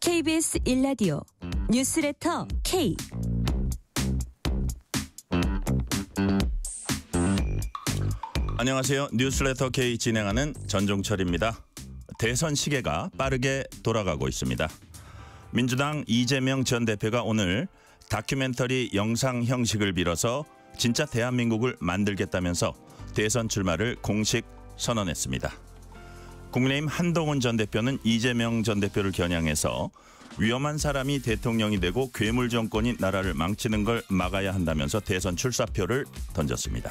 KBS 1라디오 뉴스레터 K. 안녕하세요. 뉴스레터 K 진행하는 전종철입니다. 대선 시계가 빠르게 돌아가고 있습니다. 민주당 이재명 전 대표가 오늘 다큐멘터리 영상 형식을 빌어서 진짜 대한민국을 만들겠다면서 대선 출마를 공식 선언했습니다. 국민의힘 한동훈 전 대표는 이재명 전 대표를 겨냥해서 위험한 사람이 대통령이 되고 괴물 정권이 나라를 망치는 걸 막아야 한다면서 대선 출사표를 던졌습니다.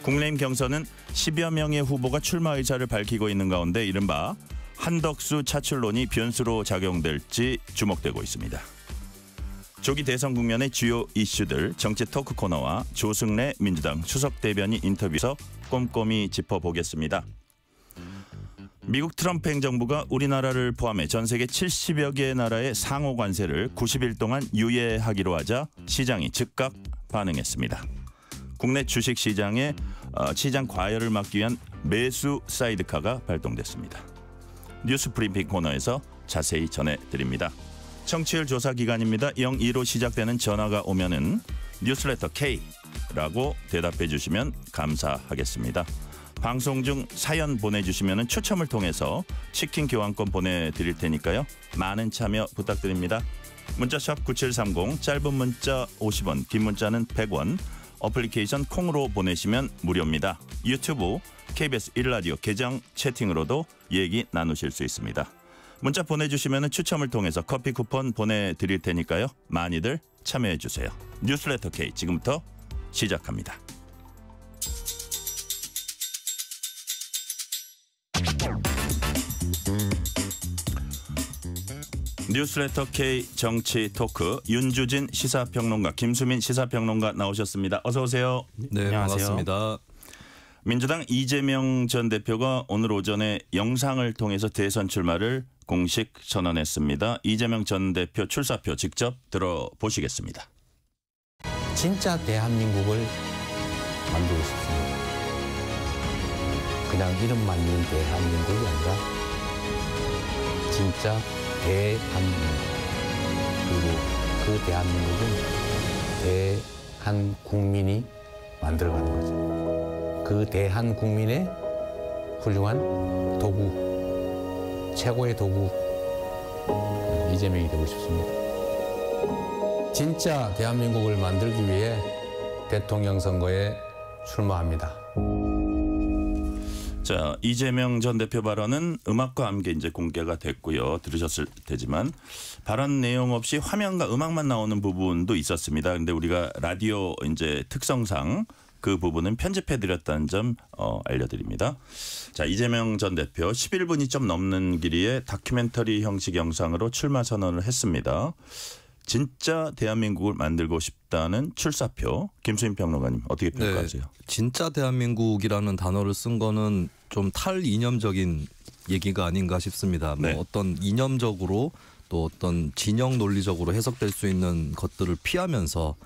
국민의힘 경선은 10여 명의 후보가 출마 의사를 밝히고 있는 가운데 이른바 한덕수 차출론이 변수로 작용될지 주목되고 있습니다. 조기 대선 국면의 주요 이슈들 정치 토크 코너와 조승래 민주당 수석 대변인 인터뷰에서 꼼꼼히 짚어보겠습니다. 미국 트럼프 행정부가 우리나라를 포함해 전 세계 70여 개의 나라의 상호 관세를 90일 동안 유예하기로 하자 시장이 즉각 반응했습니다. 국내 주식 시장에 시장 과열을 막기 위한 매수 사이드카가 발동됐습니다. 뉴스 브리핑 코너에서 자세히 전해드립니다. 청취율 조사 기간입니다. 02로 시작되는 전화가 오면은 뉴스레터 K라고 대답해 주시면 감사하겠습니다. 방송 중 사연 보내주시면 추첨을 통해서 치킨 교환권 보내드릴 테니까요. 많은 참여 부탁드립니다. 문자샵 9730 짧은 문자 50원 긴 문자는 100원 어플리케이션 콩으로 보내시면 무료입니다. 유튜브 KBS 1라디오 계정 채팅으로도 얘기 나누실 수 있습니다. 문자 보내주시면 추첨을 통해서 커피 쿠폰 보내드릴 테니까요. 많이들 참여해 주세요. 뉴스레터 K 지금부터 시작합니다. 뉴스레터 K 정치 토크 윤주진 시사평론가 김수민 시사평론가 나오셨습니다. 어서 오세요. 네, 안녕하세요. 반갑습니다. 민주당 이재명 전 대표가 오늘 오전에 영상을 통해서 대선 출마를 공식 선언했습니다. 이재명 전 대표 출사표 직접 들어보시겠습니다. 진짜 대한민국을 만들고 싶습니다. 그냥 이름만 있는 대한민국이 아니라 진짜 대한민국. 그리고 그 대한민국은 대한국민이 만들어가는 거죠. 그 대한국민의 훌륭한 도구, 최고의 도구 이재명이 되고 싶습니다. 진짜 대한민국을 만들기 위해 대통령 선거에 출마합니다. 자, 이재명 전 대표 발언은 음악과 함께 이제 공개가 됐고요. 들으셨을 테지만 발언 내용 없이 화면과 음악만 나오는 부분도 있었습니다. 근데 우리가 라디오 이제 특성상 그 부분은 편집해 드렸다는 점 알려드립니다. 자, 이재명 전 대표 11분이 좀 넘는 길이에 다큐멘터리 형식 영상으로 출마 선언을 했습니다. 진짜 대한민국을 만들고 싶다는 출사표. 김수민 평론가님 어떻게 평가하세요? 네, 진짜 대한민국이라는 단어를 쓴 거는 좀 탈이념적인 얘기가 아닌가 싶습니다. 네. 뭐 어떤 이념적으로 또 어떤 진영 논리적으로 해석될 수 있는 것들을 피하면서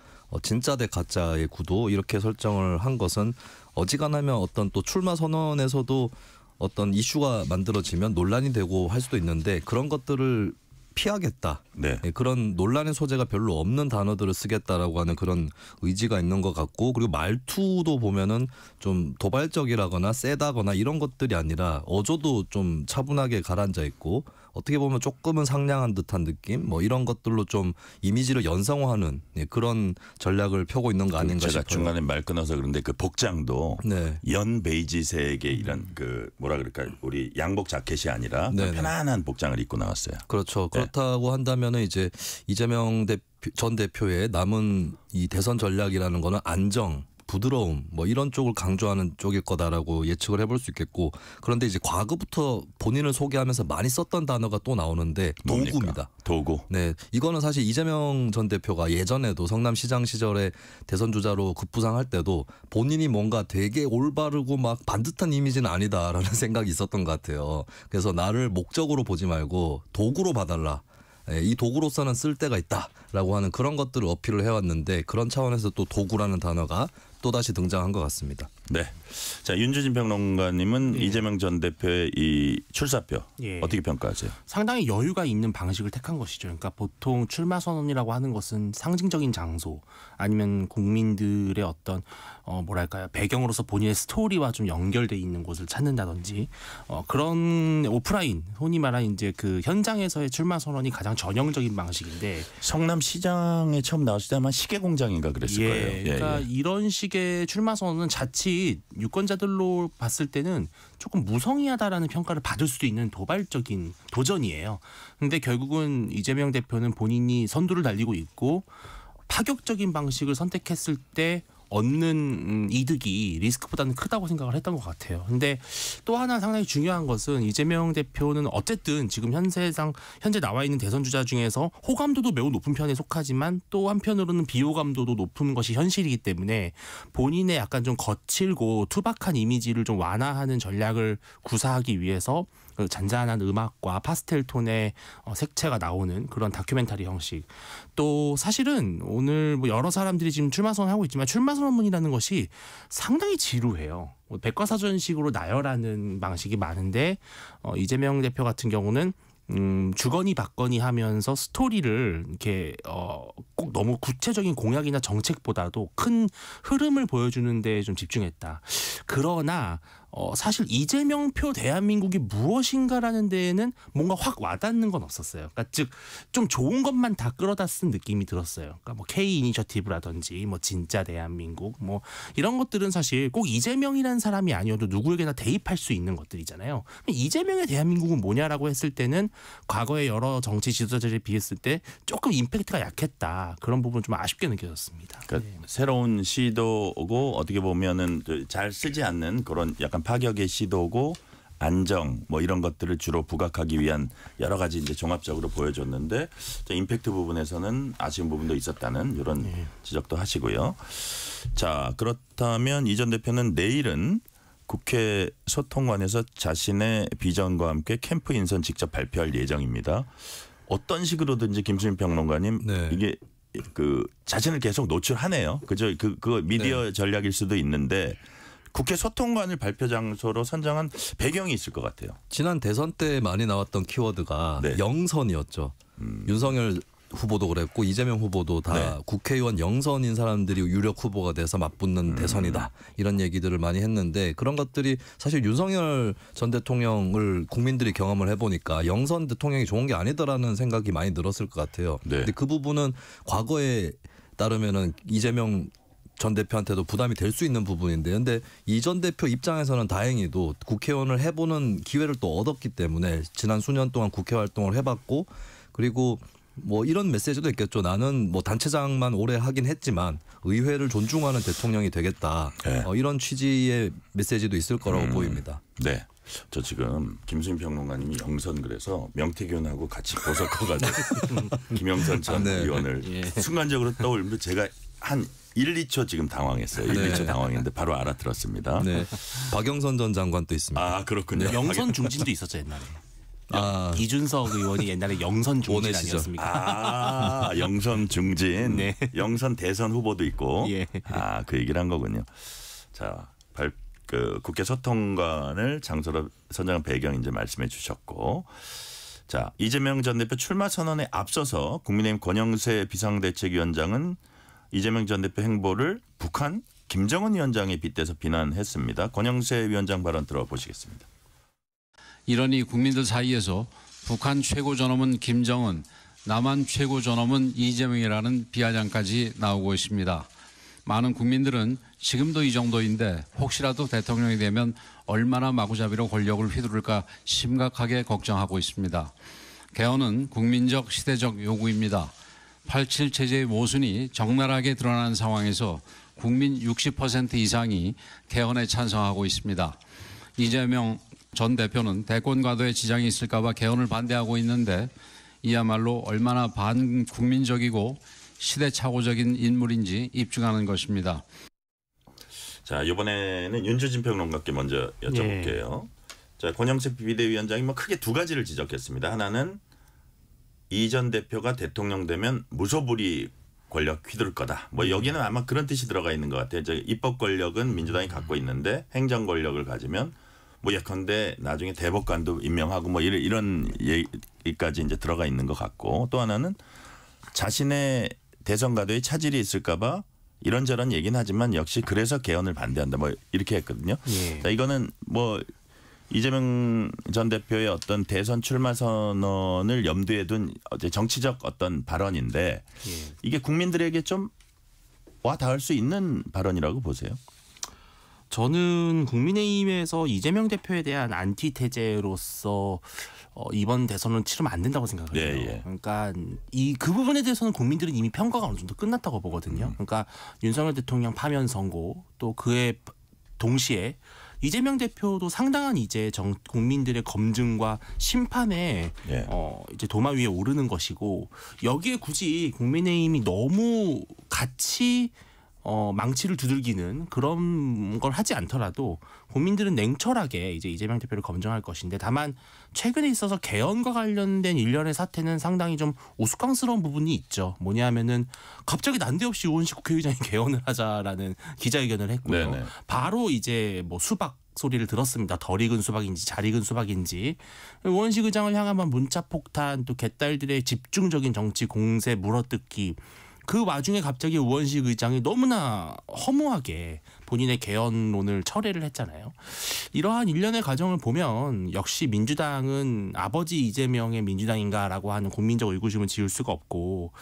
진짜 대 가짜의 구도 이렇게 설정을 한 것은 어지간하면 어떤 또 출마 선언에서도 어떤 이슈가 만들어지면 논란이 되고 할 수도 있는데 그런 것들을 피하겠다. 네. 그런 논란의 소재가 별로 없는 단어들을 쓰겠다라고 하는 그런 의지가 있는 것 같고 그리고 말투도 보면은 좀 도발적이라거나 세다거나 이런 것들이 아니라 어조도 좀 차분하게 가라앉아 있고 어떻게 보면 조금은 상냥한 듯한 느낌 뭐 이런 것들로 좀 이미지를 연상화하는 그런 전략을 펴고 있는 거 아닌가 제가 싶어요. 중간에 말 끊어서 그런데 그 복장도 네. 연 베이지색의 이런 그 뭐라 그럴까 우리 양복 자켓이 아니라 편안한 복장을 입고 나왔어요. 그렇죠. 네. 그렇다고 한다면은 이제 이재명 전 대표의 남은 이 대선 전략이라는 거는 안정, 부드러움 뭐 이런 쪽을 강조하는 쪽일 거다라고 예측을 해볼 수 있겠고 그런데 이제 과거부터 본인을 소개하면서 많이 썼던 단어가 또 나오는데 뭡니까? 도구입니다. 도구. 네, 이거는 사실 이재명 전 대표가 예전에도 성남시장 시절에 대선 주자로 급부상할 때도 본인이 뭔가 되게 올바르고 막 반듯한 이미지는 아니다라는 생각이 있었던 것 같아요. 그래서 나를 목적으로 보지 말고 도구로 봐달라. 이 도구로서는 쓸데가 있다라고 하는 그런 것들을 어필을 해왔는데 그런 차원에서 또 도구라는 단어가 또다시 등장한 것 같습니다. 네. 자, 윤주진 평론가님은 이재명 전 대표의 이 출사표 어떻게 평가하세요? 상당히 여유가 있는 방식을 택한 것이죠. 그러니까 보통 출마 선언이라고 하는 것은 상징적인 장소 아니면 국민들의 어떤 뭐랄까요 배경으로서 본인의 스토리와 좀 연결돼 있는 곳을 찾는다든지 그런 오프라인 흔히 말하는 이제 그 현장에서의 출마 선언이 가장 전형적인 방식인데 성남시장에 처음 나왔을 때 아마 시계공장인가 그랬을 거예요. 그러니까 이런 식의 출마 선언은 자칫 유권자들로 봤을 때는 조금 무성의하다라는 평가를 받을 수도 있는 도발적인 도전이에요. 근데 결국은 이재명 대표는 본인이 선두를 달리고 있고 파격적인 방식을 선택했을 때 얻는 이득이 리스크보다는 크다고 생각을 했던 것 같아요. 근데 또 하나 상당히 중요한 것은 이재명 대표는 어쨌든 지금 현재 나와 있는 대선 주자 중에서 호감도도 매우 높은 편에 속하지만 또 한편으로는 비호감도도 높은 것이 현실이기 때문에 본인의 약간 좀 거칠고 투박한 이미지를 좀 완화하는 전략을 구사하기 위해서 잔잔한 음악과 파스텔 톤의 색채가 나오는 그런 다큐멘터리 형식. 또 사실은 오늘 뭐 여러 사람들이 지금 출마 선언하고 있지만 출마 선언문이라는 것이 상당히 지루해요. 백과사전식으로 나열하는 방식이 많은데 이재명 대표 같은 경우는 주거니 받거니 하면서 스토리를 이렇게 꼭 너무 구체적인 공약이나 정책보다도 큰 흐름을 보여주는 데 좀 집중했다. 그러나 사실 이재명표 대한민국이 무엇인가라는 데에는 뭔가 확 와닿는 건 없었어요. 그러니까 즉 좀 좋은 것만 다 끌어다 쓴 느낌이 들었어요. 그러니까 뭐 K 이니셔티브라든지 뭐 진짜 대한민국 뭐 이런 것들은 사실 꼭 이재명이라는 사람이 아니어도 누구에게나 대입할 수 있는 것들이잖아요. 이재명의 대한민국은 뭐냐라고 했을 때는 과거의 여러 정치 지도자들에 비했을 때 조금 임팩트가 약했다. 그런 부분 좀 아쉽게 느껴졌습니다. 그러니까 새로운 시도고 어떻게 보면은 잘 쓰지 않는 그런 약간 파격의 시도고 안정 뭐 이런 것들을 주로 부각하기 위한 여러 가지 이제 종합적으로 보여줬는데 임팩트 부분에서는 아쉬운 부분도 있었다는 이런 지적도 하시고요. 자, 그렇다면 이 전 대표는 내일은 국회 소통관에서 자신의 비전과 함께 캠프 인선 직접 발표할 예정입니다. 어떤 식으로든지 김수민 평론가님 이게 그 자신을 계속 노출하네요. 그죠? 그 미디어 전략일 수도 있는데 국회 소통관을 발표 장소로 선정한 배경이 있을 것 같아요. 지난 대선 때 많이 나왔던 키워드가 영선이었죠. 윤석열 후보도 그랬고 이재명 후보도 다 국회의원 영선인 사람들이 유력 후보가 돼서 맞붙는 대선이다. 이런 얘기들을 많이 했는데 그런 것들이 사실 윤석열 전 대통령을 국민들이 경험을 해보니까 영선 대통령이 좋은 게 아니더라는 생각이 많이 들었을 것 같아요. 근데 그 부분은 과거에 따르면은 이재명 전 대표한테도 부담이 될 수 있는 부분인데 근데 이 전 대표 입장에서는 다행히도 국회의원을 해보는 기회를 또 얻었기 때문에 지난 수년 동안 국회 활동을 해봤고 그리고 뭐 이런 메시지도 있겠죠. 나는 뭐 단체장만 오래 하긴 했지만 의회를 존중하는 대통령이 되겠다. 이런 취지의 메시지도 있을 거라고 보입니다. 네. 저 지금 김수민 평론가님이 영선 그래서 명태균하고 같이 보석 커가지고 김영선 전 의원을 순간적으로 떠올리면서 제가 한 1, 2초 지금 당황했어요. 1, 2초 당황했는데 바로 알아들었습니다. 박영선 전 장관도 있습니다. 아, 그렇군요. 영선 중진도 있었죠 옛날에. 이준석 의원이 옛날에 영선 중진 아니었습니까? 아, 영선 중진. 영선 대선 후보도 있고. 아, 그 얘기를 한 거군요. 자, 국회 소통관을 장소로 선정한 배경 이제 말씀해 주셨고. 자, 이재명 전 대표 출마 선언에 앞서서 국민의힘 권영세 비상대책위원장은 이재명 전 대표 행보를 북한 김정은 위원장에 빗대서 비난했습니다. 권영세 위원장 발언 들어보시겠습니다. 이러니 국민들 사이에서 북한 최고 존엄은 김정은, 남한 최고 존엄은 이재명이라는 비아냥까지 나오고 있습니다. 많은 국민들은 지금도 이 정도인데 혹시라도 대통령이 되면 얼마나 마구잡이로 권력을 휘두를까 심각하게 걱정하고 있습니다. 개헌은 국민적 시대적 요구입니다. 87 체제의 모순이 적나라하게 드러난 상황에서 국민 60% 이상이 개헌에 찬성하고 있습니다. 이재명 전 대표는 대권 과도에 지장이 있을까 봐 개헌을 반대하고 있는데 이야말로 얼마나 반국민적이고 시대착오적인 인물인지 입증하는 것입니다. 자, 이번에는 윤주진 평론가께 먼저 여쭤볼게요. 자, 권영세 비대위원장이 뭐 크게 두 가지를 지적했습니다. 하나는 이 전 대표가 대통령 되면 무소불위 권력 휘두를 거다. 뭐 여기는 아마 그런 뜻이 들어가 있는 것 같아요. 입법 권력은 민주당이 갖고 있는데 행정 권력을 가지면 뭐 예컨대 나중에 대법관도 임명하고 뭐 이런 얘기까지 이제 들어가 있는 것 같고, 또 하나는 자신의 대선 가도에 차질이 있을까봐 이런저런 얘기는 하지만 역시 그래서 개헌을 반대한다. 뭐 이렇게 했거든요. 예. 자, 이거는 뭐 이재명 전 대표의 어떤 대선 출마 선언을 염두에 둔 정치적 어떤 발언인데 이게 국민들에게 좀 와 닿을 수 있는 발언이라고 보세요? 저는 국민의힘에서 이재명 대표에 대한 안티테제로서 이번 대선은 치르면 안 된다고 생각해요. 예. 그러니까 그 부분에 대해서는 국민들은 이미 평가가 어느 정도 끝났다고 보거든요. 그러니까 윤석열 대통령 파면 선고 또 그에 동시에 이재명 대표도 상당한 이제 국민들의 검증과 심판에 이제 도마 위에 오르는 것이고, 여기에 굳이 국민의힘이 너무 같이 망치를 두들기는 그런 걸 하지 않더라도 국민들은 냉철하게 이제 이재명 대표를 검증할 것인데, 다만 최근에 있어서 개헌과 관련된 일련의 사태는 상당히 좀 우스꽝스러운 부분이 있죠. 뭐냐면은 갑자기 난데없이 우원식 국회의장이 개헌을 하자라는 기자회견을 했고요. 네네. 바로 이제 뭐 수박 소리를 들었습니다. 덜 익은 수박인지 잘 익은 수박인지. 우원식 의장을 향한 문자 폭탄, 또 개딸들의 집중적인 정치 공세 물어뜯기. 그 와중에 갑자기 우원식 의장이 너무나 허무하게 본인의 개헌론을 철회를 했잖아요. 이러한 일련의 과정을 보면 역시 민주당은 아버지 이재명의 민주당인가라고 하는 국민적 의구심은 지울 수가 없고,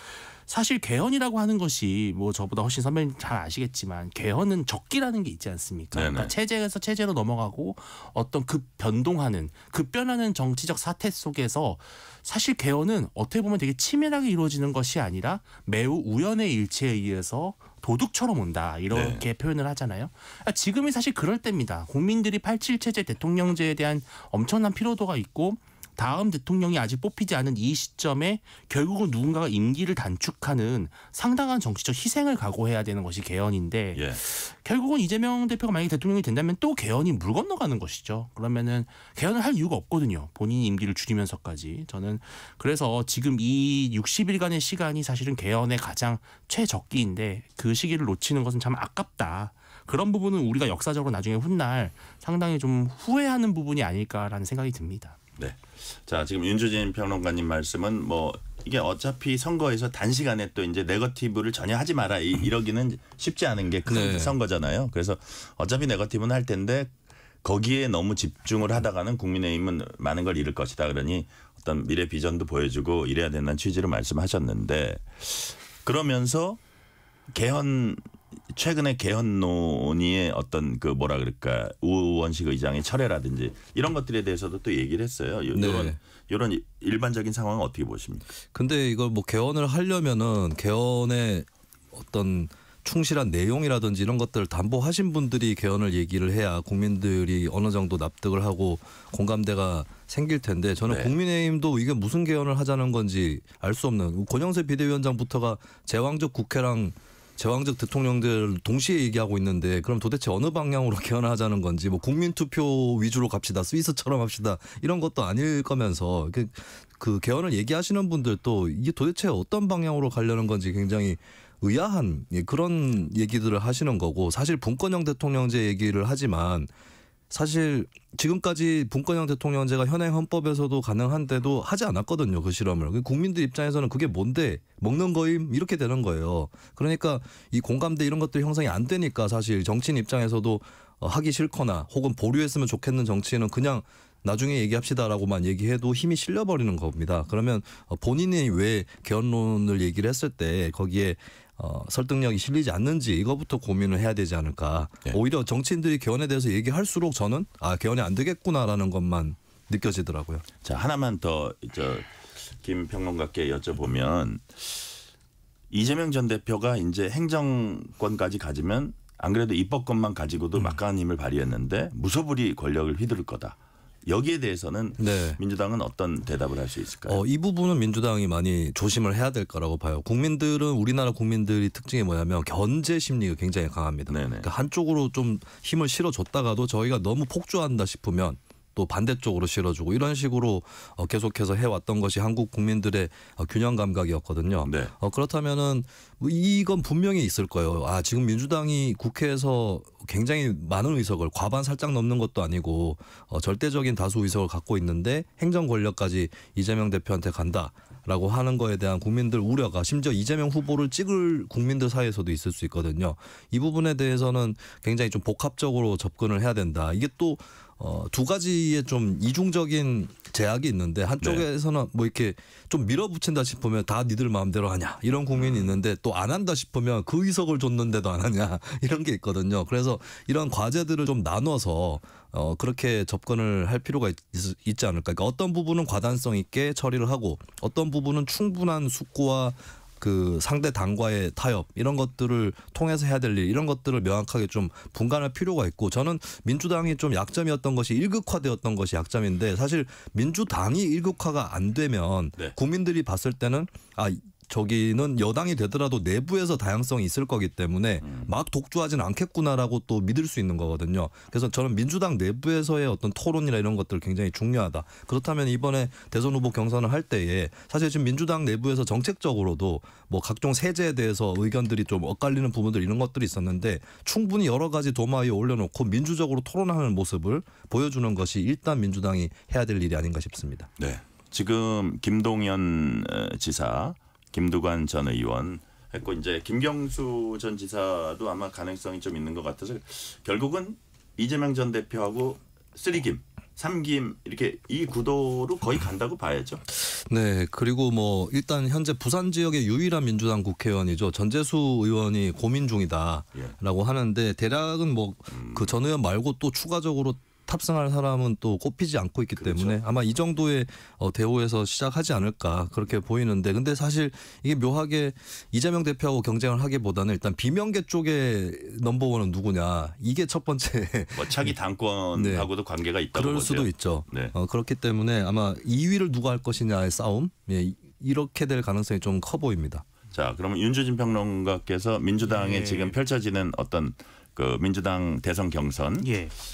사실 개헌이라고 하는 것이 뭐 저보다 훨씬 선배님 잘 아시겠지만 개헌은 적기라는 게 있지 않습니까? 그러니까 체제에서 체제로 넘어가고 어떤 급변하는 정치적 사태 속에서 사실 개헌은 어떻게 보면 되게 치밀하게 이루어지는 것이 아니라 매우 우연의 일치에 의해서 도둑처럼 온다, 이렇게 표현을 하잖아요. 지금이 사실 그럴 때입니다. 국민들이 87체제 대통령제에 대한 엄청난 피로도가 있고 다음 대통령이 아직 뽑히지 않은 이 시점에 결국은 누군가가 임기를 단축하는 상당한 정치적 희생을 각오해야 되는 것이 개헌인데, 결국은 이재명 대표가 만약에 대통령이 된다면 또 개헌이 물 건너가는 것이죠. 그러면은 개헌을 할 이유가 없거든요. 본인이 임기를 줄이면서까지. 저는 그래서 지금 이 60일간의 시간이 사실은 개헌의 가장 최적기인데 그 시기를 놓치는 것은 참 아깝다. 그런 부분은 우리가 역사적으로 나중에 훗날 상당히 좀 후회하는 부분이 아닐까라는 생각이 듭니다. 네. 자, 지금 윤주진 평론가님 말씀은 뭐 이게 어차피 선거에서 단시간에 또 이제 네거티브를 전혀 하지 마라 이러기는 쉽지 않은 게 큰 선거잖아요. 그래서 어차피 네거티브는 할 텐데 거기에 너무 집중을 하다가는 국민의힘은 많은 걸 잃을 것이다. 그러니 어떤 미래 비전도 보여주고 이래야 된다는 취지로 말씀하셨는데, 그러면서 최근에 개헌 논의의 어떤 그 뭐라 그럴까 우원식 의장의 철회라든지 이런 것들에 대해서도 또 얘기를 했어요. 이런 일반적인 상황은 어떻게 보십니까? 근데 이걸 뭐 개헌을 하려면은 개헌의 어떤 충실한 내용이라든지 이런 것들을 담보하신 분들이 개헌을 얘기를 해야 국민들이 어느 정도 납득을 하고 공감대가 생길 텐데, 저는 국민의힘도 이게 무슨 개헌을 하자는 건지 알 수 없는, 권영세 비대위원장부터가 제왕적 국회랑 제왕적 대통령들 동시에 얘기하고 있는데, 그럼 도대체 어느 방향으로 개헌을 하자는 건지, 뭐 국민투표 위주로 갑시다, 스위스처럼 합시다, 이런 것도 아닐 거면서 그 개헌을 얘기하시는 분들도 이게 도대체 어떤 방향으로 가려는 건지 굉장히 의아한 그런 얘기들을 하시는 거고, 사실 분권형 대통령제 얘기를 하지만 사실 지금까지 분권형 대통령제가 현행 헌법에서도 가능한데도 하지 않았거든요. 그 실험을. 국민들 입장에서는 그게 뭔데, 먹는 거임, 이렇게 되는 거예요. 그러니까 이 공감대 이런 것들이 형성이 안 되니까 사실 정치인 입장에서도 하기 싫거나 혹은 보류했으면 좋겠는 정치인은 그냥 나중에 얘기합시다라고만 얘기해도 힘이 실려버리는 겁니다. 그러면 본인이 왜 개헌론을 얘기를 했을 때 거기에 설득력이 실리지 않는지 이거부터 고민을 해야 되지 않을까. 오히려 정치인들이 개헌에 대해서 얘기할수록 저는 개헌이 안 되겠구나라는 것만 느껴지더라고요. 자, 하나만 더 김 평론가께 여쭤보면, 이재명 전 대표가 이제 행정권까지 가지면 안 그래도 입법권만 가지고도 막강한 힘을 발휘했는데 무소불위 권력을 휘두를 거다. 여기에 대해서는 민주당은 어떤 대답을 할 수 있을까요? 이 부분은 민주당이 많이 조심을 해야 될 거라고 봐요. 국민들은, 우리나라 국민들이 특징이 뭐냐면 견제 심리가 굉장히 강합니다. 그러니까 한쪽으로 좀 힘을 실어줬다가도 저희가 너무 폭주한다 싶으면 또 반대쪽으로 실어주고 이런 식으로 계속해서 해왔던 것이 한국 국민들의 균형 감각이었거든요. 네. 그렇다면은 뭐 이건 분명히 있을 거예요. 지금 민주당이 국회에서 굉장히 많은 의석을 과반 살짝 넘는 것도 아니고 절대적인 다수 의석을 갖고 있는데 행정 권력까지 이재명 대표한테 간다라고 하는 거에 대한 국민들 우려가 심지어 이재명 후보를 찍을 국민들 사이에서도 있을 수 있거든요. 이 부분에 대해서는 굉장히 좀 복합적으로 접근을 해야 된다. 이게 또 두 가지의 좀 이중적인 제약이 있는데 한쪽에서는 뭐 이렇게 좀 밀어붙인다 싶으면 다 니들 마음대로 하냐 이런 국민이 있는데 또 안 한다 싶으면 그 의석을 줬는데도 안 하냐 이런 게 있거든요. 그래서 이런 과제들을 좀 나눠서 그렇게 접근을 할 필요가 있지 않을까. 그러니까 어떤 부분은 과단성 있게 처리를 하고 어떤 부분은 충분한 숙고와 그 상대 당과의 타협 이런 것들을 통해서 해야 될 일 이런 것들을 명확하게 좀 분간할 필요가 있고 저는 민주당이 좀 약점이었던 것이 일극화되었던 것이 약점인데 사실 민주당이 일극화가 안 되면 국민들이 봤을 때는 저기는 여당이 되더라도 내부에서 다양성이 있을 거기 때문에 막 독주하지는 않겠구나라고 또 믿을 수 있는 거거든요. 그래서 저는 민주당 내부에서의 어떤 토론이나 이런 것들 굉장히 중요하다. 그렇다면 이번에 대선 후보 경선을 할 때에 사실 지금 민주당 내부에서 정책적으로도 뭐 각종 세제에 대해서 의견들이 좀 엇갈리는 부분들 이런 것들이 있었는데 충분히 여러 가지 도마 위에 올려놓고 민주적으로 토론하는 모습을 보여주는 것이 일단 민주당이 해야 될 일이 아닌가 싶습니다. 네. 지금 김동연 지사 김두관 전 의원 했고 이제 김경수 전 지사도 아마 가능성이 좀 있는 것 같아서 결국은 이재명 전 대표하고 3김, 3김 이렇게 이 구도로 거의 간다고 봐야죠. 네. 그리고 뭐 일단 현재 부산 지역의 유일한 민주당 국회의원이죠. 전재수 의원이 고민 중이다라고 하는데 대략은 뭐 그 전 의원 말고 또 추가적으로 탑승할 사람은 또 꼽히지 않고 있기 때문에 아마 이 정도의 대우에서 시작하지 않을까 그렇게 보이는데 근데 사실 이게 묘하게 이재명 대표하고 경쟁을 하기보다는 일단 비명계 쪽의 넘버원은 누구냐 이게 첫 번째 뭐 차기 당권하고도 관계가 있다고 그럴 보죠. 수도 있죠. 네. 그렇기 때문에 아마 2위를 누가 할 것이냐의 싸움 이렇게 될 가능성이 좀 커 보입니다. 자, 그러면 윤주진 평론가께서 민주당에 지금 펼쳐지는 어떤 그 민주당 대선 경선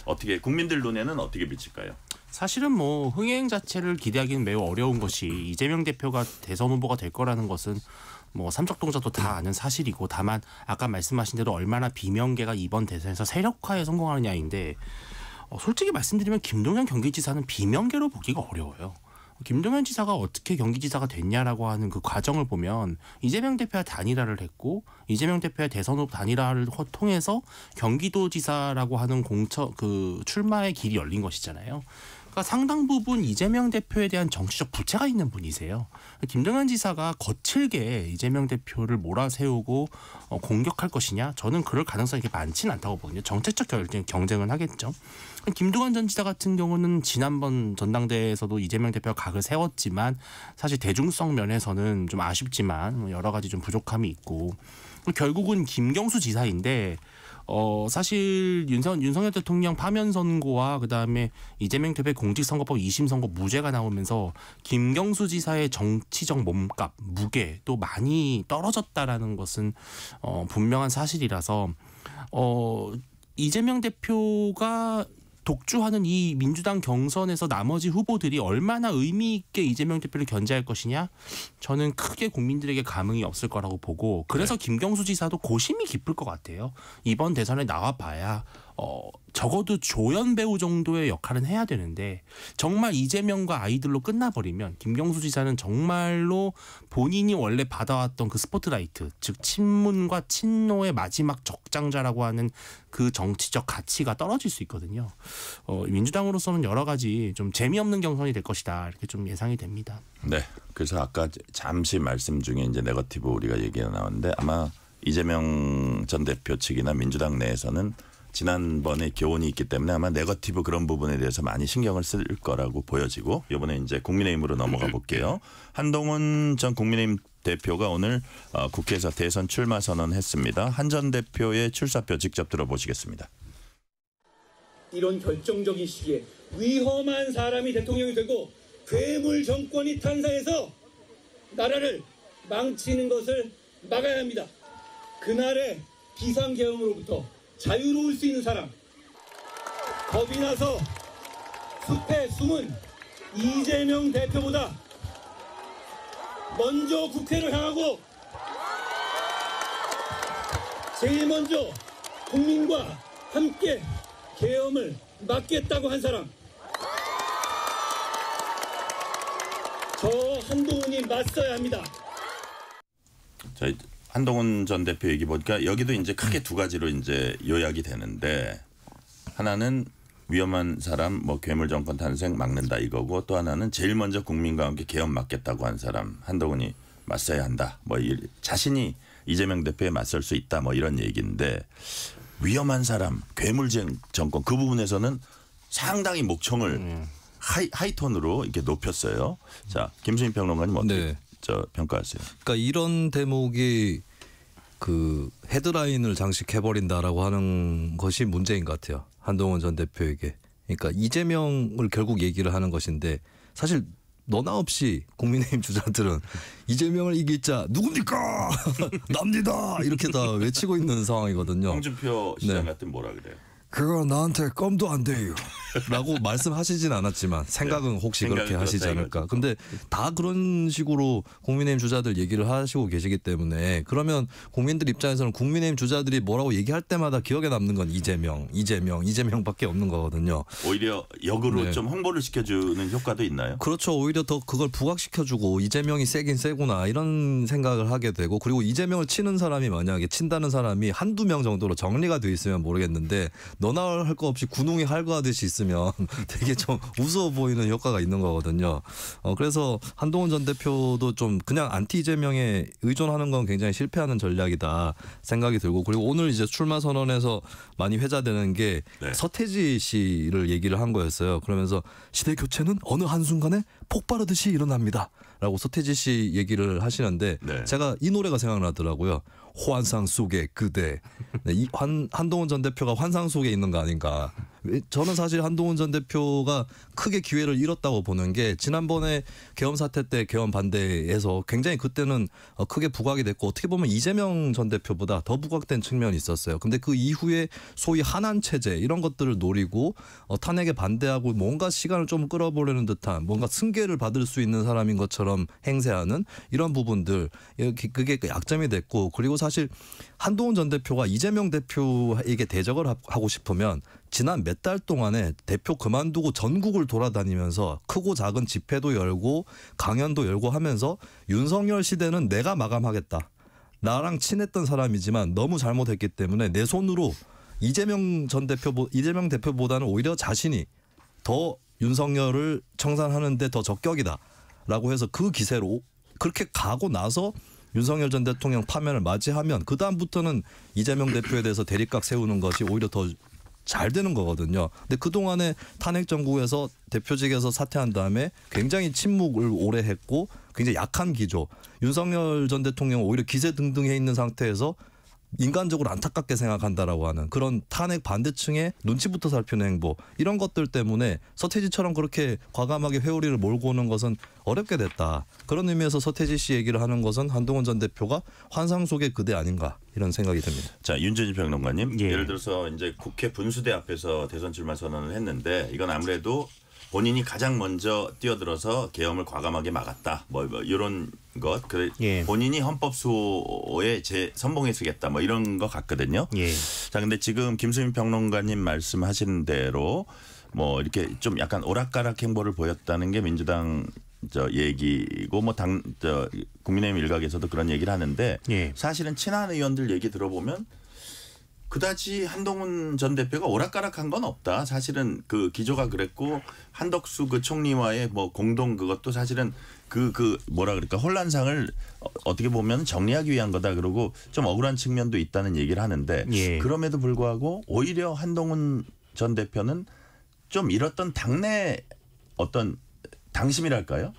어떻게 국민들 눈에는 어떻게 비칠까요? 사실은 뭐 흥행 자체를 기대하기는 매우 어려운 것이 이재명 대표가 대선 후보가 될 거라는 것은 뭐 삼척동자도 다 아는 사실이고 다만 아까 말씀하신 대로 얼마나 비명계가 이번 대선에서 세력화에 성공하느냐인데 솔직히 말씀드리면 김동연 경기지사는 비명계로 보기가 어려워요. 김동연 지사가 어떻게 경기지사가 됐냐라고 하는 그 과정을 보면 이재명 대표와 단일화를 했고 이재명 대표의 대선 후보 단일화를 통해서 경기도지사라고 하는 출마의 길이 열린 것이잖아요. 그러니까 상당 부분 이재명 대표에 대한 정치적 부채가 있는 분이세요. 김동연 지사가 거칠게 이재명 대표를 몰아세우고 공격할 것이냐? 저는 그럴 가능성이 그렇게 많지는 않다고 보거든요. 정책적 경쟁은 하겠죠. 김두관 전 지사 같은 경우는 지난번 전당대회에서도 이재명 대표가 각을 세웠지만 사실 대중성 면에서는 좀 아쉽지만 여러 가지 좀 부족함이 있고 결국은 김경수 지사인데 사실 윤석열 대통령 파면 선고와 그다음에 이재명 대표의 공직선거법 2심 선고 무죄가 나오면서 김경수 지사의 정치적 몸값, 무게도 많이 떨어졌다라는 것은 분명한 사실이라서 이재명 대표가 독주하는 이 민주당 경선에서 나머지 후보들이 얼마나 의미 있게 이재명 대표를 견제할 것이냐 저는 크게 국민들에게 감흥이 없을 거라고 보고 그래서 김경수 지사도 고심이 깊을 것 같아요. 이번 대선에 나와봐야 적어도 조연 배우 정도의 역할은 해야 되는데 정말 이재명과 아이들로 끝나버리면 김경수 지사는 정말로 본인이 원래 받아왔던 그 스포트라이트 즉 친문과 친노의 마지막 적장자라고 하는 그 정치적 가치가 떨어질 수 있거든요. 민주당으로서는 여러 가지 좀 재미없는 경선이 될 것이다 이렇게 좀 예상이 됩니다. 네. 그래서 아까 잠시 말씀 중에 이제 네거티브 우리가 얘기가 나왔는데 아마 이재명 전 대표 측이나 민주당 내에서는 지난번에 교훈이 있기 때문에 아마 네거티브 그런 부분에 대해서 많이 신경을 쓸 거라고 보여지고 이번에 이제 국민의힘으로 넘어가 볼게요. 한동훈 전 국민의힘 대표가 오늘 국회에서 대선 출마 선언했습니다. 한 전 대표의 출사표 직접 들어보시겠습니다. 이런 결정적인 시기에 위험한 사람이 대통령이 되고 괴물 정권이 탄생해서 나라를 망치는 것을 막아야 합니다. 그날의 비상계엄으로부터 자유로울 수 있는 사람, 겁이 나서 숲에 숨은 이재명 대표보다 먼저 국회를 향하고 제일 먼저 국민과 함께 계엄을 막겠다고 한 사람, 저 한동훈이 맞서야 합니다. 자, 한동훈 전 대표 얘기 보니까 여기도 이제 크게 두 가지로 이제 요약이 되는데, 하나는 위험한 사람 뭐 괴물 정권 탄생 막는다 이거고, 또 하나는 제일 먼저 국민과 함께 계엄 막겠다고 한 사람 한동훈이 맞서야 한다. 뭐 자신이 이재명 대표에 맞설 수 있다 뭐 이런 얘기인데, 위험한 사람 괴물 정권 그 부분에서는 상당히 목청을 하이톤으로 이렇게 높였어요. 자, 김수민 평론가님 어떻게 평가하세요? 그러니까 이런 대목이 그 헤드라인을 장식해버린다라고 하는 것이 문제인 것 같아요. 한동훈 전 대표에게. 그러니까 이재명을 결국 얘기를 하는 것인데, 사실 너나 없이 국민의힘 주자들은 이재명을 이길 자 누굽니까? 납니다. 이렇게 다 외치고 있는 상황이거든요. 홍준표 시장 같은 뭐라 그래요? 그거 나한테 껌도 안 돼요. 라고 말씀하시진 않았지만 생각은 혹시 그렇게 하시지 않을까. 근데 다 그런 식으로 국민의힘 주자들 얘기를 하시고 계시기 때문에, 그러면 국민들 입장에서는 국민의힘 주자들이 뭐라고 얘기할 때마다 기억에 남는 건 이재명밖에 없는 거거든요. 오히려 역으로 좀 홍보를 시켜주는 효과도 있나요? 그렇죠. 오히려 더 그걸 부각시켜주고 이재명이 세긴 세구나 이런 생각을 하게 되고, 그리고 이재명을 치는 사람이 만약에 친다는 사람이 한두 명 정도로 정리가 돼 있으면 모르겠는데, 너나 할 거 없이 군웅이 할거하듯이 있으면 되게 좀 우스워 보이는 효과가 있는 거거든요. 그래서 한동훈 전 대표도 좀 그냥 안티 이재명에 의존하는 건 굉장히 실패하는 전략이다 생각이 들고, 그리고 오늘 이제 출마 선언에서 많이 회자되는 게 서태지 씨를 얘기를 한 거였어요. 그러면서 시대 교체는 어느 한순간에 폭발하듯이 일어납니다. 라고 서태지 씨 얘기를 하시는데, 제가 이 노래가 생각나더라고요. 환상 속의 그대. 이 한동훈 전 대표가 환상 속에 있는 거 아닌가. 저는 사실 한동훈 전 대표가 크게 기회를 잃었다고 보는 게, 지난번에 계엄 사태 때 계엄 반대에서 굉장히 그때는 크게 부각이 됐고, 어떻게 보면 이재명 전 대표보다 더 부각된 측면이 있었어요. 근데 그 이후에 소위 한한 체제 이런 것들을 노리고 탄핵에 반대하고 뭔가 시간을 좀 끌어보려는 듯한, 뭔가 승계를 받을 수 있는 사람인 것처럼 행세하는 이런 부분들, 그게 약점이 됐고, 그리고 사실 한동훈 전 대표가 이재명 대표에게 대적을 하고 싶으면 지난 몇 달 동안에 대표 그만두고 전국을 돌아다니면서 크고 작은 집회도 열고 강연도 열고 하면서, 윤석열 시대는 내가 마감하겠다. 나랑 친했던 사람이지만 너무 잘못했기 때문에 내 손으로 이재명 대표보다는 오히려 자신이 더 윤석열을 청산하는데 더 적격이다라고 해서 그 기세로 그렇게 가고 나서 윤석열 전 대통령 파면을 맞이하면, 그 다음부터는 이재명 대표에 대해서 대립각 세우는 것이 오히려 더 잘 되는 거거든요. 근데 그동안에 탄핵 정국에서 대표직에서 사퇴한 다음에 굉장히 침묵을 오래 했고, 굉장히 약한 기조. 윤석열 전 대통령은 오히려 기세등등해 있는 상태에서 인간적으로 안타깝게 생각한다라고 하는 그런 탄핵 반대층의 눈치부터 살피는 행보, 이런 것들 때문에 서태지처럼 그렇게 과감하게 회오리를 몰고 오는 것은 어렵게 됐다. 그런 의미에서 서태지 씨 얘기를 하는 것은 한동훈 전 대표가 환상 속의 그대 아닌가, 이런 생각이 듭니다. 자, 윤준희 평론가님, 예를 들어서 이제 국회 분수대 앞에서 대선 출마 선언을 했는데, 이건 아무래도 본인이 가장 먼저 뛰어들어서 계엄을 과감하게 막았다. 뭐 이런 것, 본인이 헌법 수호에 선봉에 서겠다. 뭐 이런 것 같거든요. 자, 근데 지금 김수민 평론가님 말씀하신 대로 뭐 이렇게 좀 약간 오락가락 행보를 보였다는 게 민주당 얘기고, 뭐 국민의힘 일각에서도 그런 얘기를 하는데, 사실은 친한 의원들 얘기 들어보면 그다지 한동훈 전 대표가 오락가락한 건 없다. 사실은 그 기조가 그랬고, 한덕수 그 총리와의 뭐 공동 그것도 사실은 그 뭐라 그럴까, 혼란상을 어떻게 보면 정리하기 위한 거다. 그러고 좀 억울한 측면도 있다는 얘기를 하는데, 그럼에도 불구하고 오히려 한동훈 전 대표는 좀 잃었던 당내 어떤 당심이랄까요?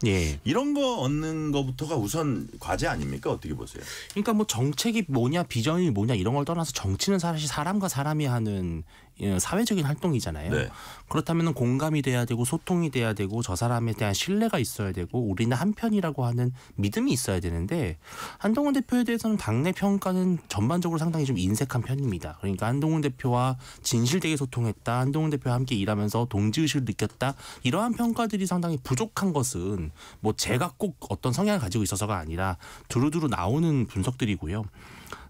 이런 거 얻는 것부터가 우선 과제 아닙니까? 어떻게 보세요? 그러니까 뭐 정책이 뭐냐, 비전이 뭐냐 이런 걸 떠나서 정치는 사실 사람과 사람이 하는 사회적인 활동이잖아요. 네. 그렇다면 공감이 돼야 되고 소통이 돼야 되고 저 사람에 대한 신뢰가 있어야 되고 우리는 한편이라고 하는 믿음이 있어야 되는데 한동훈 대표에 대해서는 당내 평가는 전반적으로 상당히 좀 인색한 편입니다. 그러니까 한동훈 대표와 진실되게 소통했다. 한동훈 대표와 함께 일하면서 동지의식을 느꼈다. 이러한 평가들이 상당히 부족한 것은 뭐 제가 꼭 어떤 성향을 가지고 있어서가 아니라 두루두루 나오는 분석들이고요.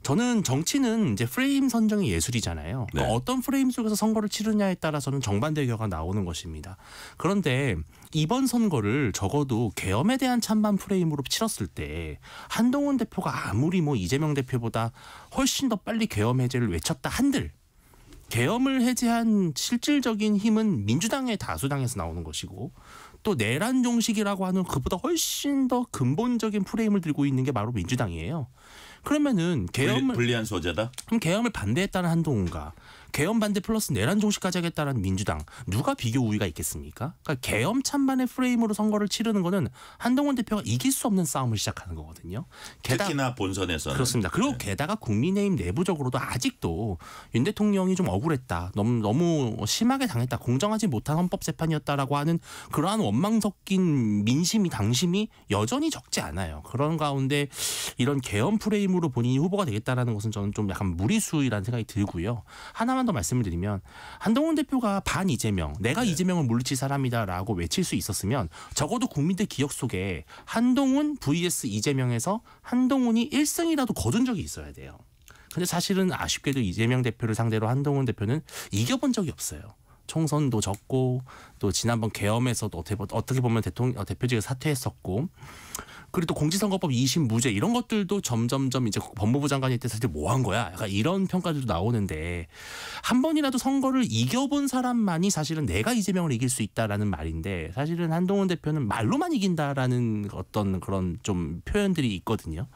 저는 정치는 이제 프레임 선정이 예술이잖아요. 그러니까 네. 어떤 프레임 속에서 선거를 치르냐에 따라서는 정반대의 결과가 나오는 것입니다. 그런데 이번 선거를 적어도 계엄에 대한 찬반 프레임으로 치렀을 때 한동훈 대표가 아무리 뭐 이재명 대표보다 훨씬 더 빨리 계엄 해제를 외쳤다 한들 계엄을 해제한 실질적인 힘은 민주당의 다수당에서 나오는 것이고 또 내란 종식이라고 하는 그보다 훨씬 더 근본적인 프레임을 들고 있는 게 바로 민주당이에요. 그러면은 계엄을 불리한 소재다. 그럼 계엄을 반대했다는 한동훈과 계엄 반대 플러스 내란 종식까지 하겠다는 민주당 누가 비교 우위가 있겠습니까? 그러니까 계엄 찬반의 프레임으로 선거를 치르는 거는 한동훈 대표가 이길 수 없는 싸움을 시작하는 거거든요. 특히나 본선에서는. 그렇습니다. 그리고 게다가 국민의힘 내부적으로도 아직도 윤 대통령이 좀 억울했다. 너무 심하게 당했다. 공정하지 못한 헌법재판이었다라고 하는 그러한 원망 섞인 민심이 당심이 여전히 적지 않아요. 그런 가운데 이런 계엄 프레임으로 본인이 후보가 되겠다라는 것은 저는 좀 약간 무리수라는 생각이 들고요. 하나만 더 말씀을 드리면 한동훈 대표가 반 이재명, 내가 이재명을 물리칠 사람이다라고 외칠 수 있었으면 적어도 국민들 기억 속에 한동훈 vs 이재명에서 한동훈이 1승이라도 거둔 적이 있어야 돼요. 근데 사실은 아쉽게도 이재명 대표를 상대로 한동훈 대표는 이겨본 적이 없어요. 총선도 졌고 또 지난번 계엄에서도 어떻게 보면 대표직을 사퇴했었고 그리고 또 공직선거법 2심 무죄 이런 것들도 점점점 이제 법무부 장관이 때 사실 뭐 한 거야? 약간 이런 평가들도 나오는데 한 번이라도 선거를 이겨본 사람만이 사실은 내가 이재명을 이길 수 있다라는 말인데 사실은 한동훈 대표는 말로만 이긴다라는 어떤 그런 좀 표현들이 있거든요.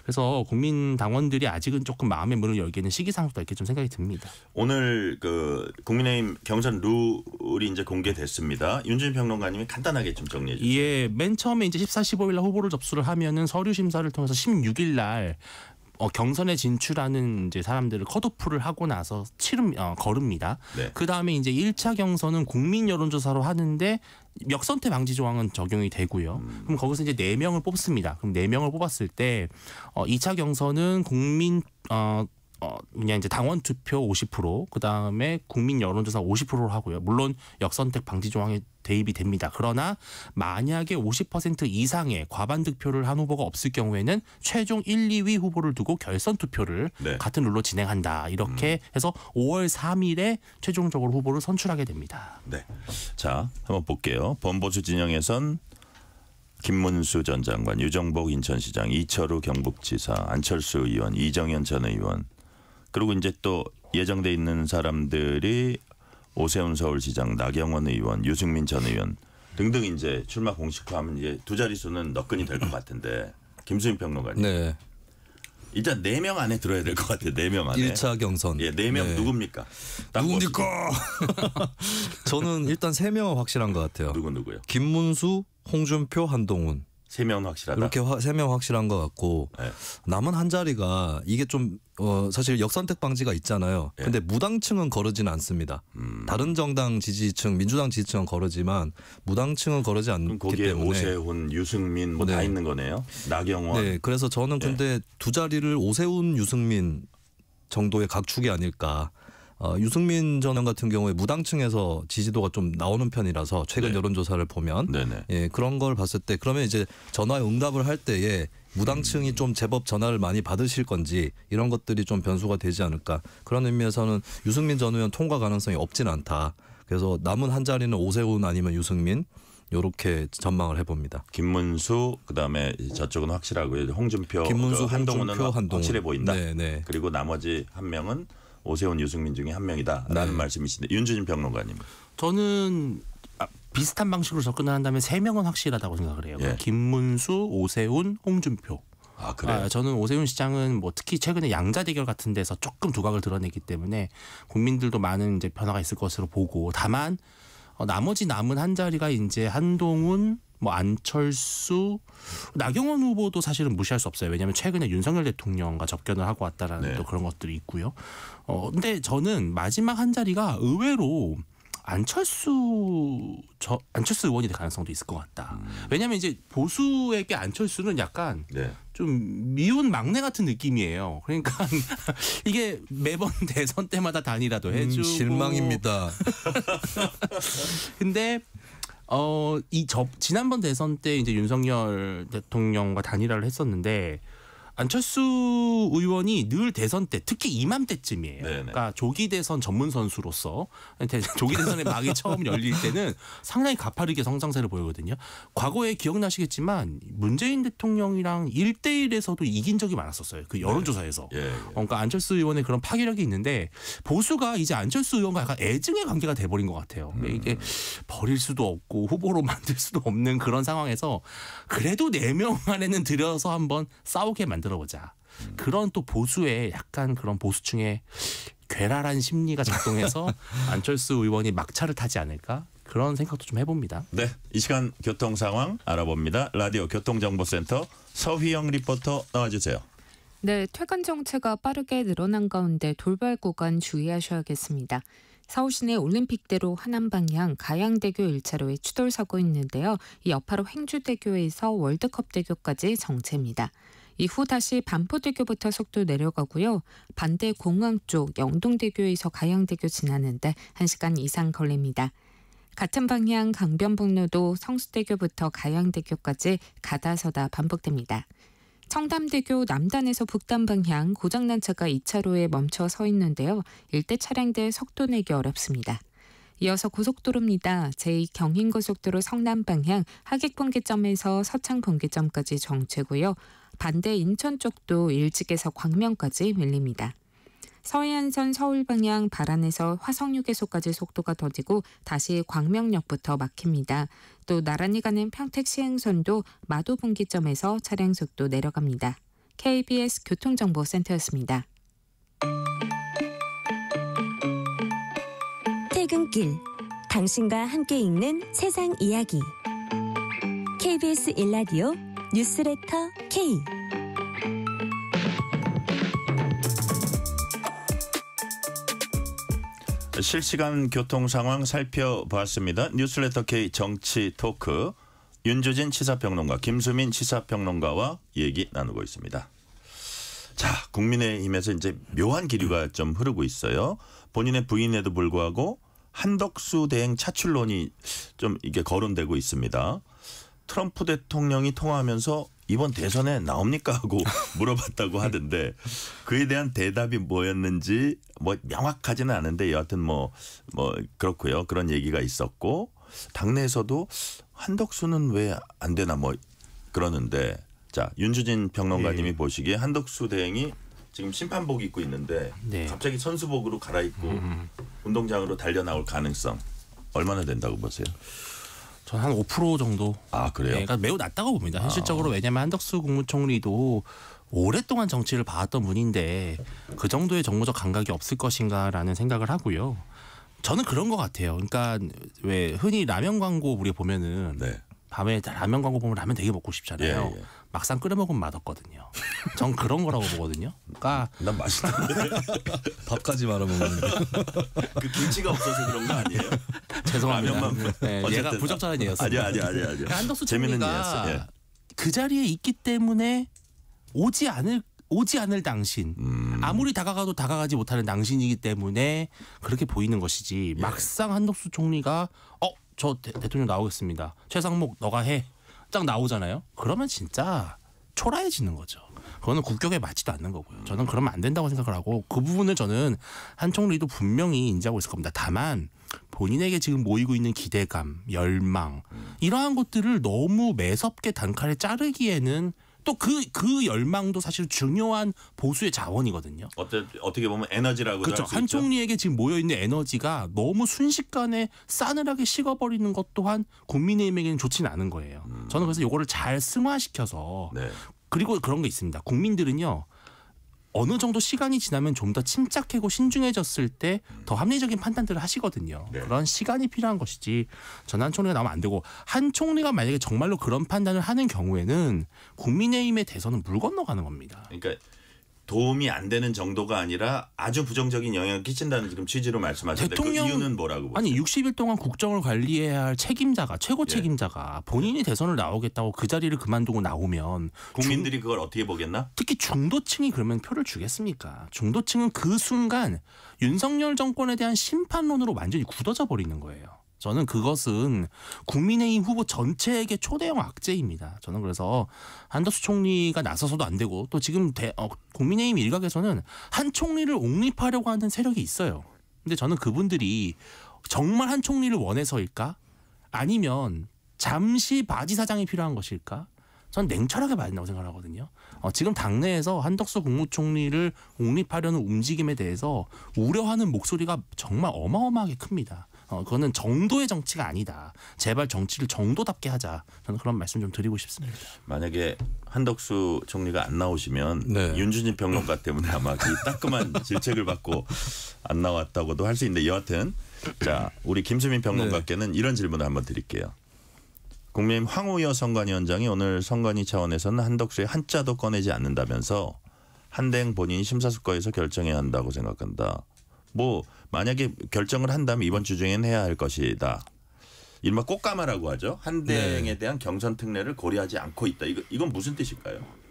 그래서 국민 당원들이 아직은 조금 마음의 문을 열기는 시기상조다 이렇게 좀 생각이 듭니다. 오늘 그 국민의힘 경선 룰이 이제 공개됐습니다. 윤준희 평론가님이 간단하게 좀 정리해 주세요. 예, 맨 처음에 이제 14, 15일 날 후보를 접수를 하면은 서류 심사를 통해서 16일 날 경선에 진출하는 이제 사람들을 컷오프를 하고 나서 거릅니다. 네. 그 다음에 이제 1차 경선은 국민 여론조사로 하는데 역선택 방지 조항은 적용이 되고요. 그럼 거기서 이제 4명을 뽑습니다. 그럼 4명을 뽑았을 때 2차 경선은 그냥 이제 당원 투표 50%, 그 다음에 국민 여론조사 50%로 하고요. 물론 역선택 방지 조항에 대입이 됩니다. 그러나 만약에 50% 이상의 과반 득표를 한 후보가 없을 경우에는 최종 1, 2위 후보를 두고 결선 투표를 네. 같은 룰로 진행한다. 이렇게 해서 5월 3일에 최종적으로 후보를 선출하게 됩니다. 네. 자, 한번 볼게요. 범보수 진영에선 김문수 전 장관, 유정복 인천시장, 이철우 경북지사, 안철수 의원, 이정현 전 의원, 그리고 이제 또 예정돼 있는 사람들이 오세훈 서울시장, 나경원 의원, 유승민 전 의원 등등 이제 출마 공식화하면 이제 두 자릿수는 너끈이 될 것 같은데 김수민 평론가님. 네. 일단 4명 안에 들어야 될 것 같아요. 4명 안에. 1차 경선. 예, 4명 네. 누굽니까? 누굽니까? 저는 일단 3명은 확실한 것 같아요. 누구요? 김문수, 홍준표, 한동훈. 3명은 확실하다. 이렇게 3명 확실한 것 같고 네. 남은 한 자리가 이게 좀 사실 역선택 방지가 있잖아요. 네. 근데 무당층은 거르지는 않습니다. 다른 정당 지지층, 민주당 지지층은 거르지만 무당층은 거르지 그럼 않기 거기에 때문에 오세훈, 유승민 뭐 다 네. 있는 거네요. 나경원. 네, 그래서 저는 근데 두 자리를 오세훈, 유승민 정도의 각축이 아닐까. 유승민 전 의원 같은 경우에 무당층에서 지지도가 좀 나오는 편이라서 최근 네. 여론조사를 보면 네네. 예, 그런 걸 봤을 때 그러면 이제 전화에 응답을 할 때에 무당층이 좀 제법 전화를 많이 받으실 건지 이런 것들이 좀 변수가 되지 않을까. 그런 의미에서는 유승민 전 의원 통과 가능성이 없진 않다. 그래서 남은 한 자리는 오세훈 아니면 유승민 이렇게 전망을 해봅니다. 김문수 그다음에 저쪽은 확실하고요. 홍준표, 김문수, 한동훈은 홍준표, 한동훈. 확실해 보인다. 네. 그리고 나머지 한 명은 오세훈, 유승민 중에 한 명이다라는 네. 말씀이신데 윤준희 평론가님. 저는 비슷한 방식으로 접근을 한다면 3명은 확실하다고 생각을 해요. 예. 김문수, 오세훈, 홍준표. 아 그래요? 저는 오세훈 시장은 뭐 특히 최근에 양자 대결 같은 데서 조금 두각을 드러내기 때문에 국민들도 많은 이제 변화가 있을 것으로 보고 다만 나머지 남은 한 자리가 이제 한동훈, 뭐 안철수, 나경원 후보도 사실은 무시할 수 없어요. 왜냐하면 최근에 윤석열 대통령과 접견을 하고 왔다라는 또 그런 것들이 있고요. 근데 저는 마지막 한 자리가 의외로 안철수 의원이 될 가능성도 있을 것 같다. 왜냐하면 이제 보수에게 안철수는 약간 좀 미운 막내 같은 느낌이에요. 그러니까 이게 매번 대선 때마다 단일화도 해주고 실망입니다. 근데 지난번 대선 때 이제 윤석열 대통령과 단일화를 했었는데 안철수 의원이 늘 대선 때 특히 이맘때쯤이에요. 그러니까 조기 대선 전문 선수로서 조기 대선의 막이 처음 열릴 때는 상당히 가파르게 성장세를 보이거든요. 과거에 기억나시겠지만 문재인 대통령이랑 1대1에서도 이긴 적이 많았었어요. 그 여론조사에서. 그러니까 안철수 의원의 그런 파괴력이 있는데 보수가 이제 안철수 의원과 약간 애증의 관계가 돼버린 것 같아요. 이게 버릴 수도 없고 후보로 만들 수도 없는 그런 상황에서 그래도 4명 안에는 들여서 한번 싸우게 만들어보자. 그런 또 보수의 약간 그런 보수층의 괴랄한 심리가 작동해서 안철수 의원이 막차를 타지 않을까 그런 생각도 좀 해봅니다. 네, 이 시간 교통 상황 알아봅니다. 라디오 교통정보센터 서휘영 리포터 나와주세요. 네, 퇴근 정체가 빠르게 늘어난 가운데 돌발 구간 주의하셔야겠습니다. 서울 시내 올림픽대로 하남 방향 가양대교 1차로에 추돌 사고 있는데요. 이 여파로 행주대교에서 월드컵대교까지 정체입니다. 이후 다시 반포대교부터 속도 내려가고요. 반대 공항 쪽 영동대교에서 가양대교 지나는데 1시간 이상 걸립니다. 같은 방향 강변북로도 성수대교부터 가양대교까지 가다서다 반복됩니다. 청담대교 남단에서 북단 방향 고장난 차가 2차로에 멈춰 서 있는데요. 일대 차량들 속도 내기 어렵습니다. 이어서 고속도로입니다. 제2경인고속도로 성남 방향 하객분기점에서 서창분기점까지 정체고요. 반대 인천 쪽도 일직에서 광명까지 밀립니다. 서해안선 서울 방향 발안에서 화성휴게소까지 속도가 더디고 다시 광명역부터 막힙니다. 또 나란히 가는 평택 시흥선도 마도분기점에서 차량 속도 내려갑니다. KBS 교통정보센터였습니다. 퇴근길, 당신과 함께 읽는 세상 이야기. KBS 일라디오 뉴스레터 K. 실시간 교통 상황 살펴보았습니다. 뉴스레터 K 정치 토크 윤주진 시사평론가, 김수민 시사평론가와 얘기 나누고 있습니다. 자, 국민의힘에서 이제 묘한 기류가 좀 흐르고 있어요. 본인의 부인에도 불구하고 한덕수 대행 차출론이 좀 이게 거론되고 있습니다. 트럼프 대통령이 통화하면서 이번 대선에 나옵니까 하고 물어봤다고 하던데 그에 대한 대답이 뭐였는지 뭐 명확하지는 않은데 여하튼 뭐 그렇고요. 그런 얘기가 있었고 당내에서도 한덕수는 왜 안 되나 뭐 그러는데 자, 윤주진 평론가님이 보시기에 한덕수 대행이 지금 심판복 입고 있는데 갑자기 선수복으로 갈아입고 운동장으로 달려 나올 가능성 얼마나 된다고 보세요? 저는 한 5% 정도. 아, 그래요? 그러니까 매우 낮다고 봅니다. 현실적으로. 왜냐하면 한덕수 국무총리도 오랫동안 정치를 봐왔던 분인데 그 정도의 정무적 감각이 없을 것인가라는 생각을 하고요. 저는 그런 것 같아요. 그러니까 왜 흔히 라면 광고 우리 보면은 밤에 라면 광고 보면 라면 되게 먹고 싶잖아요. 막상 끓여 먹으면 맛없거든요. 전 그런 거라고 보거든요. 그러니까 난 맛있는데 밥까지 말아 먹는데 그 김치가 없어서 그런 거 아니에요? 죄송합니다. 네, 얘가 부적절한 예였습니다. 아니요. 한덕수 재밌는 총리가 예였어. 그 자리에 있기 때문에 오지 않을 당신, 아무리 다가가도 다가가지 못하는 당신이기 때문에 그렇게 보이는 것이지. 막상 한덕수 총리가 저 대통령 나오겠습니다. 최상목 너가 해. 딱 나오잖아요. 그러면 진짜 초라해지는 거죠. 그거는 국격에 맞지도 않는 거고요. 저는 그러면 안 된다고 생각을 하고 그 부분을 저는 한 총리도 분명히 인지하고 있을 겁니다. 다만 본인에게 지금 모이고 있는 기대감, 열망 이러한 것들을 너무 매섭게 단칼에 자르기에는 또 그 열망도 사실 중요한 보수의 자원이거든요. 어떻게 보면 에너지라고도 그렇죠. 할 수 한 있죠. 총리에게 지금 모여있는 에너지가 너무 순식간에 싸늘하게 식어버리는 것 또한 국민의힘에게는 좋지는 않은 거예요. 저는 그래서 이거를 잘 승화시켜서 그리고 그런 게 있습니다. 국민들은요. 어느 정도 시간이 지나면 좀 더 침착하고 신중해졌을 때 더 합리적인 판단들을 하시거든요. 네. 그런 시간이 필요한 것이지 전 한 총리가 나오면 안 되고 한 총리가 만약에 정말로 그런 판단을 하는 경우에는 국민의힘의 대선은 물 건너가는 겁니다. 그러니까 도움이 안 되는 정도가 아니라 아주 부정적인 영향을 끼친다는 지금 취지로 말씀하셨는데 그 이유는 뭐라고 보세요? 아니 60일 동안 국정을 관리해야 할 책임자가 최고 예. 책임자가 본인이 대선을 나오겠다고 그 자리를 그만두고 나오면 국민들이 그걸 어떻게 보겠나? 특히 중도층이 그러면 표를 주겠습니까? 중도층은 그 순간 윤석열 정권에 대한 심판론으로 완전히 굳어져 버리는 거예요. 저는 그것은 국민의힘 후보 전체에게 초대형 악재입니다. 저는 그래서 한덕수 총리가 나서서도 안 되고 또 지금 국민의힘 일각에서는 한 총리를 옹립하려고 하는 세력이 있어요. 근데 저는 그분들이 정말 한 총리를 원해서일까? 아니면 잠시 바지 사장이 필요한 것일까? 전 냉철하게 봐야 된다고 생각하거든요. 지금 당내에서 한덕수 국무총리를 옹립하려는 움직임에 대해서 우려하는 목소리가 정말 어마어마하게 큽니다. 그거는 정도의 정치가 아니다. 제발 정치를 정도답게 하자. 저는 그런 말씀 좀 드리고 싶습니다. 만약에 한덕수 총리가 안 나오시면 네. 윤준진 평론가 때문에 아마 그 따끔한 질책을 받고 안 나왔다고도 할 수 있는데 여하튼 자 우리 김수민 평론가께는 이런 질문을 한번 드릴게요. 국민의힘 황우여 선관위원장이 오늘 선관위 차원에서는 한덕수의 한자도 꺼내지 않는다면서 한대행 본인이 심사숙고해서 결정해야 한다고 생각한다. 뭐 만약에 결정을 한다면 이번 주 중에는 해야 할 것이다. 이른바 꽃가마라고 하죠. 한대행에 대한 경선 특례를 고려하지 않고 있다. 이건 무슨 뜻일까요?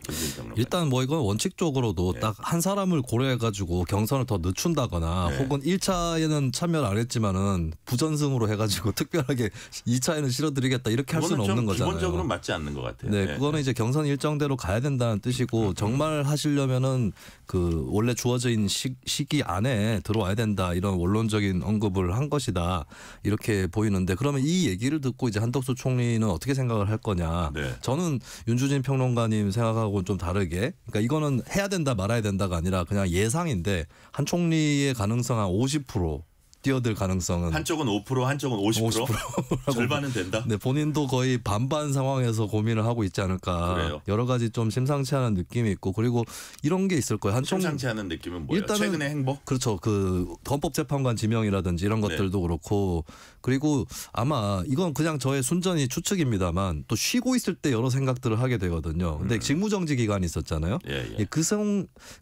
일단 뭐 이건 원칙적으로도 딱 한 사람을 고려해가지고 경선을 더 늦춘다거나 혹은 1차에는 참여를 안 했지만은 부전승으로 해가지고 특별하게 2차에는 실어드리겠다 이렇게 할 수는 없는 거잖아요. 기본적으로 맞지 않는 것 같아요. 네, 그거는 이제 경선 일정대로 가야 된다는 뜻이고 정말 하시려면은 그 원래 주어진 시기 안에 들어와야 된다 이런 원론적인 언급을 한 것이다 이렇게 보이는데 그러면 이 얘기를 듣고 이제 한덕수 총리는 어떻게 생각을 할 거냐? 네. 저는 윤주진 평론가님 생각하고는 좀 다르게, 그러니까 이거는 해야 된다 말아야 된다가 아니라 그냥 예상인데 한 총리의 가능성 한 50%. 뛰어들 가능성은 한쪽은 5% 한쪽은 50%? 절반은 된다? 네, 본인도 거의 반반 상황에서 고민을 하고 있지 않을까. 그래요? 여러 가지 좀 심상치 않은 느낌이 있고 그리고 이런 게 있을 거예요. 심상치 않은 느낌은 뭐예요? 일단은 최근의 행보? 그렇죠. 그 헌법재판관 지명이라든지 이런 것들도 그렇고 그리고 아마 이건 그냥 저의 순전히 추측입니다만 또 쉬고 있을 때 여러 생각들을 하게 되거든요. 근데 직무정지 기간이 있었잖아요. 예.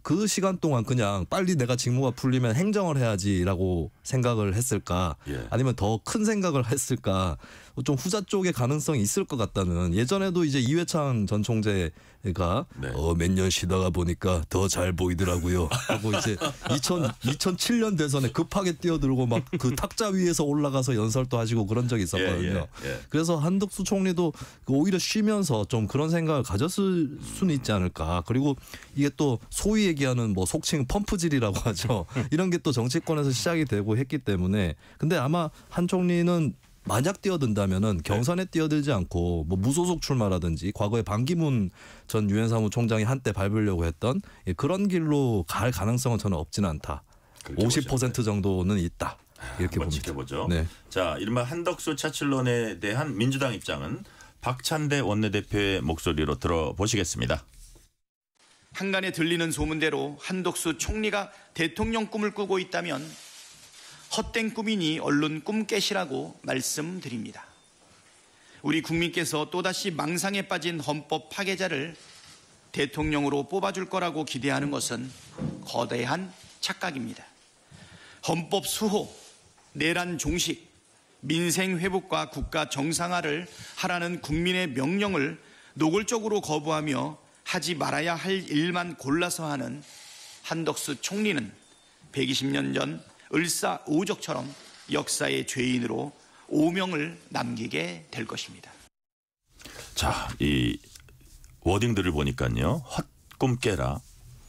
그 시간 동안 그냥 빨리 내가 직무가 풀리면 행정을 해야지라고 생각을 했을까 아니면 더 큰 생각을 했을까 좀 후자 쪽의 가능성이 있을 것 같다는 예전에도 이제 이회창 전 총재가 몇 년 쉬다가 보니까 더 잘 보이더라고요 하고 이제 2007년 대선에 급하게 뛰어들고 막 그 탁자 위에서 올라가서 연설도 하시고 그런 적이 있었거든요. 그래서 한덕수 총리도 오히려 쉬면서 좀 그런 생각을 가졌을 수는 있지 않을까. 그리고 이게 또 소위 얘기하는 뭐 속칭 펌프질이라고 하죠. 이런 게 또 정치권에서 시작이 되고 했기 때문에 근데 아마 한 총리는 만약 뛰어든다면은 경선에 뛰어들지 않고 뭐 무소속 출마라든지 과거에 반기문 전 유엔 사무총장이 한때 밟으려고 했던 그런 길로 갈 가능성은 저는 없지는 않다. 50% 정도는 있다. 이렇게 봅니다. 지켜보죠. 네. 자, 이른바 한덕수 차출론에 대한 민주당 입장은 박찬대 원내대표의 목소리로 들어보시겠습니다. 한간에 들리는 소문대로 한덕수 총리가 대통령 꿈을 꾸고 있다면 헛된 꿈이니 얼른 꿈 깨시라고 말씀드립니다. 우리 국민께서 또다시 망상에 빠진 헌법 파괴자를 대통령으로 뽑아줄 거라고 기대하는 것은 거대한 착각입니다. 헌법 수호, 내란 종식, 민생 회복과 국가 정상화를 하라는 국민의 명령을 노골적으로 거부하며 하지 말아야 할 일만 골라서 하는 한덕수 총리는 120년 전 을사오적처럼 역사의 죄인으로 오명을 남기게 될 것입니다. 자, 이 워딩들을 보니까요. 헛꿈 깨라.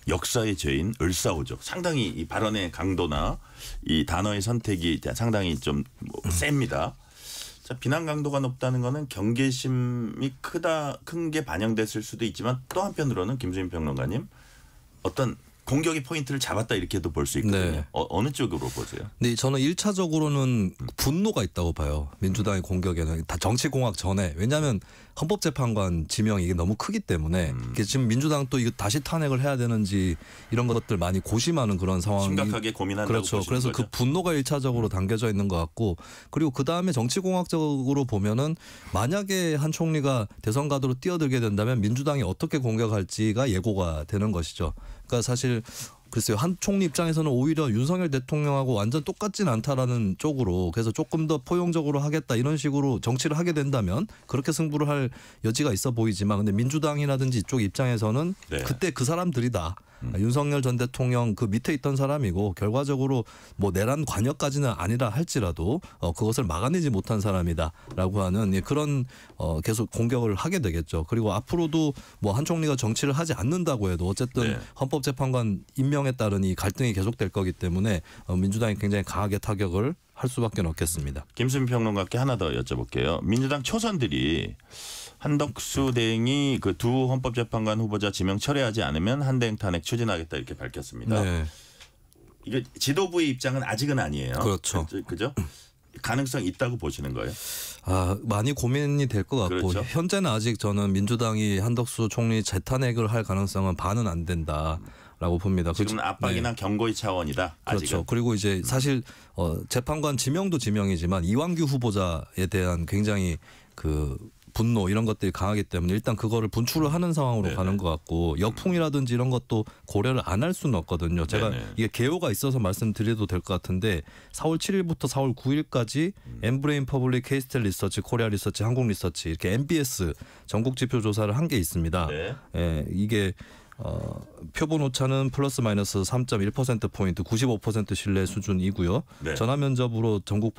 역사의 죄인 을사오적. 상당히 이 발언의 강도나 이 단어의 선택이 상당히 좀 셉니다. 자, 비난 강도가 높다는 거는 경계심이 큰 게 반영됐을 수도 있지만 또 한편으로는 김수민 평론가님 어떤 공격의 포인트를 잡았다 이렇게도 볼 수 있거든요. 네. 어느 쪽으로 보세요? 네, 저는 1차적으로는 분노가 있다고 봐요. 민주당의 공격에는 다 정치공학 전에. 왜냐하면 헌법재판관 지명이 이게 너무 크기 때문에 이게 지금 민주당 또 이거 다시 탄핵을 해야 되는지 이런 것들 많이 고심하는 그런 상황이 심각하게 고민한다고 그렇죠. 보시는 그래서 거죠? 그 분노가 1차적으로 담겨져 있는 것 같고 그리고 그 다음에 정치공학적으로 보면은 만약에 한 총리가 대선 가도로 뛰어들게 된다면 민주당이 어떻게 공격할지가 예고가 되는 것이죠. 그러니까 사실 글쎄요. 한 총리 입장에서는 오히려 윤석열 대통령하고 완전 똑같진 않다라는 쪽으로 그래서 조금 더 포용적으로 하겠다 이런 식으로 정치를 하게 된다면 그렇게 승부를 할 여지가 있어 보이지만 근데 민주당이라든지 이쪽 입장에서는 네. 그때 그 사람들이다. 윤석열 전 대통령 그 밑에 있던 사람이고 결과적으로 뭐 내란 관여까지는 아니라 할지라도 그것을 막아내지 못한 사람이다라고 하는 그런 계속 공격을 하게 되겠죠. 그리고 앞으로도 뭐 한 총리가 정치를 하지 않는다고 해도 어쨌든 네. 헌법재판관 임명에 따른 이 갈등이 계속될 거기 때문에 민주당이 굉장히 강하게 타격을 할 수밖에 없겠습니다. 김수민 평론가께 하나 더 여쭤볼게요. 민주당 초선들이 한덕수 대행이 그 두 헌법재판관 후보자 지명 철회하지 않으면 한대행 탄핵 추진하겠다 이렇게 밝혔습니다. 네. 이게 지도부의 입장은 아직은 아니에요. 그렇죠. 그죠? 가능성 있다고 보시는 거예요? 많이 고민이 될 것 같고 그렇죠. 현재는 아직 저는 민주당이 한덕수 총리 재탄핵을 할 가능성은 반은 안 된다라고 봅니다. 지금은 압박이나 경고의 차원이다. 그렇죠. 아직은. 그리고 이제 사실 재판관 지명도 지명이지만 이완규 후보자에 대한 굉장히 그 분노 이런 것들이 강하기 때문에 일단 그거를 분출을 하는 상황으로 네네. 가는 것 같고 역풍이라든지 이런 것도 고려를 안 할 수는 없거든요. 제가 네네. 이게 개요가 있어서 말씀드려도 될 것 같은데 4월 7일부터 4월 9일까지 엠브레인 퍼블릭 케이스텔 리서치 코리아 리서치 한국 리서치 이렇게 MBS 전국 지표 조사를 한 게 있습니다. 네. 예, 이게 표본 오차는 플러스 마이너스 3.1%포인트 95% 신뢰 수준이고요. 네. 전화 면접으로 전국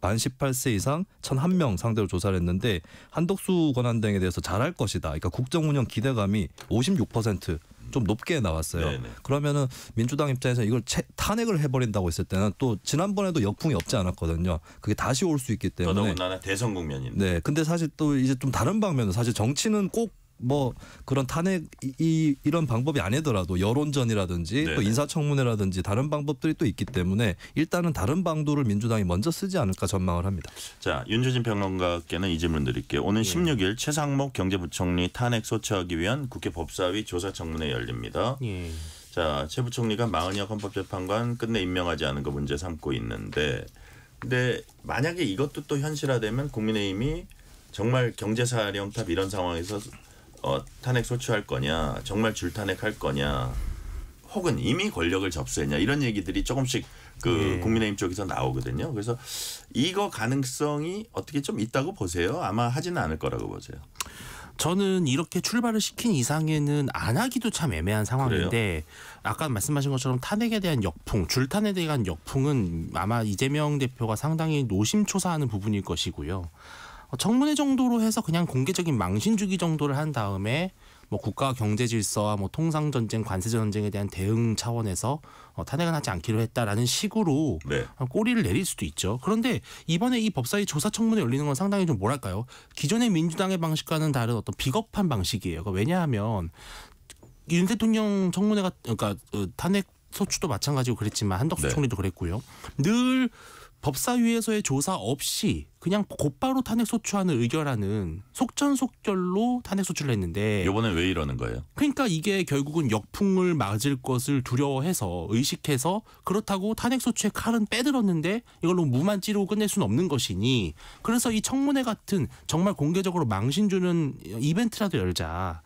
만 18세 이상 1,001명 상대로 조사를 했는데 한덕수 권한대행에 대해서 잘할 것이다. 그러니까 국정운영 기대감이 56% 좀 높게 나왔어요. 네네. 그러면은 민주당 입장에서 이걸 탄핵을 해버린다고 했을 때는 또 지난번에도 역풍이 없지 않았거든요. 그게 다시 올 수 있기 때문에. 더더군다나 대선 국면인데. 네. 근데 사실 또 이제 좀 다른 방면은 사실 정치는 꼭 뭐 그런 탄핵 이런 방법이 아니더라도 여론전이라든지 네네. 또 인사청문회라든지 다른 방법들이 또 있기 때문에 일단은 다른 방도를 민주당이 먼저 쓰지 않을까 전망을 합니다. 자, 윤주진 평론가께는 이 질문 드릴게요. 오늘 16일 최상목 경제부총리 탄핵 소추하기 위한 국회 법사위 조사청문회 열립니다. 예. 자, 최 부총리가 마은혁 헌법재판관 끝내 임명하지 않은 거 문제 삼고 있는데 근데 만약에 이것도 또 현실화되면 국민의힘이 정말 경제사령탑 이런 상황에서 탄핵 소추할 거냐 정말 줄탄핵할 거냐 혹은 이미 권력을 접수했냐 이런 얘기들이 조금씩 국민의힘 쪽에서 나오거든요. 그래서 이거 가능성이 어떻게 좀 있다고 보세요? 아마 하지는 않을 거라고 보세요. 저는 이렇게 출발을 시킨 이상에는 안 하기도 참 애매한 상황인데 그래요? 아까 말씀하신 것처럼 탄핵에 대한 역풍, 줄탄핵에 대한 역풍은 아마 이재명 대표가 상당히 노심초사하는 부분일 것이고요. 청문회 정도로 해서 그냥 공개적인 망신 주기 정도를 한 다음에 뭐 국가 경제 질서와 뭐 통상 전쟁, 관세 전쟁에 대한 대응 차원에서 탄핵은 하지 않기로 했다라는 식으로 네. 꼬리를 내릴 수도 있죠. 그런데 이번에 이 법사위 조사 청문회 열리는 건 상당히 좀 뭐랄까요? 기존의 민주당의 방식과는 다른 어떤 비겁한 방식이에요. 왜냐하면 윤 대통령 청문회가 그러니까 탄핵 소추도 마찬가지고 그랬지만 한덕수 네. 총리도 그랬고요. 늘 법사위에서의 조사 없이 그냥 곧바로 탄핵 소추안을 의결하는 속전속결로 탄핵 소추를 했는데 이번에 왜 이러는 거예요? 그러니까 이게 결국은 역풍을 맞을 것을 두려워해서 의식해서 그렇다고 탄핵 소추의 칼은 빼들었는데 이걸로 무만 찌르고 끝낼 수는 없는 것이니 그래서 이 청문회 같은 정말 공개적으로 망신 주는 이벤트라도 열자.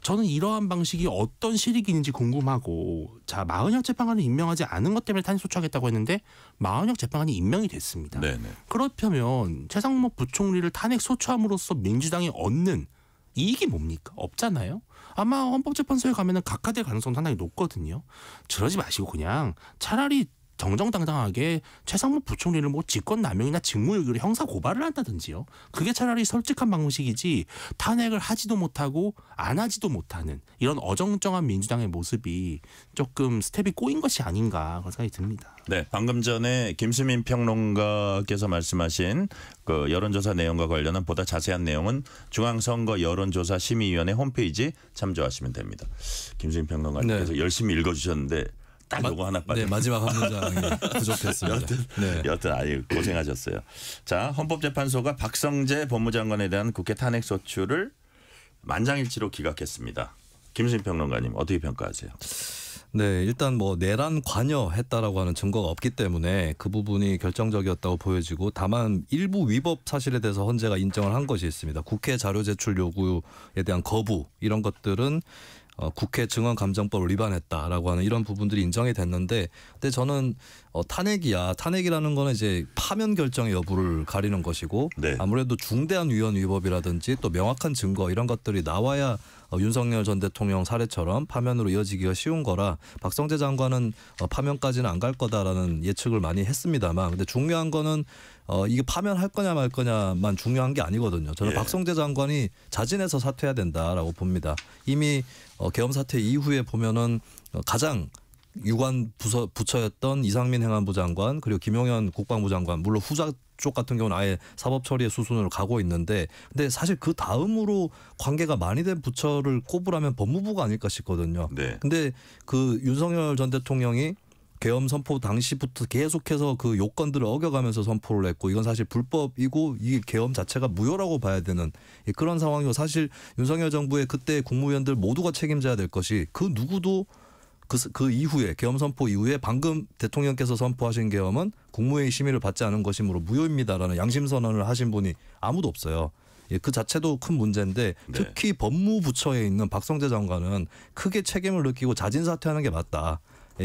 저는 이러한 방식이 어떤 실익인지 궁금하고 자 마은혁 재판관을 임명하지 않은 것 때문에 탄핵 소추하겠다고 했는데 마은혁 재판관이 임명이 됐습니다. 네네. 그렇다면 최상목 부총리를 탄핵 소추함으로써 민주당이 얻는 이익이 뭡니까? 없잖아요. 아마 헌법재판소에 가면은 각하될 가능성 상당히 높거든요. 저러지 마시고 그냥 차라리 정정당당하게 최상무 부총리를 뭐 직권남용이나 직무유기로 형사 고발을 한다든지요. 그게 차라리 솔직한 방식이지 탄핵을 하지도 못하고 안 하지도 못하는 이런 어정쩡한 민주당의 모습이 조금 스텝이 꼬인 것이 아닌가 그런 생각이 듭니다. 네, 방금 전에 김수민 평론가께서 말씀하신 그 여론조사 내용과 관련한 보다 자세한 내용은 중앙선거 여론조사 심의위원회 홈페이지 참조하시면 됩니다. 김수민 평론가님께서 열심히 읽어주셨는데 딱 요거 하나 빠져. 네, 마지막 한 문장이 부족했습니다. 여튼 아유 고생하셨어요. 자, 헌법재판소가 박성재 법무장관에 대한 국회 탄핵 소추를 만장일치로 기각했습니다. 김수민 평론가님 어떻게 평가하세요? 네, 일단 뭐 내란 관여했다라고 하는 증거가 없기 때문에 그 부분이 결정적이었다고 보여지고 다만 일부 위법 사실에 대해서 헌재가 인정을 한 것이 있습니다. 국회 자료 제출 요구에 대한 거부 이런 것들은 국회 증언감정법을 위반했다라고 하는 이런 부분들이 인정이 됐는데, 근데 저는 탄핵이라는 거는 이제 파면 결정의 여부를 가리는 것이고 네. 아무래도 중대한 위헌 위법이라든지 또 명확한 증거 이런 것들이 나와야 윤석열 전 대통령 사례처럼 파면으로 이어지기가 쉬운 거라 박성재 장관은 파면까지는 안 갈 거다라는 예측을 많이 했습니다만, 근데 중요한 거는 이게 파면할 거냐 말 거냐만 중요한 게 아니거든요. 저는 박성재 장관이 자진해서 사퇴해야 된다라고 봅니다. 이미 계엄 사태 이후에 보면은 가장 유관 부처였던 이상민 행안부 장관 그리고 김용현 국방부 장관, 물론 후자 쪽 같은 경우는 아예 사법 처리의 수순으로 가고 있는데, 근데 사실 그 다음으로 관계가 많이 된 부처를 꼽으라면 법무부가 아닐까 싶거든요. 네. 근데 그 윤석열 전 대통령이 계엄 선포 당시부터 계속해서 그 요건들을 어겨가면서 선포를 했고, 이건 사실 불법이고 이 계엄 자체가 무효라고 봐야 되는 그런 상황이고, 사실 윤석열 정부의 그때 국무위원들 모두가 책임져야 될 것이 그 누구도 그 이후에 계엄 선포 이후에 방금 대통령께서 선포하신 계엄은 국무회의 심의를 받지 않은 것이므로 무효입니다라는 양심 선언을 하신 분이 아무도 없어요. 그 자체도 큰 문제인데 특히 법무부처에 있는 박성재 장관은 크게 책임을 느끼고 자진 사퇴하는 게 맞다.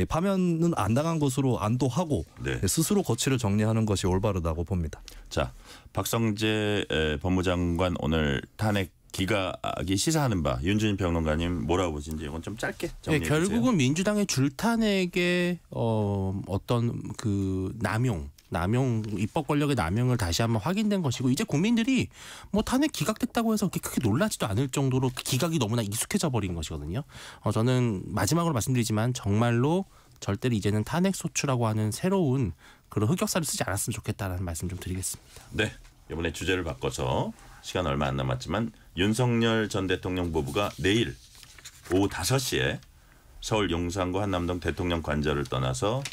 파면은 안 당한 것으로 안도하고 스스로 거취를 정리하는 것이 올바르다고 봅니다. 자, 박성재 법무장관 오늘 탄핵 기각이 시사하는 바 윤준희 평론가님 뭐라고 보신지 이건 좀 짧게 정리해 주세요. 결국은 민주당의 줄탄핵의 어떤 그 남용 입법 권력의 남용을 다시 한번 확인된 것이고, 이제 국민들이 뭐 탄핵 기각됐다고 해서 그렇게 크게 놀라지도 않을 정도로 기각이 너무나 익숙해져 버린 것이거든요. 저는 마지막으로 말씀드리지만 정말로 절대로 이제는 탄핵 소추라고 하는 새로운 그런 흑역사를 쓰지 않았으면 좋겠다는 말씀 좀 드리겠습니다. 네, 이번에 주제를 바꿔서 시간 얼마 안 남았지만 윤석열 전 대통령 부부가 내일 오후 5시에 서울 용산구 한남동 대통령 관저를 떠나서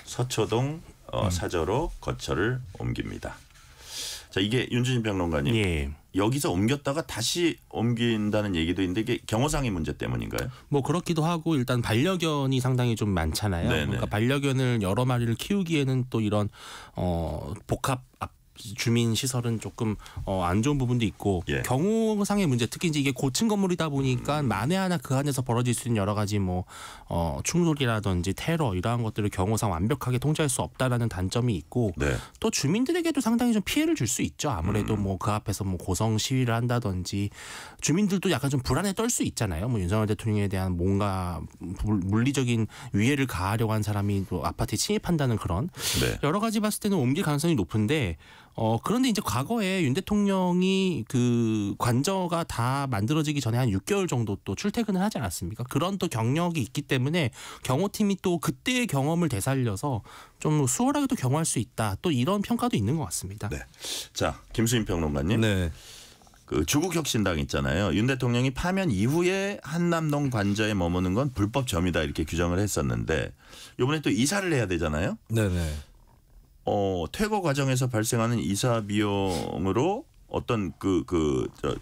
서초동 사저로 거처를 옮깁니다. 자, 이게 윤준희 평론가님, 여기서 옮겼다가 다시 옮긴다는 얘기도 있는데 이게 경호상의 문제 때문인가요? 뭐 그렇기도 하고, 일단 반려견이 상당히 좀 많잖아요. 그러니까 반려견을 여러 마리를 키우기에는 또 이런 복합 주민 시설은 조금 안 좋은 부분도 있고, 경호상의 문제, 특히 이제 이게 고층 건물이다 보니까 만에 하나 그 안에서 벌어질 수 있는 여러 가지 뭐 충돌이라든지 테러 이러한 것들을 경호상 완벽하게 통제할 수 없다라는 단점이 있고, 또 주민들에게도 상당히 좀 피해를 줄 수 있죠. 아무래도 뭐 그 앞에서 뭐 고성 시위를 한다든지 주민들도 약간 좀 불안에 떨 수 있잖아요. 뭐 윤석열 대통령에 대한 뭔가 물리적인 위해를 가하려고 한 사람이 또 아파트에 침입한다는 그런 여러 가지 봤을 때는 옮길 가능성이 높은데, 그런데 이제 과거에 윤 대통령이 그 관저가 다 만들어지기 전에 한 6개월 정도 또 출퇴근을 하지 않았습니까? 그런 또 경력이 있기 때문에 경호팀이 또 그때의 경험을 되살려서 좀 수월하게 또 경호할 수 있다. 또 이런 평가도 있는 것 같습니다. 네. 자, 김수인 평론가님. 네. 그 주국혁신당 있잖아요. 윤 대통령이 파면 이후에 한남동 관저에 머무는 건 불법 점이다 이렇게 규정을 했었는데 이번에 또 이사를 해야 되잖아요. 네네. 퇴거 과정에서 발생하는 이사 비용으로 어떤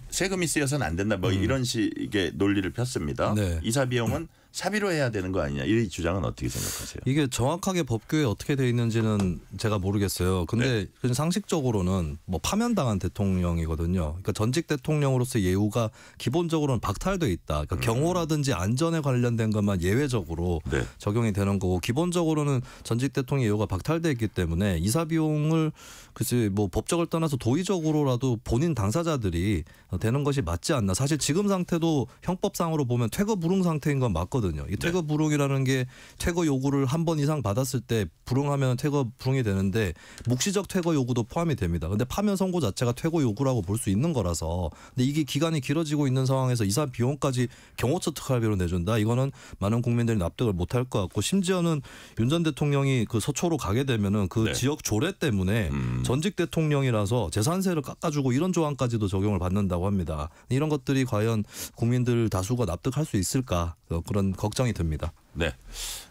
세금이 쓰여서는 안 된다 뭐 이런 식의 논리를 폈습니다. 이사 비용은 사비로 해야 되는 거 아니냐, 이 주장은 어떻게 생각하세요? 이게 정확하게 법규에 어떻게 돼 있는지는 제가 모르겠어요. 근데 그냥 상식적으로는 뭐 파면당한 대통령이거든요. 그러니까 전직 대통령으로서 예우가 기본적으로는 박탈돼 있다. 그러니까 경호라든지 안전에 관련된 것만 예외적으로 적용이 되는 거고, 기본적으로는 전직 대통령 예우가 박탈돼 있기 때문에 이사 비용을 글쎄 뭐 법적을 떠나서 도의적으로라도 본인 당사자들이 되는 것이 맞지 않나. 사실 지금 상태도 형법상으로 보면 퇴거 불응 상태인 건 맞거든요. 않거든요. 이 퇴거 불응이라는 게 퇴거 요구를 한 번 이상 받았을 때 불응하면 퇴거 불응이 되는데 묵시적 퇴거 요구도 포함이 됩니다. 근데 파면 선고 자체가 퇴거 요구라고 볼 수 있는 거라서 근데 이게 기간이 길어지고 있는 상황에서 이사 비용까지 경호처 특활비로 내준다. 이거는 많은 국민들이 납득을 못할 것 같고 심지어는 윤 전 대통령이 그 서초로 가게 되면은 그 지역 조례 때문에 전직 대통령이라서 재산세를 깎아주고 이런 조항까지도 적용을 받는다고 합니다. 이런 것들이 과연 국민들 다수가 납득할 수 있을까 그런 걱정이 듭니다. 네,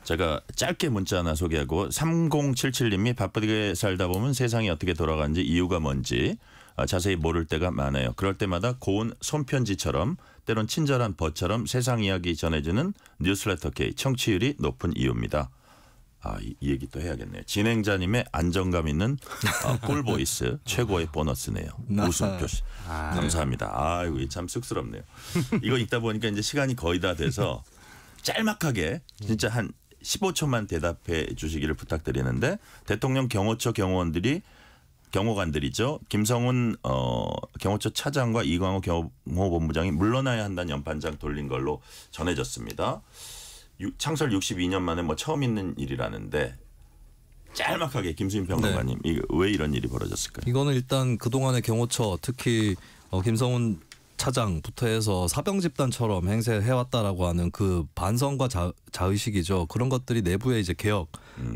제가 짧게 문자 하나 소개하고 3077님이 바쁘게 살다 보면 세상이 어떻게 돌아가는지 이유가 뭔지 자세히 모를 때가 많아요. 그럴 때마다 고운 손편지처럼 때론 친절한 버처럼 세상 이야기 전해주는 뉴스레터 K 청취율이 높은 이유입니다. 이 얘기 또 해야겠네요. 진행자님의 안정감 있는 꿀보이스 최고의 보너스네요. 웃음 표시. 감사합니다. 아이고 참 쑥스럽네요. 이거 읽다 보니까 이제 시간이 거의 다 돼서 짤막하게 진짜 한 15초만 대답해 주시기를 부탁드리는데 대통령 경호처 경호관들이죠. 김성훈 경호처 차장과 이광호 경호본부장이 물러나야 한다는 연판장 돌린 걸로 전해졌습니다. 창설 62년 만에 처음 있는 일이라는데 짤막하게 김수민 평론가님 이거 왜 이런 일이 벌어졌을까요? 이거는 일단 그동안의 경호처 특히 김성훈 차장부터 해서 사병 집단처럼 행세해왔다라고 하는 그 반성과 자의식이죠. 그런 것들이 내부에 이제 개혁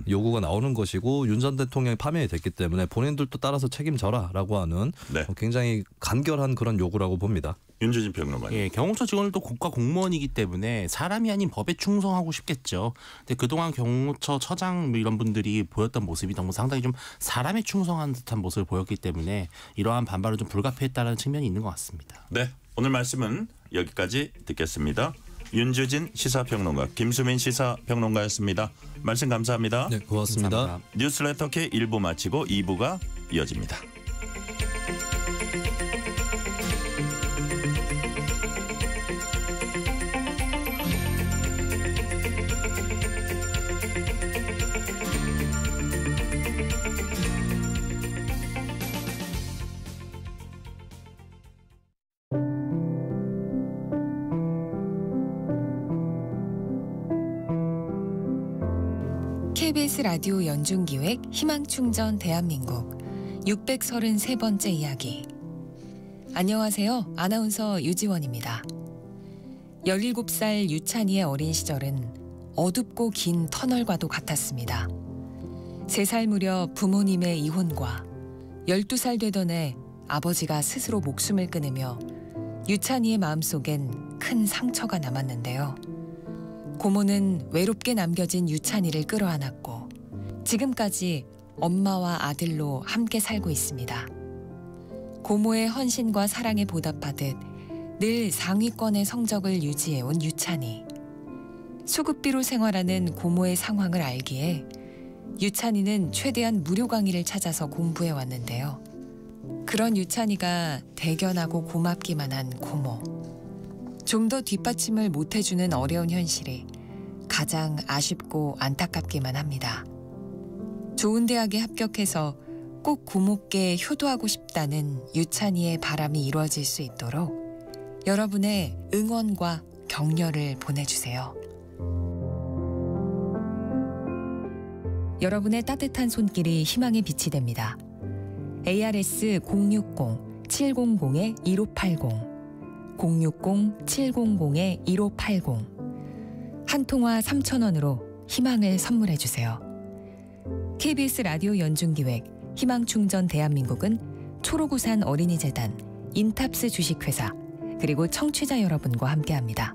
요구가 나오는 것이고 윤 전 대통령이 파면이 됐기 때문에 본인들도 따라서 책임져라라고 하는 굉장히 간결한 그런 요구라고 봅니다. 윤주진 평론가님. 예, 경호처 직원들도 국가 공무원이기 때문에 사람이 아닌 법에 충성하고 싶겠죠. 근데 그동안 경호처 처장 이런 분들이 보였던 모습이 너무 상당히 좀 사람에 충성한 듯한 모습을 보였기 때문에 이러한 반발을 좀 불가피했다는 측면이 있는 것 같습니다. 네, 오늘 말씀은 여기까지 듣겠습니다. 윤주진 시사평론가, 김수민 시사평론가였습니다. 말씀 감사합니다. 네, 고맙습니다. 감사합니다. 뉴스레터 K 1부 마치고 2부가 이어집니다. KBS 라디오 연중기획 희망충전 대한민국 633번째 이야기. 안녕하세요. 아나운서 유지원입니다. 17살 유찬이의 어린 시절은 어둡고 긴 터널과도 같았습니다. 3살 무렵 부모님의 이혼과 12살 되던 해 아버지가 스스로 목숨을 끊으며 유찬이의 마음속엔 큰 상처가 남았는데요. 고모는 외롭게 남겨진 유찬이를 끌어안았고 지금까지 엄마와 아들로 함께 살고 있습니다. 고모의 헌신과 사랑에 보답하듯 늘 상위권의 성적을 유지해온 유찬이. 수급비로 생활하는 고모의 상황을 알기에 유찬이는 최대한 무료 강의를 찾아서 공부해왔는데요. 그런 유찬이가 대견하고 고맙기만 한 고모. 좀 더 뒷받침을 못해주는 어려운 현실이 가장 아쉽고 안타깝기만 합니다. 좋은 대학에 합격해서 꼭 고모께 효도하고 싶다는 유찬이의 바람이 이루어질 수 있도록 여러분의 응원과 격려를 보내주세요. 여러분의 따뜻한 손길이 희망의 빛이 됩니다. ARS 060-700-1580 060-700-1580 한 통화 3,000원으로 희망을 선물해주세요. KBS 라디오 연중기획 희망충전 대한민국은 초록우산 어린이재단, 인탑스 주식회사 그리고 청취자 여러분과 함께합니다.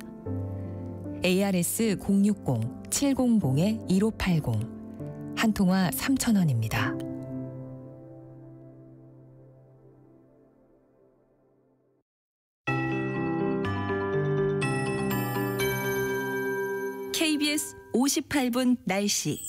ARS 060-700-1580 한 통화 3,000원입니다. KBS 58분 날씨.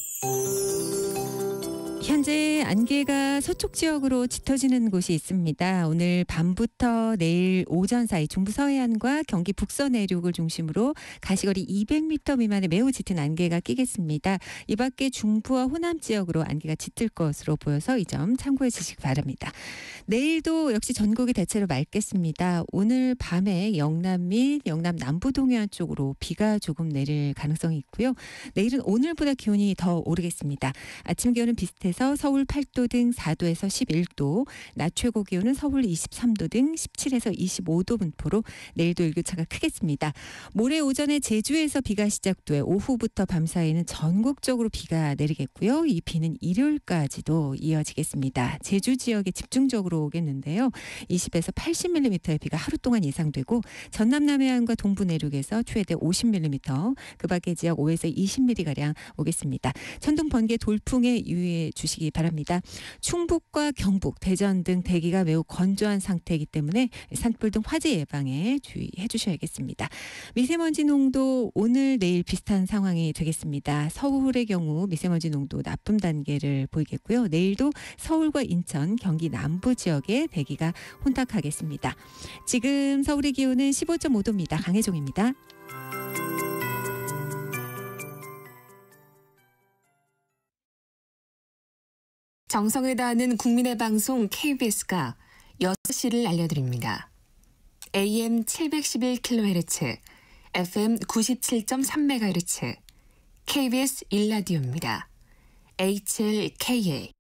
현재 안개가 서쪽 지역으로 짙어지는 곳이 있습니다. 오늘 밤부터 내일 오전 사이 중부 서해안과 경기 북서 내륙을 중심으로 가시거리 200m 미만의 매우 짙은 안개가 끼겠습니다. 이 밖에 중부와 호남 지역으로 안개가 짙을 것으로 보여서 이 점 참고해 주시기 바랍니다. 내일도 역시 전국이 대체로 맑겠습니다. 오늘 밤에 영남 및 영남 남부 동해안 쪽으로 비가 조금 내릴 가능성이 있고요. 내일은 오늘보다 기온이 더 오르겠습니다. 아침 기온은 비슷해서 서울 8도 등 4도에서 11도, 낮 최고 기온은 서울 23도 등 17에서 25도 분포로 내일도 일교차가 크겠습니다. 모레 오전에 제주에서 비가 시작돼 오후부터 밤 사이에는 전국적으로 비가 내리겠고요. 이 비는 일요일까지도 이어지겠습니다. 제주 지역에 집중적으로 오겠는데요. 20에서 80mm의 비가 하루 동안 예상되고 전남 남해안과 동부 내륙에서 최대 50mm, 그 밖의 지역 5에서 20mm가량 오겠습니다. 천둥, 번개, 돌풍에 유의해 주시기 바랍니다. 충북과 경북, 대전 등 대기가 매우 건조한 상태이기 때문에 산불 등 화재 예방에 주의해 주셔야겠습니다. 미세먼지 농도 오늘 내일 비슷한 상황이 되겠습니다. 서울의 경우 미세먼지 농도 나쁨 단계를 보이겠고요. 내일도 서울과 인천, 경기 남부 지역에 대기가 혼탁하겠습니다. 지금 서울의 기온은 15.5도입니다. 강혜종입니다. 정성을 다하는 국민의 방송 KBS가 6시를 알려드립니다. AM 711kHz, FM 97.3MHz, KBS 1라디오입니다. HLKA.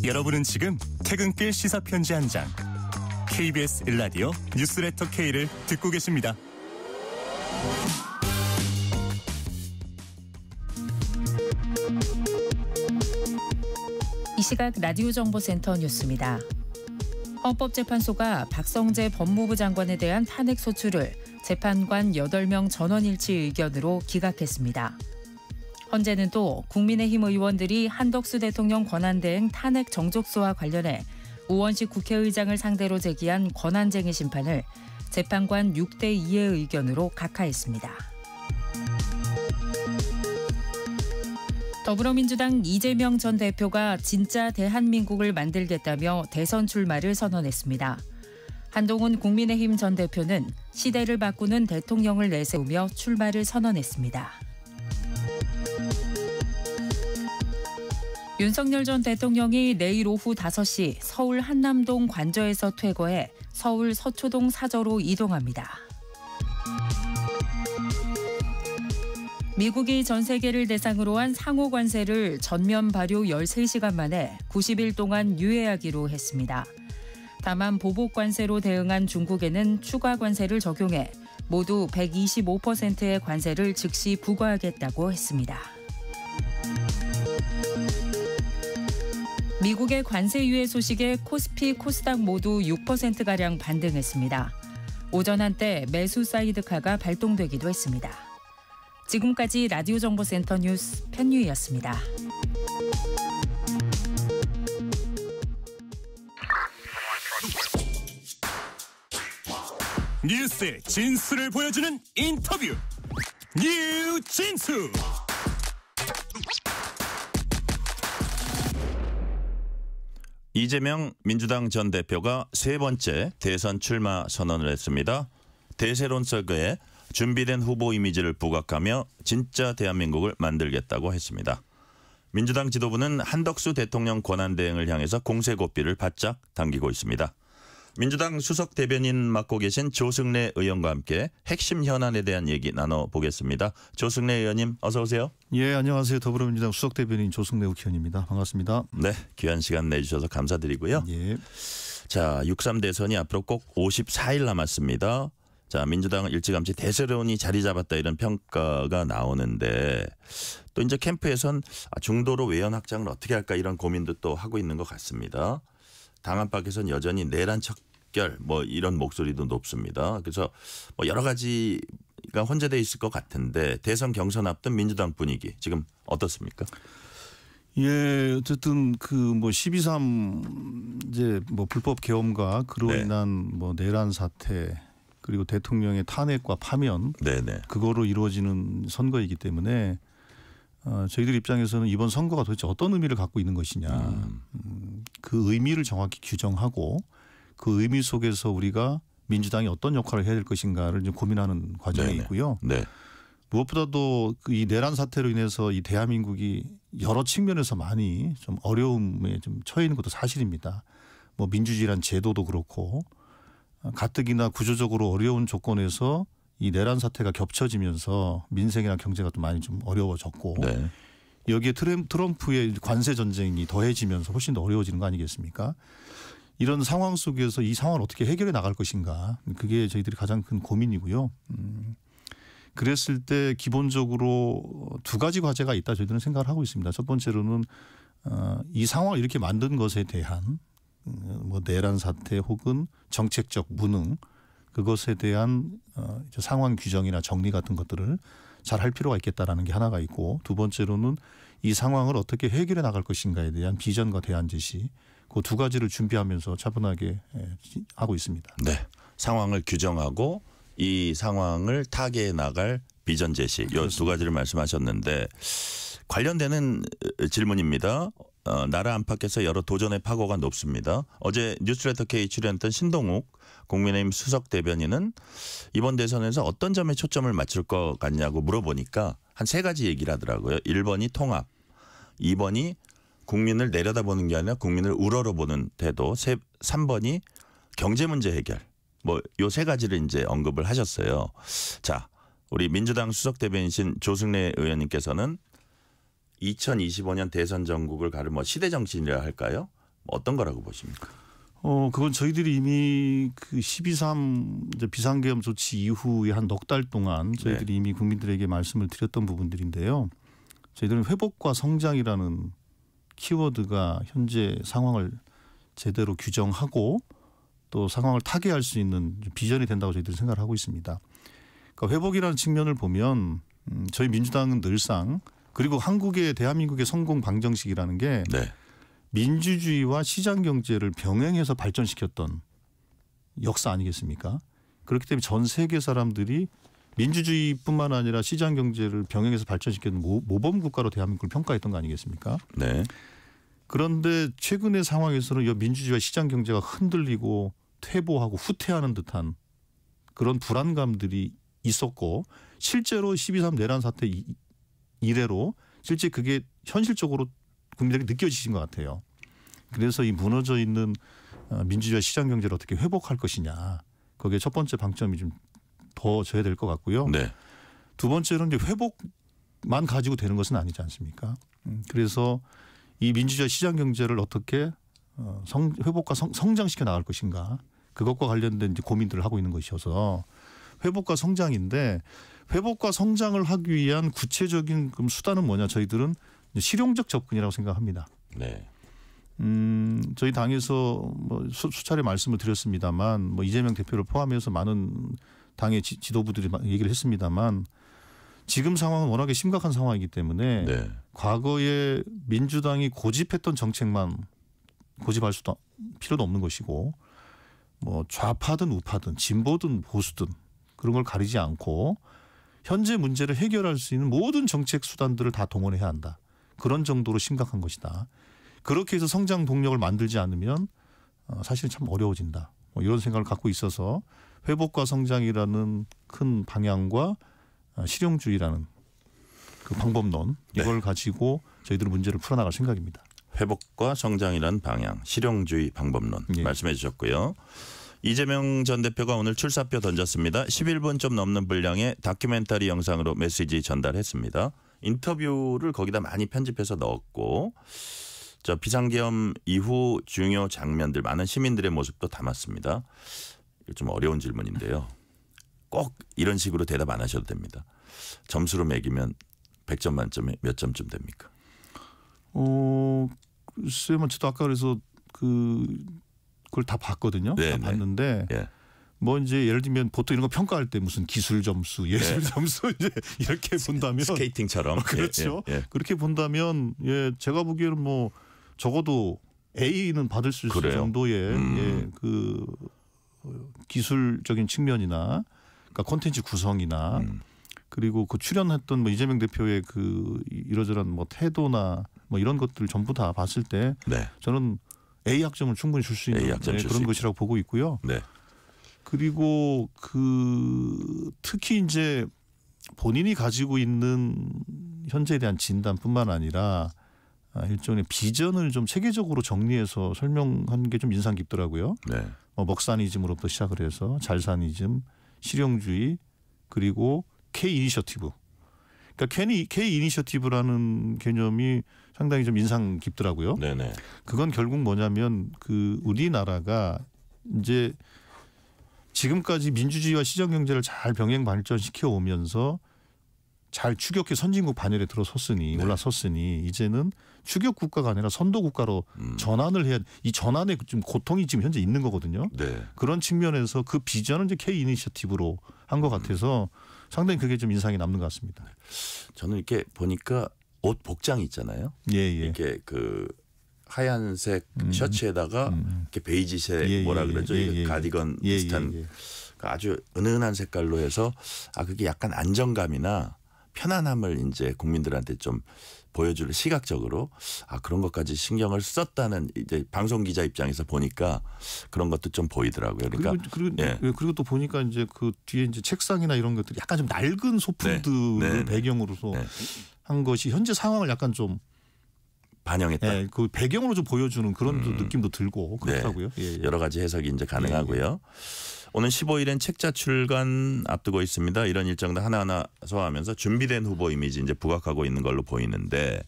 여러분은 지금 퇴근길 시사편지 한 장, KBS 1라디오 뉴스레터 K를 듣고 계십니다. 이 시각 라디오 정보센터 뉴스입니다. 헌법재판소가 박성재 법무부 장관에 대한 탄핵 소추를 재판관 8명 전원일치 의견으로 기각했습니다. 헌재는 또 국민의힘 의원들이 한덕수 대통령 권한대행 탄핵 정족수와 관련해 우원식 국회의장을 상대로 제기한 권한쟁의 심판을 재판관 6대2의 의견으로 각하했습니다. 더불어민주당 이재명 전 대표가 진짜 대한민국을 만들겠다며 대선 출마를 선언했습니다. 한동훈 국민의힘 전 대표는 시대를 바꾸는 대통령을 내세우며 출마를 선언했습니다. 윤석열 전 대통령이 내일 오후 5시 서울 한남동 관저에서 퇴거해 서울 서초동 사저로 이동합니다. 미국이 전 세계를 대상으로 한 상호 관세를 전면 발효 13시간 만에 90일 동안 유예하기로 했습니다. 다만 보복 관세로 대응한 중국에는 추가 관세를 적용해 모두 125%의 관세를 즉시 부과하겠다고 했습니다. 미국의 관세 유예 소식에 코스피, 코스닥 모두 6%가량 반등했습니다. 오전 한때 매수 사이드카가 발동되기도 했습니다. 지금까지 라디오 정보센터 뉴스 편유희였습니다. 뉴스의 진수를 보여주는 인터뷰, 뉴진수. 이재명 민주당 전 대표가 세 번째 대선 출마 선언을 했습니다. 대세론 속에 준비된 후보 이미지를 부각하며 진짜 대한민국을 만들겠다고 했습니다. 민주당 지도부는 한덕수 대통령 권한대행을 향해서 공세 고삐를 바짝 당기고 있습니다. 민주당 수석 대변인 맡고 계신 조승래 의원과 함께 핵심 현안에 대한 얘기 나눠보겠습니다. 조승래 의원님 어서 오세요. 예, 안녕하세요. 더불어민주당 수석 대변인 조승래 국회의원입니다. 반갑습니다. 네, 귀한 시간 내주셔서 감사드리고요. 예. 자, 6.3 대선이 앞으로 꼭 54일 남았습니다. 자, 민주당은 일찌감치 대세론이 자리 잡았다 이런 평가가 나오는데 또 이제 캠프에선 중도로 외연 확장을 어떻게 할까 이런 고민도 또 하고 있는 것 같습니다. 당 안팎에서는 여전히 내란 척결 뭐 이런 목소리도 높습니다. 그래서 뭐 여러 가지 민주당과 혼재돼 있을 것 같은데 대선 경선 앞둔 민주당 분위기 지금 어떻습니까? 예, 어쨌든 그 뭐 12.3 이제 뭐 불법 계엄과 그로 인한 뭐 내란 사태 그리고 대통령의 탄핵과 파면 그거로 이루어지는 선거이기 때문에 저희들 입장에서는 이번 선거가 도대체 어떤 의미를 갖고 있는 것이냐 그 의미를 정확히 규정하고 그 의미 속에서 우리가 민주당이 어떤 역할을 해야 될 것인가를 좀 고민하는 과정에 있고요. 무엇보다도 이 내란 사태로 인해서 이 대한민국이 여러 측면에서 많이 좀 어려움에 좀 처해 있는 것도 사실입니다. 뭐 민주주의란 제도도 그렇고 가뜩이나 구조적으로 어려운 조건에서 이 내란 사태가 겹쳐지면서 민생이나 경제가 또 많이 좀 어려워졌고 여기에 트럼프의 관세 전쟁이 더해지면서 훨씬 더 어려워지는 거 아니겠습니까? 이런 상황 속에서 이 상황을 어떻게 해결해 나갈 것인가 그게 저희들이 가장 큰 고민이고요. 그랬을 때 기본적으로 두 가지 과제가 있다 저희들은 생각을 하고 있습니다. 첫 번째로는 이 상황을 이렇게 만든 것에 대한 뭐 내란 사태 혹은 정책적 무능 그것에 대한 상황 규정이나 정리 같은 것들을 잘 할 필요가 있겠다라는 게 하나가 있고 두 번째로는 이 상황을 어떻게 해결해 나갈 것인가에 대한 비전과 대안 제시 그 두 가지를 준비하면서 차분하게 하고 있습니다. 네, 상황을 규정하고 이 상황을 타개해 나갈 비전 제시 이 두 가지를 말씀하셨는데 관련되는 질문입니다. 나라 안팎에서 여러 도전의 파고가 높습니다. 어제 뉴스레터 K 출연했던 신동욱 국민의힘 수석 대변인은 이번 대선에서 어떤 점에 초점을 맞출 것 같냐고 물어보니까 한 세 가지 얘기를 하더라고요. 1번이 통합, 2번이 국민을 내려다보는 게 아니라 국민을 우러러보는 태도, 3번이 경제 문제 해결. 뭐 요 세 가지를 이제 언급을 하셨어요. 자, 우리 민주당 수석 대변인이신 조승래 의원님께서는 2025년 대선 전국을 가를 뭐 시대 정신이라 할까요? 어떤 거라고 보십니까? 그건 저희들이 이미 그 12.3 이제 비상계엄 조치 이후에 한 넉 달 동안 저희들이 이미 국민들에게 말씀을 드렸던 부분들인데요. 저희들은 회복과 성장이라는 키워드가 현재 상황을 제대로 규정하고 또 상황을 타개할 수 있는 비전이 된다고 저희들은 생각을 하고 있습니다. 그러니까 회복이라는 측면을 보면 저희 민주당은 늘상 그리고 한국의 대한민국의 성공 방정식이라는 게 민주주의와 시장 경제를 병행해서 발전시켰던 역사 아니겠습니까? 그렇기 때문에 전 세계 사람들이 민주주의뿐만 아니라 시장 경제를 병행해서 발전시켰던 모범 국가로 대한민국을 평가했던 거 아니겠습니까? 그런데 최근의 상황에서는 이 민주주의와 시장 경제가 흔들리고 퇴보하고 후퇴하는 듯한 그런 불안감들이 있었고 실제로 12.3 내란 사태 이래로 실제 그게 현실적으로 국민들에게 느껴지신 것 같아요. 그래서 이 무너져 있는 민주주의와 시장 경제를 어떻게 회복할 것이냐. 거기에 첫 번째 방점이 좀 더 져야 될 것 같고요. 두 번째로는 이제 회복만 가지고 되는 것은 아니지 않습니까? 그래서 이 민주주의와 시장 경제를 어떻게 회복과 성장시켜 나갈 것인가. 그것과 관련된 이제 고민들을 하고 있는 것이어서 회복과 성장인데 회복과 성장을 하기 위한 구체적인 수단은 뭐냐. 저희들은 실용적 접근이라고 생각합니다. 저희 당에서 뭐 수차례 말씀을 드렸습니다만 뭐 이재명 대표를 포함해서 많은 당의 지도부들이 얘기를 했습니다만 지금 상황은 워낙에 심각한 상황이기 때문에 과거에 민주당이 고집했던 정책만 고집할 수도 필요도 없는 것이고 뭐 좌파든 우파든 진보든 보수든 그런 걸 가리지 않고 현재 문제를 해결할 수 있는 모든 정책 수단들을 다 동원해야 한다. 그런 정도로 심각한 것이다. 그렇게 해서 성장 동력을 만들지 않으면 사실은 참 어려워진다. 뭐 이런 생각을 갖고 있어서 회복과 성장이라는 큰 방향과 실용주의라는 그 방법론 이걸 가지고 저희들은 문제를 풀어나갈 생각입니다. 회복과 성장이라는 방향, 실용주의 방법론 말씀해 주셨고요. 이재명 전 대표가 오늘 출사표 던졌습니다. 11분 좀 넘는 분량의 다큐멘터리 영상으로 메시지 전달했습니다. 인터뷰를 거기다 많이 편집해서 넣었고 저 비상계엄 이후 중요 장면들 많은 시민들의 모습도 담았습니다. 좀 어려운 질문인데요. 꼭 이런 식으로 대답 안 하셔도 됩니다. 점수로 매기면 100점 만점에 몇 점쯤 됩니까? 글쎄요. 저도 아까 그래서 그걸 다 봤거든요. 다 봤는데 뭐 이제 예를 들면 보통 이런 거 평가할 때 무슨 기술 점수, 예술 점수 이제 이렇게 본다면 스케이팅처럼 그렇죠. 그렇게 본다면 제가 보기에는 뭐 적어도 A는 받을 수 있을 정도의 그 기술적인 측면이나 그러니까 콘텐츠 구성이나 그리고 그 출연했던 뭐 이재명 대표의 그 이러저런 뭐 태도나 뭐 이런 것들 전부 다 봤을 때 저는 A 학점을 충분히 줄 수 있는 그런 것이라고 보고 있고요. 그리고 그 특히 이제 본인이 가지고 있는 현재에 대한 진단뿐만 아니라 일종의 비전을 좀 체계적으로 정리해서 설명한 게 좀 인상 깊더라고요. 뭐 먹사니즘으로부터 시작을 해서 잘사니즘, 실용주의 그리고 K 이니셔티브. 그러니까 K 이니셔티브라는 개념이 상당히 좀 인상 깊더라고요. 그건 결국 뭐냐면 그 우리나라가 이제 지금까지 민주주의와 시장 경제를 잘 병행 발전시켜 오면서 잘 추격해 선진국 반열에 올라섰으니 이제는 추격 국가가 아니라 선도 국가로 전환을 해야 이 전환의 좀 고통이 지금 현재 있는 거거든요. 그런 측면에서 그 비전은 이제 K 이니셔티브로 한 것 같아서 상당히 그게 좀 인상이 남는 것 같습니다. 저는 이렇게 보니까 옷 복장이 있잖아요. 이렇게 그 하얀색 셔츠에다가 이렇게 베이지색 뭐라 그러죠? 가디건 비슷한 아주 은은한 색깔로 해서 그게 약간 안정감이나 편안함을 이제 국민들한테 좀 보여줄 시각적으로 그런 것까지 신경을 썼다는 이제 방송 기자 입장에서 보니까 그런 것도 좀 보이더라고요. 그러니까 그리고 또 보니까 이제 그 뒤에 이제 책상이나 이런 것들이 약간 좀 낡은 소품들을 배경으로서 한 것이 현재 상황을 약간 좀 반영했다. 그 배경으로 좀 보여주는 그런 느낌도 들고 그렇더라고요. 여러 가지 해석이 이제 가능하고요. 오늘 15일엔 책자 출간 앞두고 있습니다. 이런 일정들 하나하나 소화하면서 준비된 후보 이미지 이제 부각하고 있는 걸로 보이는데,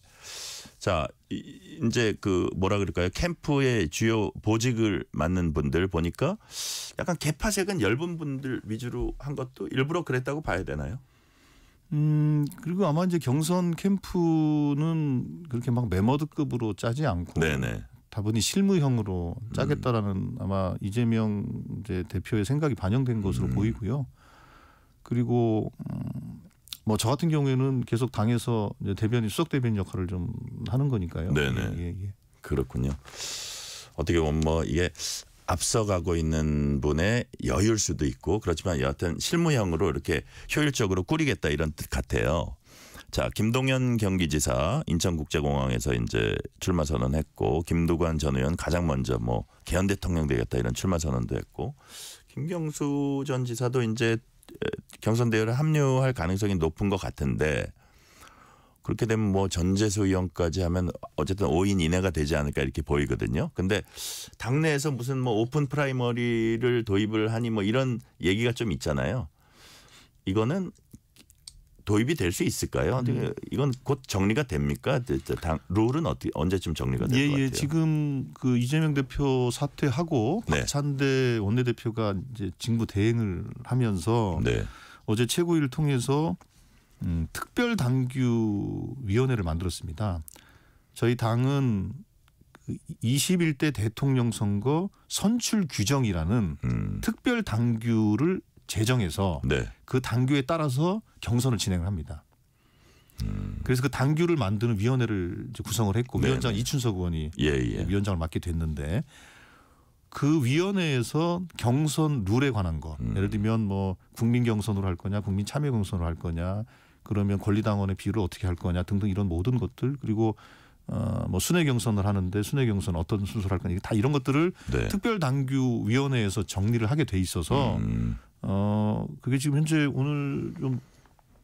자 이제 그 뭐라 그럴까요? 캠프의 주요 보직을 맡는 분들 보니까 약간 개파색은 엷은 분들 위주로 한 것도 일부러 그랬다고 봐야 되나요? 그리고 아마 이제 경선 캠프는 그렇게 막 메머드급으로 짜지 않고 다분히 실무형으로 짜겠다라는 아마 이재명 이제 대표의 생각이 반영된 것으로 보이고요. 그리고 뭐 저 같은 경우에는 계속 당에서 이제 대변인 수석 대변인 역할을 좀 하는 거니까요. 그렇군요. 어떻게 보면 뭐 이게 앞서가고 있는 분의 여유일 수도 있고 그렇지만 여하튼 실무형으로 이렇게 효율적으로 꾸리겠다 이런 뜻 같아요. 자, 김동연 경기지사 인천국제공항에서 이제 출마 선언했고 김두관 전 의원 가장 먼저 뭐 개헌 대통령 되겠다 이런 출마 선언도 했고 김경수 전 지사도 이제 경선 대회를 합류할 가능성이 높은 것 같은데 그렇게 되면 뭐 전재수 의원까지 하면 어쨌든 5인 이내가 되지 않을까 이렇게 보이거든요. 근데 당내에서 무슨 뭐 오픈 프라이머리를 도입을 하니 뭐 이런 얘기가 좀 있잖아요. 이거는 도입이 될 수 있을까요? 이건 곧 정리가 됩니까? 룰은 어떻게 언제쯤 정리가 될 것 같아요? 지금 그 이재명 대표 사퇴하고 박찬대 원내대표가 이제 직무 대행을 하면서 어제 최고위를 통해서 특별 당규 위원회를 만들었습니다. 저희 당은 21대 대통령 선거 선출 규정이라는 특별 당규를 제정해서 그 당규에 따라서 경선을 진행을 합니다. 그래서 그 당규를 만드는 위원회를 이제 구성을 했고 위원장 이춘석 의원이 위원장을 맡게 됐는데 그 위원회에서 경선 룰에 관한 거 예를 들면 뭐 국민 경선으로 할 거냐 국민 참여 경선으로 할 거냐 그러면 권리당원의 비율을 어떻게 할 거냐 등등 이런 모든 것들 그리고 뭐 순회 경선을 하는데 순회 경선 어떤 순서로 할 거냐 다 이런 것들을 특별 당규 위원회에서 정리를 하게 돼 있어서 그게 지금 현재 오늘 좀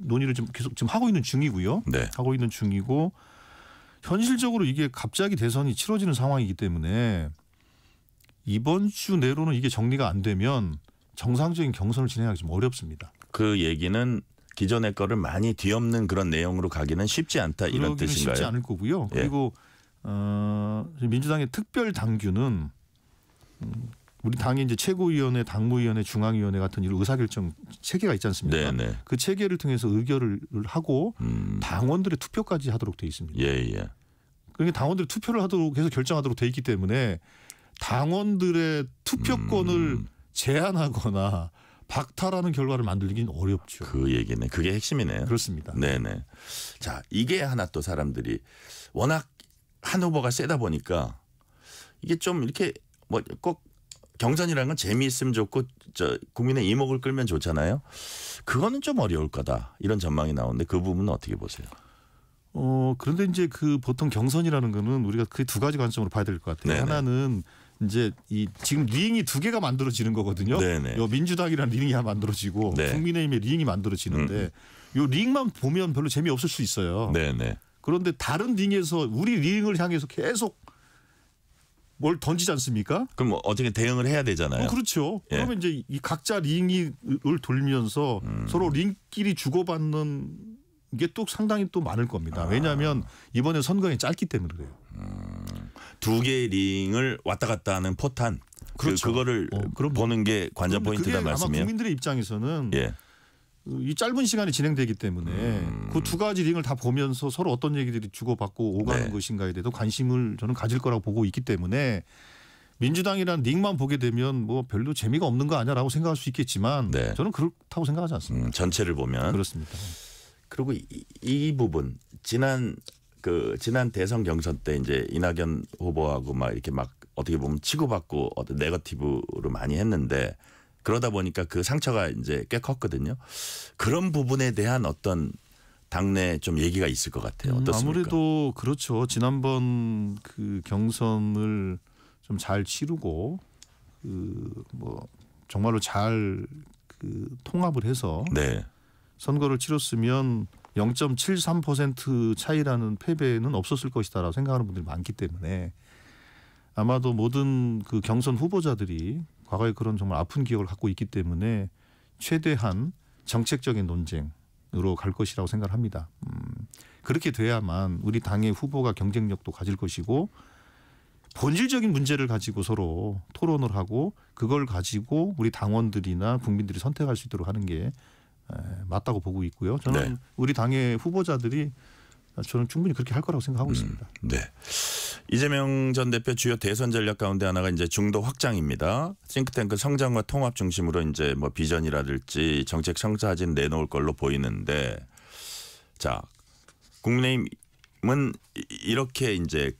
논의를 좀 계속 지금 하고 있는 중이고요. 하고 있는 중이고 현실적으로 이게 갑자기 대선이 치러지는 상황이기 때문에 이번 주 내로는 이게 정리가 안 되면 정상적인 경선을 진행하기 좀 어렵습니다. 그 얘기는 기존의 거를 많이 뒤엎는 그런 내용으로 가기는 쉽지 않다 이런 뜻인가요? 쉽지 않을 거고요. 그리고 민주당의 특별 당규는 우리 당의 이제 최고위원회, 당무위원회, 중앙위원회 같은 이런 의사결정 체계가 있지 않습니까? 그 체계를 통해서 의결을 하고 당원들의 투표까지 하도록 돼 있습니다. 그러니까 당원들이 투표를 하도록 해서 결정하도록 돼 있기 때문에 당원들의 투표권을 제한하거나 박탈하는 결과를 만들기는 어렵죠. 그 얘기네. 그게 핵심이네요. 그렇습니다. 네네. 자, 이게 하나 또 사람들이 워낙 한 후보가 세다 보니까 이게 좀 이렇게 뭐 꼭 경선이라는 건 재미있으면 좋고 국민의 이목을 끌면 좋잖아요. 그거는 좀 어려울 거다. 이런 전망이 나오는데 그 부분은 어떻게 보세요? 그런데 이제 그 보통 경선이라는 거는 우리가 그 두 가지 관점으로 봐야 될 것 같아요. 네네. 하나는 이제 지금 링이 두 개가 만들어지는 거거든요. 네네. 요 민주당이라는 링이 하나 만들어지고 네. 국민의힘의 링이 만들어지는데 요 링만 보면 별로 재미없을 수 있어요. 네네. 그런데 다른 링에서 우리 링을 향해서 계속 뭘 던지지 않습니까? 그럼 뭐 어떻게 대응을 해야 되잖아요. 그렇죠. 예. 그러면 이제 이 각자 링을 돌면서 서로 링끼리 주고받는 게 또 상당히 또 많을 겁니다. 왜냐하면 이번에 선거가 짧기 때문에 그래요. 두 개의 링을 왔다 갔다 하는 포탄. 그렇죠. 그거를 보는 게 관전 포인트다 그게 말씀이에요. 아마 국민들의 입장에서는 예. 이 짧은 시간이 진행되기 때문에 그 두 가지 링을 다 보면서 서로 어떤 얘기들이 주고받고 오가는 네. 것인가에 대해서 관심을 저는 가질 거라고 보고 있기 때문에 민주당이란 링만 보게 되면 뭐 별로 재미가 없는 거 아니야라고 생각할 수 있겠지만 네. 저는 그렇다고 생각하지 않습니다. 전체를 보면 그렇습니다. 그리고 이 부분 지난 대선 경선 때 이제 이낙연 후보하고 막 이렇게 막 어떻게 보면 치고받고 어떤 네거티브로 많이 했는데 그러다 보니까 그 상처가 이제 꽤 컸거든요. 그런 부분에 대한 어떤 당내 좀 얘기가 있을 것 같아요. 어떻습니까? 아무래도 그렇죠. 지난번 그 경선을 좀 잘 치르고 뭐 정말로 잘 통합을 해서 네. 선거를 치렀으면 0.73% 차이라는 패배는 없었을 것이다라고 생각하는 분들이 많기 때문에 아마도 모든 그 경선 후보자들이 과거에 그런 정말 아픈 기억을 갖고 있기 때문에 최대한 정책적인 논쟁으로 갈 것이라고 생각을 합니다. 그렇게 돼야만 우리 당의 후보가 경쟁력도 가질 것이고 본질적인 문제를 가지고 서로 토론을 하고 그걸 가지고 우리 당원들이나 국민들이 선택할 수 있도록 하는 게 맞다고 보고 있고요. 저는 네. 우리 당의 후보자들이 저는 충분히 그렇게 할 거라고 생각하고 있습니다. 네. 이재명 전 대표 주요 대선 전략 가운데 하나가 이제 중도 확장입니다. 싱크탱크 성장과 통합 중심으로 이제 뭐 비전이라든지 정책 성사진 내놓을 걸로 보이는데 자 국민의힘은 이렇게 이제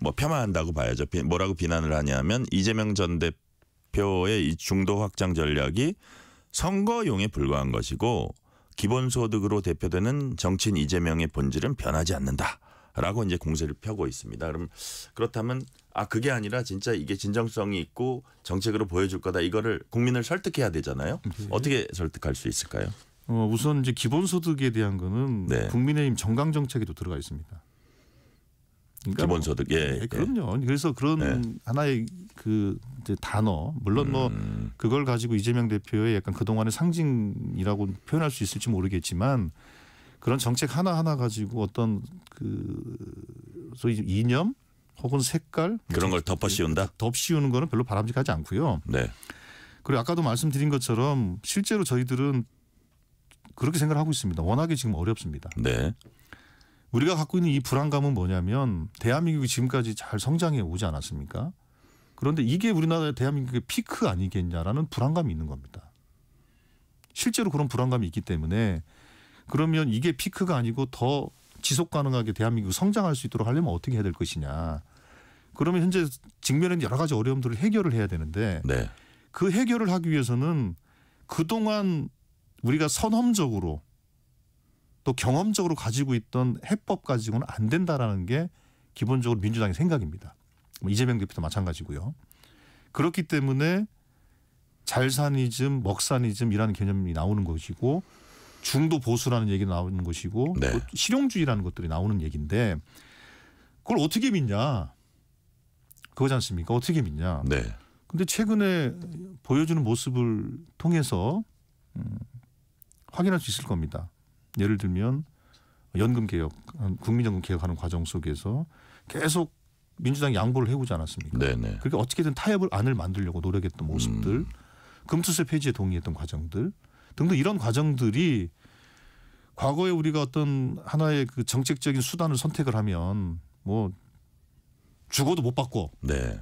뭐 폄하한다고 봐야죠. 뭐라고 비난을 하냐면 이재명 전 대표의 이 중도 확장 전략이 선거용에 불과한 것이고 기본소득으로 대표되는 정치인 이재명의 본질은 변하지 않는다라고 이제 공세를 펴고 있습니다. 그렇다면 그게 아니라 진짜 이게 진정성이 있고 정책으로 보여줄 거다. 이거를 국민을 설득해야 되잖아요. 어떻게 설득할 수 있을까요? 우선 이제 기본소득에 대한 거는 네. 국민의힘 정강 정책에도 들어가 있습니다. 그러니까 기본소득, 예. 그럼요. 그래서 그런 하나의 이제 단어, 물론 뭐 그걸 가지고 이재명 대표의 약간 그동안의 상징이라고 표현할 수 있을지 모르겠지만 그런 정책 하나하나 가지고 어떤 소위 이념 혹은 색깔 그런 걸 덮어씌운다? 덮씌우는 거는 별로 바람직하지 않고요. 네. 그리고 아까도 말씀드린 것처럼 실제로 저희들은 그렇게 생각을 하고 있습니다. 워낙에 지금 어렵습니다. 네. 우리가 갖고 있는 이 불안감은 뭐냐면 대한민국이 지금까지 잘 성장해 오지 않았습니까? 그런데 이게 우리나라의 대한민국의 피크 아니겠냐라는 불안감이 있는 겁니다. 실제로 그런 불안감이 있기 때문에 그러면 이게 피크가 아니고 더 지속 가능하게 대한민국이 성장할 수 있도록 하려면 어떻게 해야 될 것이냐. 그러면 현재 직면에 있는 여러 가지 어려움들을 해결을 해야 되는데 네. 그 해결을 하기 위해서는 그동안 우리가 선험적으로 또 경험적으로 가지고 있던 해법 가지고는 안 된다라는 게 기본적으로 민주당의 생각입니다. 이재명 대표도 마찬가지고요. 그렇기 때문에 잘사니즘, 먹사니즘이라는 개념이 나오는 것이고 중도 보수라는 얘기가 나오는 것이고 네. 또 실용주의라는 것들이 나오는 얘기인데 그걸 어떻게 믿냐. 그거지 않습니까? 어떻게 믿냐. 네. 근데 최근에 보여주는 모습을 통해서 확인할 수 있을 겁니다. 예를 들면 연금 개혁, 국민연금 개혁하는 과정 속에서 계속 민주당이 양보를 해오지 않았습니까? 네네. 그러니까 어떻게든 타협을 안을 만들려고 노력했던 모습들, 금투세 폐지에 동의했던 과정들 등등 이런 과정들이 과거에 우리가 어떤 하나의 그 정책적인 수단을 선택을 하면 뭐 죽어도 못 받고 네.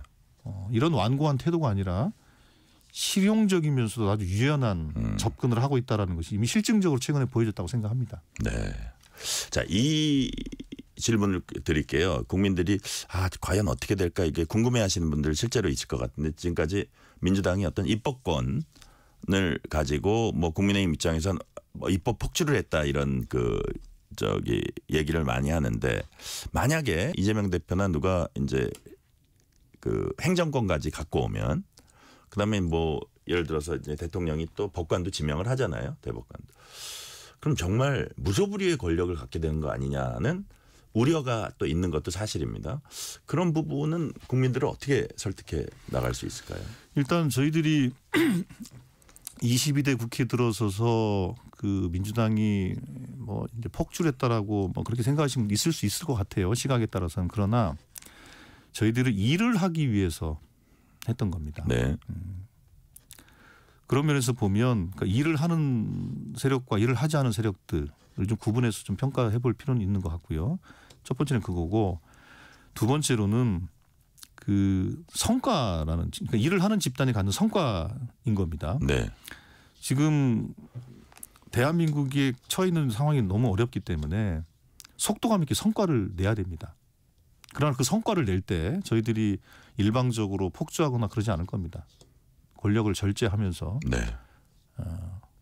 이런 완고한 태도가 아니라 실용적이면서도 아주 유연한 접근을 하고 있다는 것이 이미 실증적으로 최근에 보여졌다고 생각합니다. 네. 자, 이 질문을 드릴게요. 국민들이 과연 어떻게 될까 이게 궁금해하시는 분들 실제로 있을 것 같은데 지금까지 민주당이 어떤 입법권을 가지고 뭐 국민의힘 입장에서는 뭐 입법 폭주를 했다 이런 얘기를 많이 하는데 만약에 이재명 대표나 누가 이제 그 행정권까지 갖고 오면 그다음에 뭐 예를 들어서 이제 대통령이 또 법관도 지명을 하잖아요. 대법관도. 그럼 정말 무소불위의 권력을 갖게 되는 거 아니냐는 우려가 또 있는 것도 사실입니다. 그런 부분은 국민들을 어떻게 설득해 나갈 수 있을까요? 일단 저희들이 22대 국회에 들어서서 그 민주당이 뭐 이제 폭주했다라고 뭐 그렇게 생각하시는 분 있을 수 있을 것 같아요. 시각에 따라서는. 그러나 저희들은 일을 하기 위해서 했던 겁니다. 네. 그런 면에서 보면 그러니까 일을 하는 세력과 일을 하지 않은 세력들을 좀 구분해서 좀 평가해 볼 필요는 있는 것 같고요. 첫 번째는 그거고 두 번째로는 그 성과라는 그러니까 일을 하는 집단이 갖는 성과인 겁니다. 네. 지금 대한민국이 처해 있는 상황이 너무 어렵기 때문에 속도감 있게 성과를 내야 됩니다. 그러나 그 성과를 낼 때 저희들이 일방적으로 폭주하거나 그러지 않을 겁니다. 권력을 절제하면서 네.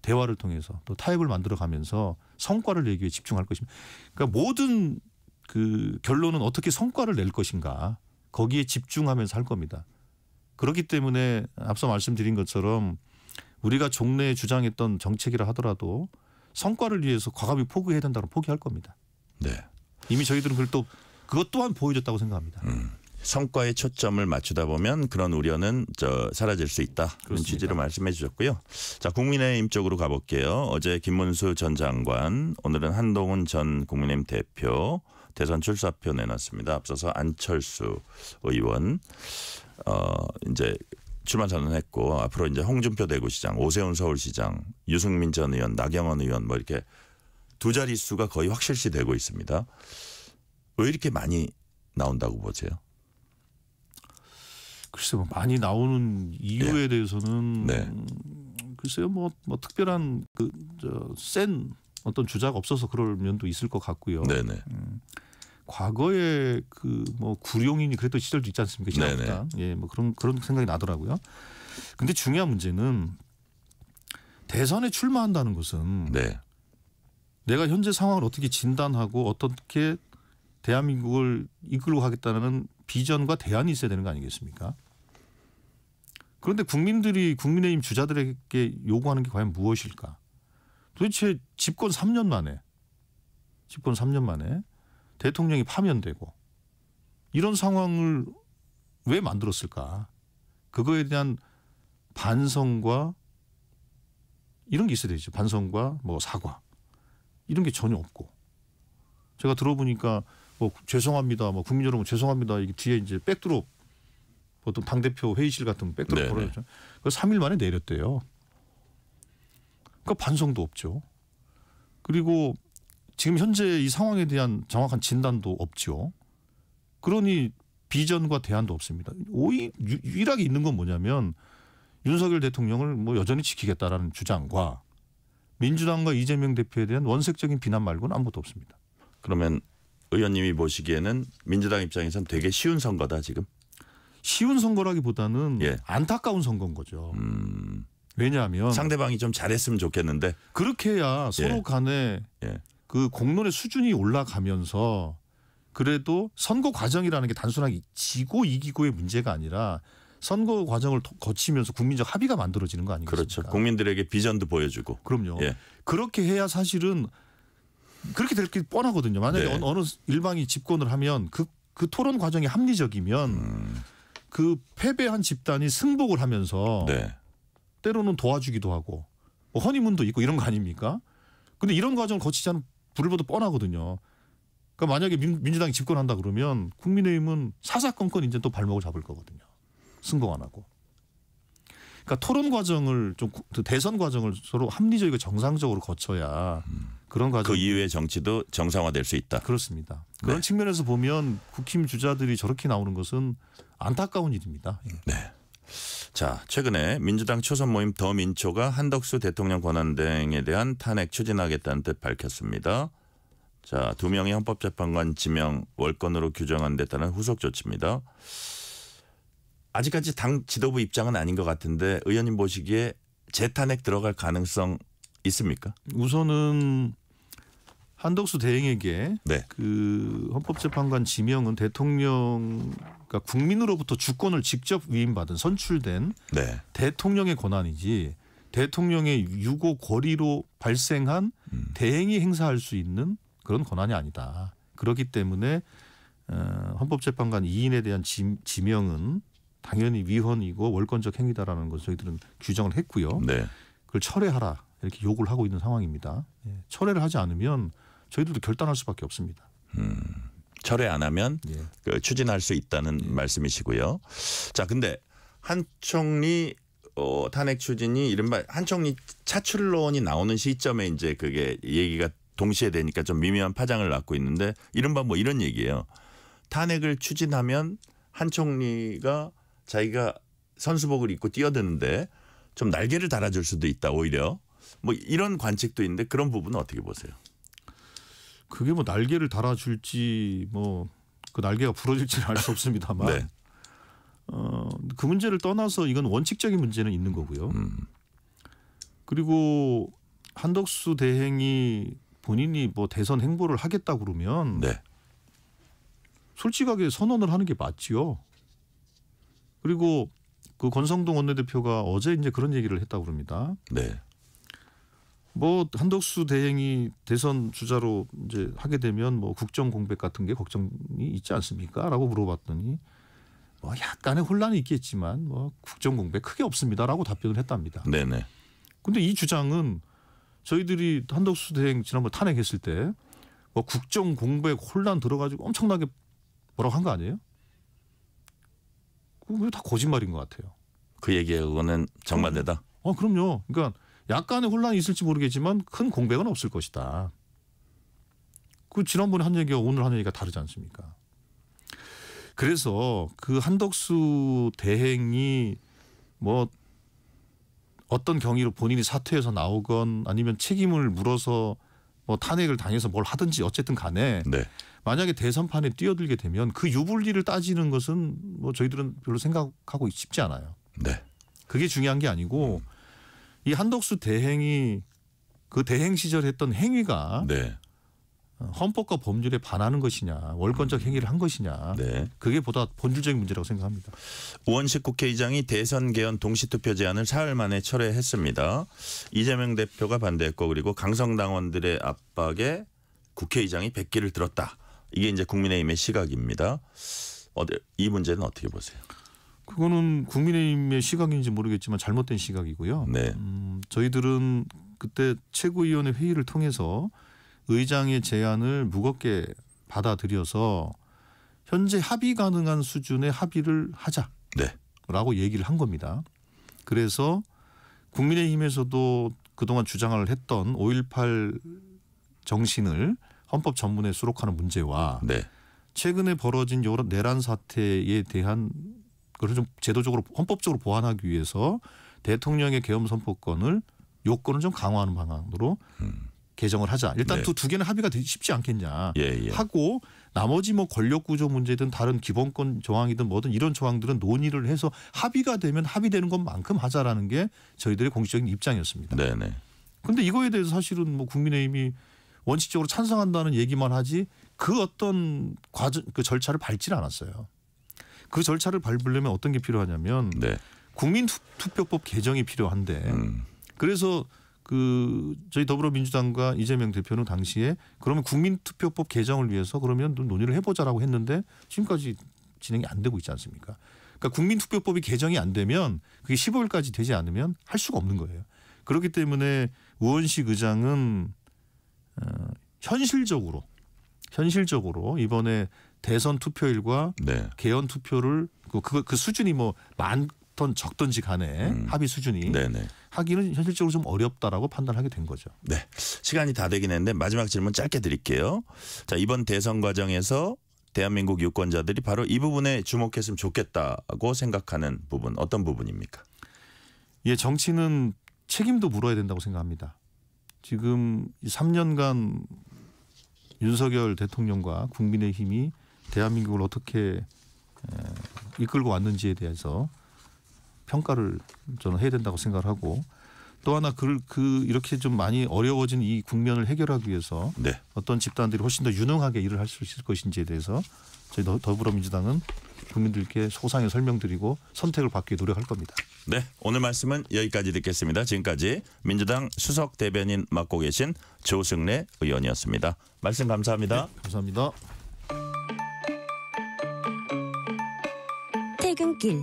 대화를 통해서 또 타협을 만들어가면서 성과를 내기 위해 집중할 것입니다. 그러니까 모든 그 결론은 어떻게 성과를 낼 것인가 거기에 집중하면서 할 겁니다. 그렇기 때문에 앞서 말씀드린 것처럼 우리가 종래에 주장했던 정책이라 하더라도 성과를 위해서 과감히 포기해야 된다고 포기할 겁니다. 네. 이미 저희들은 그것 또한 보여줬다고 생각합니다. 성과에 초점을 맞추다 보면 그런 우려는 사라질 수 있다. 그런 그렇습니다. 취지로 말씀해 주셨고요. 자, 국민의힘 쪽으로 가볼게요. 어제 김문수 전 장관, 오늘은 한동훈 전 국민의힘 대표 대선 출사표 내놨습니다. 앞서서 안철수 의원 이제 출마 선언했고 앞으로 이제 홍준표 대구시장, 오세훈 서울시장, 유승민 전 의원, 나경원 의원 뭐 이렇게 두 자릿수가 거의 확실시 되고 있습니다. 왜 이렇게 많이 나온다고 보세요? 글쎄요, 많이 나오는 이유에 네. 대해서는 네. 글쎄요, 뭐 특별한 센 어떤 주자가 없어서 그럴 면도 있을 것 같고요. 네네. 과거에 뭐 구룡인이 그랬던 시절도 있지 않습니까? 지나보다. 예, 뭐 그런 생각이 나더라고요. 근데 중요한 문제는 대선에 출마한다는 것은 네. 내가 현재 상황을 어떻게 진단하고 어떻게 대한민국을 이끌고 가겠다는 비전과 대안이 있어야 되는 거 아니겠습니까? 그런데 국민들이 국민의힘 주자들에게 요구하는 게 과연 무엇일까? 도대체 집권 3년 만에 대통령이 파면되고 이런 상황을 왜 만들었을까? 그거에 대한 반성과 이런 게 있어야 되죠. 반성과 뭐 사과 이런 게 전혀 없고 제가 들어보니까 뭐 죄송합니다. 뭐 국민 여러분 죄송합니다. 이게 뒤에 이제 백드롭 보통 당대표 회의실 같은 백드롭 걸어놨죠. 그 3일 만에 내렸대요. 그러니까 반성도 없죠. 그리고 지금 현재 이 상황에 대한 정확한 진단도 없죠. 그러니 비전과 대안도 없습니다. 유일하게 있는 건 뭐냐면 윤석열 대통령을 뭐 여전히 지키겠다라는 주장과 민주당과 이재명 대표에 대한 원색적인 비난 말고는 아무것도 없습니다. 그러면 의원님이 보시기에는 민주당 입장에서는 되게 쉬운 선거다 지금? 쉬운 선거라기보다는 안타까운 선거인 거죠. 왜냐하면 상대방이 좀 잘했으면 좋겠는데 그렇게 해야 서로 간에 그 공론의 수준이 올라가면서 그래도 선거 과정이라는 게 단순하게 지고 이기고의 문제가 아니라 선거 과정을 거치면서 국민적 합의가 만들어지는 거 아니겠습니까? 그렇죠. 국민들에게 비전도 보여주고. 그럼요. 그렇게 해야 사실은 그렇게 될 게 뻔하거든요. 만약에 어느 일방이 집권을 하면 그 토론 과정이 합리적이면 그 패배한 집단이 승복을 하면서 때로는 도와주기도 하고 뭐 허니문도 있고 이런 거 아닙니까? 근데 이런 과정을 거치지 않은 불을 보도 뻔하거든요. 그러니까 만약에 민주당이 집권한다 그러면 국민의힘은 사사건건 이제 또 발목을 잡을 거거든요. 승복 안 하고. 그러니까 토론 과정을 좀 대선 과정을 서로 합리적이고 정상적으로 거쳐야 그런 과정. 그 이후의 정치도 정상화될 수 있다. 그렇습니다. 그런 측면에서 보면 국힘 주자들이 저렇게 나오는 것은 안타까운 일입니다. 네. 자, 최근에 민주당 초선 모임 더민초가 한덕수 대통령 권한대행에 대한 탄핵 추진하겠다는 뜻 밝혔습니다. 자, 2명의 헌법재판관 지명 월권으로 규정한 데 따른 후속 조치입니다. 아직까지 당 지도부 입장은 아닌 것 같은데 의원님 보시기에 재탄핵 들어갈 가능성 있습니까? 우선은 한덕수 대행에게 그 헌법재판관 지명은 대통령, 그러니까 국민으로부터 주권을 직접 위임받은 선출된 대통령의 권한이지 대통령의 유고 고리로 발생한 대행이 행사할 수 있는 그런 권한이 아니다. 그렇기 때문에 헌법재판관 2인에 대한 지명은 당연히 위헌이고 월권적 행위다라는 것을 저희들은 규정을 했고요. 그걸 철회하라 이렇게 요구를 하고 있는 상황입니다. 철회를 하지 않으면 저희들도 결단할 수밖에 없습니다. 철회 안 하면 그 추진할 수 있다는 말씀이시고요. 자, 근데 한 총리 탄핵 추진이 이른바 한 총리 차출론이 나오는 시점에 이제 그게 얘기가 동시에 되니까 좀 미묘한 파장을 낳고 있는데 이른바 뭐 이런 얘기예요. 탄핵을 추진하면 한 총리가 자기가 선수복을 입고 뛰어드는데 좀 날개를 달아줄 수도 있다 오히려. 뭐 이런 관측도 있는데 그런 부분은 어떻게 보세요? 그게 뭐 날개를 달아줄지 뭐 그 날개가 부러질지는 알 수 없습니다만 그 문제를 떠나서 이건 원칙적인 문제는 있는 거고요. 그리고 한덕수 대행이 본인이 뭐 대선 행보를 하겠다 그러면 솔직하게 선언을 하는 게 맞지요. 그리고 그 권성동 원내대표가 어제 이제 그런 얘기를 했다고 그럽니다. 뭐 한덕수 대행이 대선 주자로 이제 하게 되면 뭐 국정 공백 같은 게 걱정이 있지 않습니까?라고 물어봤더니 뭐 약간의 혼란이 있겠지만 뭐 국정 공백 크게 없습니다라고 답변을 했답니다. 근데 이 주장은 저희들이 한덕수 대행 지난번 탄핵했을 때 뭐 국정 공백 혼란 들어가지고 엄청나게 뭐라고 한 거 아니에요? 그거 다 거짓말인 것 같아요. 그 얘기하고는 정반대다. 그럼요. 그러니까 약간의 혼란이 있을지 모르겠지만 큰 공백은 없을 것이다. 그 지난번에 한 얘기와 오늘 한 얘기가 다르지 않습니까? 그래서 그 한덕수 대행이 뭐 어떤 경위로 본인이 사퇴해서 나오건 아니면 책임을 물어서 뭐 탄핵을 당해서 뭘 하든지 어쨌든 간에 만약에 대선판에 뛰어들게 되면 그 유불리를 따지는 것은 뭐 저희들은 별로 생각하고 싶지 않아요. 그게 중요한 게 아니고 이 한덕수 대행이 그 대행 시절에 했던 행위가 헌법과 법률에 반하는 것이냐 월권적 행위를 한 것이냐 그게 보다 본질적인 문제라고 생각합니다. 우원식 국회의장이 대선 개헌 동시투표 제안을 사흘 만에 철회했습니다. 이재명 대표가 반대했고 그리고 강성당원들의 압박에 국회의장이 백기를 들었다. 이게 이제 국민의힘의 시각입니다. 이 문제는 어떻게 보세요? 그거는 국민의힘의 시각인지 모르겠지만 잘못된 시각이고요. 저희들은 그때 최고위원회 회의를 통해서 의장의 제안을 무겁게 받아들여서 현재 합의 가능한 수준의 합의를 하자라고 얘기를 한 겁니다. 그래서 국민의힘에서도 그동안 주장을 했던 5.18 정신을 헌법 전문에 수록하는 문제와 최근에 벌어진 여러 내란 사태에 대한 그걸 좀 제도적으로 헌법적으로 보완하기 위해서 대통령의 계엄 선포권을 요건을 좀 강화하는 방향으로 개정을 하자. 일단 두 개는 합의가 되기 쉽지 않겠냐 하고 나머지 뭐 권력구조 문제든 다른 기본권 조항이든 뭐든 이런 조항들은 논의를 해서 합의가 되면 합의되는 것만큼 하자라는 게 저희들의 공식적인 입장이었습니다. 그런데 이거에 대해서 사실은 뭐 국민의힘이 원칙적으로 찬성한다는 얘기만 하지 그 어떤 과정 그 절차를 밟지는 않았어요. 그 절차를 밟으려면 어떤 게 필요하냐면 국민투표법 개정이 필요한데 그래서 그 저희 더불어민주당과 이재명 대표는 당시에 그러면 국민투표법 개정을 위해서 그러면 논의를 해보자라고 했는데 지금까지 진행이 안 되고 있지 않습니까? 그러니까 국민투표법이 개정이 안 되면 그게 15일까지 되지 않으면 할 수가 없는 거예요. 그렇기 때문에 우원식 의장은 현실적으로 이번에 대선 투표일과 개헌 투표를 그 수준이 뭐 많던 적던지 간에 합의 수준이 하기는 현실적으로 좀 어렵다라고 판단하게 된 거죠. 시간이 다 되긴 했는데 마지막 질문 짧게 드릴게요. 자, 이번 대선 과정에서 대한민국 유권자들이 바로 이 부분에 주목했으면 좋겠다고 생각하는 부분 어떤 부분입니까? 예, 정치는 책임도 물어야 된다고 생각합니다. 지금 3년간 윤석열 대통령과 국민의힘이 대한민국을 어떻게 이끌고 왔는지에 대해서 평가를 저는 해야 된다고 생각을 하고 또 하나 이렇게 좀 많이 어려워진 이 국면을 해결하기 위해서 네. 어떤 집단들이 훨씬 더 유능하게 일을 할 수 있을 것인지에 대해서 저희 더불어민주당은 국민들께 소상히 설명드리고 선택을 받기 위해 노력할 겁니다. 네, 오늘 말씀은 여기까지 듣겠습니다. 지금까지 민주당 수석 대변인 맡고 계신 조승래 의원이었습니다. 말씀 감사합니다. 네, 감사합니다. 퇴근길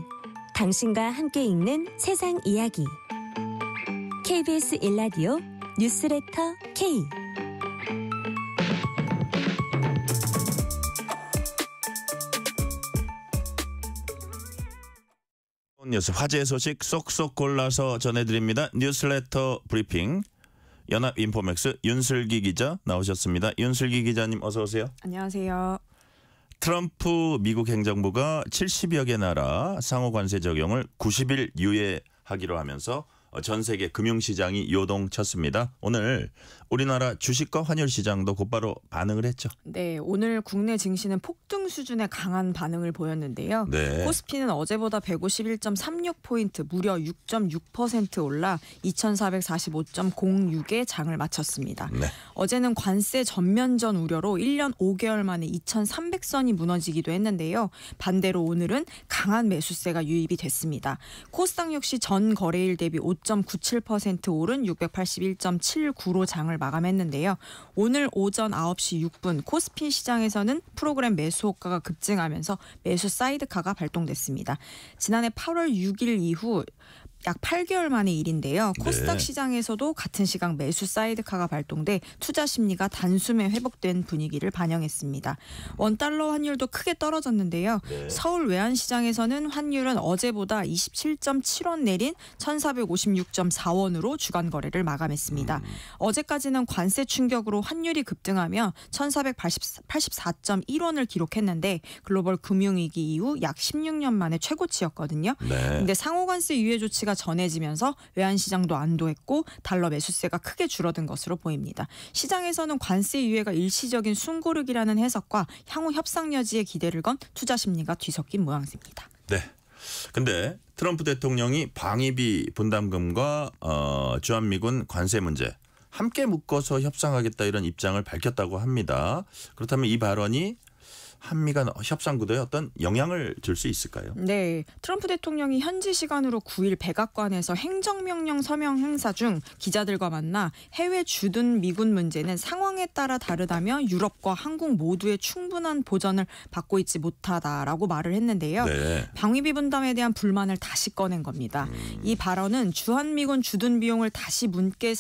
당신과 함께 읽는 세상 이야기 KBS 1라디오 뉴스레터 K 뉴스 화제 소식 쏙쏙 골라서 전해드립니다. 뉴스레터 브리핑 연합인포맥스 윤슬기 기자 나오셨습니다. 윤슬기 기자님 어서 오세요. 안녕하세요. 트럼프 미국 행정부가 70여 개 나라 상호 관세 적용을 90일 유예하기로 하면서 전 세계 금융시장이 요동쳤습니다. 오늘 우리나라 주식과 환율 시장도 곧바로 반응을 했죠. 네, 오늘 국내 증시는 폭등 수준의 강한 반응을 보였는데요. 네. 코스피는 어제보다 151.36포인트 무려 6.6% 올라 2445.06에 장을 마쳤습니다. 네. 어제는 관세 전면전 우려로 1년 5개월 만에 2300선이 무너지기도 했는데요. 반대로 오늘은 강한 매수세가 유입이 됐습니다. 코스닥 역시 전 거래일 대비 5.97% 오른 681.79로 장을 마감했는데요. 오늘 오전 9시 6분 코스피 시장에서는 프로그램 매수 호가가 급증하면서 매수 사이드카가 발동됐습니다. 지난해 8월 6일 이후 약 8개월 만의 일인데요. 코스닥 시장에서도 같은 시각 매수 사이드카가 발동돼 투자 심리가 단숨에 회복된 분위기를 반영했습니다. 원달러 환율도 크게 떨어졌는데요. 서울 외환시장에서는 환율은 어제보다 27.7원 내린 1456.4원으로 주간 거래를 마감했습니다. 어제까지는 관세 충격으로 환율이 급등하며 1484.1원을 기록했는데 글로벌 금융위기 이후 약 16년 만에 최고치였거든요. 그런데 상호관세 유예 조치가 전해지면서 외환시장도 안도했고 달러 매수세가 크게 줄어든 것으로 보입니다. 시장에서는 관세 유예가 일시적인 숨고르기라는 해석과 향후 협상 여지에 기대를 건 투자 심리가 뒤섞인 모양새입니다. 네. 근데 트럼프 대통령이 방위비 분담금과 주한미군 관세 문제 함께 묶어서 협상하겠다 이런 입장을 밝혔다고 합니다. 그렇다면 이 발언이 한미간 협상 구도에 어떤 영향을 줄 수 있을까요? 네, 트럼프 대통령이 현지 시간으로 9일 백악관에서 행정명령 서명 행사 중 기자들과 만나 해외 주둔 미군 문제는 상황에 따라 다르다며 유럽과 한국 모두의 충분한 보전을 받고 있지 못하다라고 말을 했는데요. 네. 방위비 분담에 대한 불만을 다시 꺼낸 겁니다. 이 발언은 주한미군 주둔 비용을 다시 문제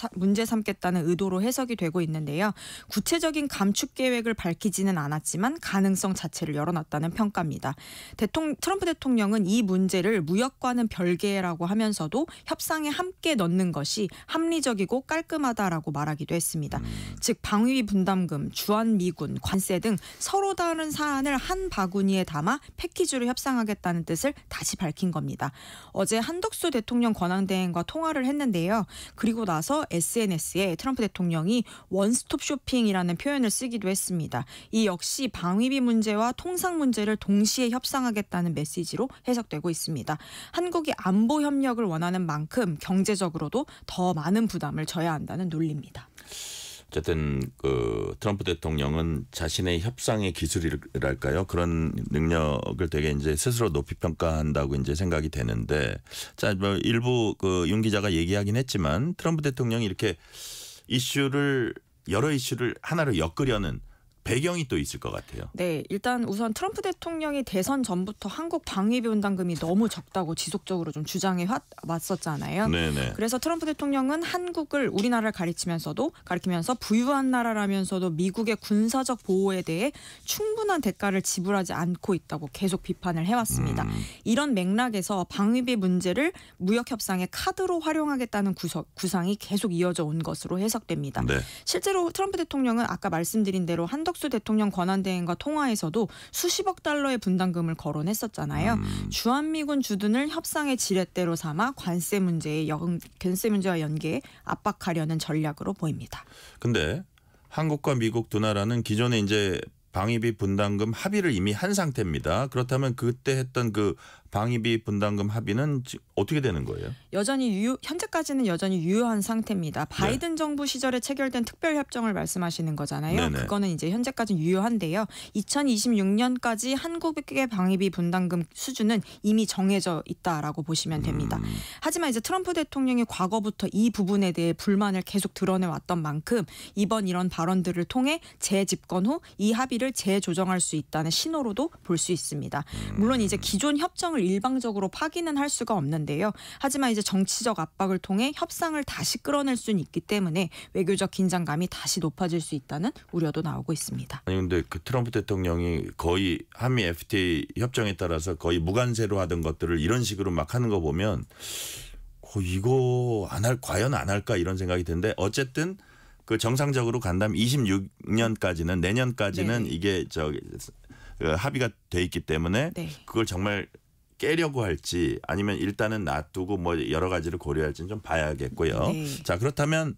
삼겠다는 의도로 해석이 되고 있는데요. 구체적인 감축 계획을 밝히지는 않았지만 가능성 자체를 열어놨다는 평가입니다. 트럼프 대통령은 이 문제를 무역과는 별개라고 하면서도 협상에 함께 넣는 것이 합리적이고 깔끔하다라고 말하기도 했습니다. 즉 방위비 분담금, 주한미군, 관세 등 서로 다른 사안을 한 바구니에 담아 패키지로 협상하겠다는 뜻을 다시 밝힌 겁니다. 어제 한덕수 대통령 권한대행과 통화를 했는데요. 그리고 나서 SNS에 트럼프 대통령이 원스톱 쇼핑이라는 표현을 쓰기도 했습니다. 이 역시 방위비 문제와 통상 문제를 동시에 협상하겠다는 메시지로 해석되고 있습니다. 한국이 안보 협력을 원하는 만큼 경제적으로도 더 많은 부담을 져야 한다는 논리입니다. 어쨌든 트럼프 대통령은 자신의 협상의 기술이랄까요? 그런 능력을 되게 이제 스스로 높이 평가한다고 이제 생각이 되는데, 자, 뭐 일부 윤 기자가 얘기하긴 했지만 트럼프 대통령이 이렇게 여러 이슈를 하나로 엮으려는 배경이 또 있을 것 같아요. 네, 일단 우선 트럼프 대통령이 대선 전부터 한국 방위비 분담금이 너무 적다고 지속적으로 좀 주장해 왔었잖아요. 네네. 그래서 트럼프 대통령은 한국을 우리나라를 가리키면서 부유한 나라라면서도 미국의 군사적 보호에 대해 충분한 대가를 지불하지 않고 있다고 계속 비판을 해왔습니다. 이런 맥락에서 방위비 문제를 무역 협상의 카드로 활용하겠다는 구상이 계속 이어져 온 것으로 해석됩니다. 네. 실제로 트럼프 대통령은 아까 말씀드린 대로 한덕수 한덕수 대통령 권한대행과 통화에서도 수십억 달러의 분담금을 거론했었잖아요. 주한미군 주둔을 협상의 지렛대로 삼아 관세 문제와 연계해 압박하려는 전략으로 보입니다. 근데 한국과 미국 두 나라는 기존에 이제 방위비 분담금 합의를 이미 한 상태입니다. 그렇다면 그때 했던 그 방위비 분담금 합의는 어떻게 되는 거예요? 현재까지는 여전히 유효한 상태입니다. 바이든 정부 시절에 체결된 특별협정을 말씀하시는 거잖아요. 네네. 그거는 이제 현재까지는 유효한데요. 2026년까지 한국의 방위비 분담금 수준은 이미 정해져 있다라고 보시면 됩니다. 하지만 이제 트럼프 대통령이 과거부터 이 부분에 대해 불만을 계속 드러내왔던 만큼 이번 이런 발언들을 통해 재집권 후 이 합의를 재조정할 수 있다는 신호로도 볼 수 있습니다. 물론 이제 기존 협정을 일방적으로 파기는 할 수가 없는데요. 하지만 이제 정치적 압박을 통해 협상을 다시 끌어낼 수는 있기 때문에 외교적 긴장감이 다시 높아질 수 있다는 우려도 나오고 있습니다. 아니 근데 그 트럼프 대통령이 거의 한미 FTA 협정에 따라서 거의 무관세로 하던 것들을 이런 식으로 막 하는 거 보면 이거 과연 안 할까 이런 생각이 드는데 어쨌든 그 정상적으로 간다면 26년까지는 내년까지는 이게 합의가 돼 있기 때문에 그걸 정말 깨려고 할지 아니면 일단은 놔두고 뭐 여러 가지를 고려할지는 좀 봐야겠고요. 자, 그렇다면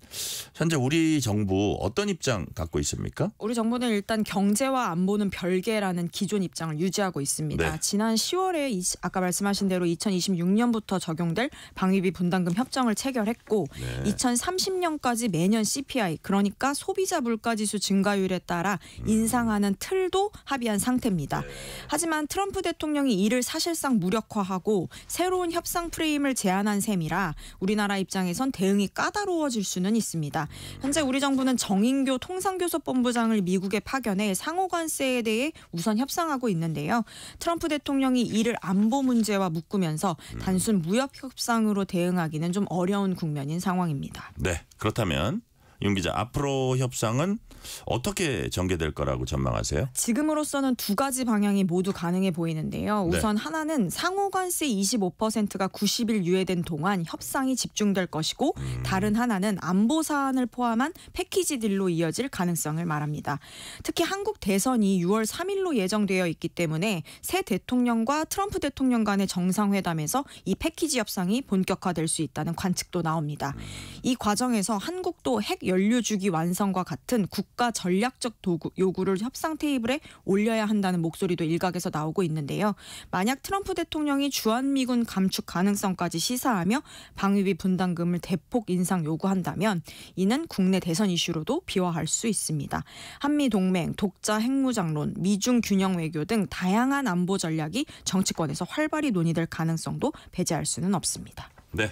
현재 우리 정부 어떤 입장 갖고 있습니까? 우리 정부는 일단 경제와 안보는 별개라는 기존 입장을 유지하고 있습니다. 지난 10월에 아까 말씀하신 대로 2026년부터 적용될 방위비 분담금 협정을 체결했고 2030년까지 매년 CPI 그러니까 소비자 물가지수 증가율에 따라 인상하는 틀도 합의한 상태입니다. 하지만 트럼프 대통령이 이를 사실상 무력화하고 새로운 협상 프레임을 제안한 셈이라 우리나라 입장에선 대응이 까다로워질 수는 있습니다. 현재 우리 정부는 정인교 통상교섭본부장을 미국에 파견해 상호관세에 대해 우선 협상하고 있는데요. 트럼프 대통령이 이를 안보 문제와 묶으면서 단순 무역 협상으로 대응하기는 좀 어려운 국면인 상황입니다. 네, 그렇다면 윤 기자 앞으로 협상은 어떻게 전개될 거라고 전망하세요? 지금으로서는 두 가지 방향이 모두 가능해 보이는데요. 우선 하나는 상호관세 25%가 90일 유예된 동안 협상이 집중될 것이고 다른 하나는 안보 사안을 포함한 패키지 딜로 이어질 가능성을 말합니다. 특히 한국 대선이 6월 3일로 예정되어 있기 때문에 새 대통령과 트럼프 대통령 간의 정상회담에서 이 패키지 협상이 본격화될 수 있다는 관측도 나옵니다. 이 과정에서 한국도 핵 연료 주기 완성과 같은 국가 전략적 요구를 협상 테이블에 올려야 한다는 목소리도 일각에서 나오고 있는데요. 만약 트럼프 대통령이 주한미군 감축 가능성까지 시사하며 방위비 분담금을 대폭 인상 요구한다면 이는 국내 대선 이슈로도 비화할 수 있습니다. 한미동맹, 독자 핵무장론, 미중 균형 외교 등 다양한 안보 전략이 정치권에서 활발히 논의될 가능성도 배제할 수는 없습니다. 네.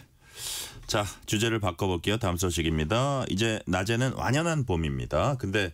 자, 주제를 바꿔볼게요. 다음 소식입니다. 이제 낮에는 완연한 봄입니다. 근데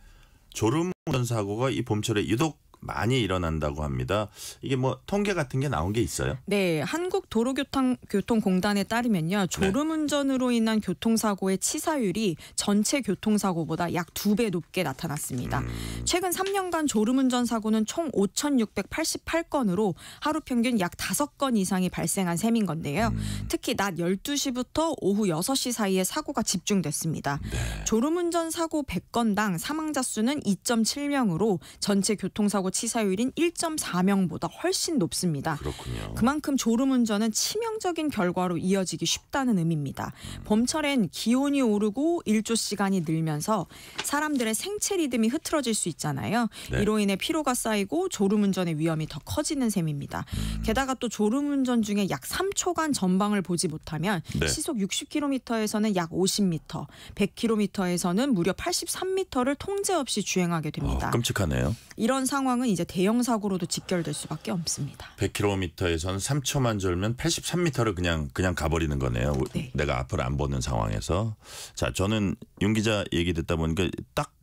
졸음운전 사고가 이 봄철에 유독 많이 일어난다고 합니다. 이게 뭐 통계 같은 게 나온 게 있어요? 네, 한국도로교통공단에 따르면요. 졸음운전으로 인한 교통사고의 치사율이 전체 교통사고보다 약 2배 높게 나타났습니다. 최근 3년간 졸음운전 사고는 총 5,688건으로 하루 평균 약 5건 이상이 발생한 셈인 건데요. 특히 낮 12시부터 오후 6시 사이에 사고가 집중됐습니다. 졸음운전 사고 100건당 사망자 수는 2.7명으로 전체 교통사고 치사율인 1.4명보다 훨씬 높습니다. 그렇군요. 그만큼 졸음운전은 치명적인 결과로 이어지기 쉽다는 의미입니다. 봄철엔 기온이 오르고 일조 시간이 늘면서 사람들의 생체 리듬이 흐트러질 수 있잖아요. 이로 인해 피로가 쌓이고 졸음운전의 위험이 더 커지는 셈입니다. 게다가 또 졸음운전 중에 약 3초간 전방을 보지 못하면 시속 60km에서는 약 50m, 100km에서는 무려 83m를 통제 없이 주행하게 됩니다. 끔찍하네요. 이런 상황은 이제 대형 사고로도 직결될 수밖에 없습니다. 100km에서는 3초만 졸면 83m를 그냥 가버리는 거네요. 내가 앞을 안 보는 상황에서. 자, 저는 윤 기자 얘기 듣다 보니까 딱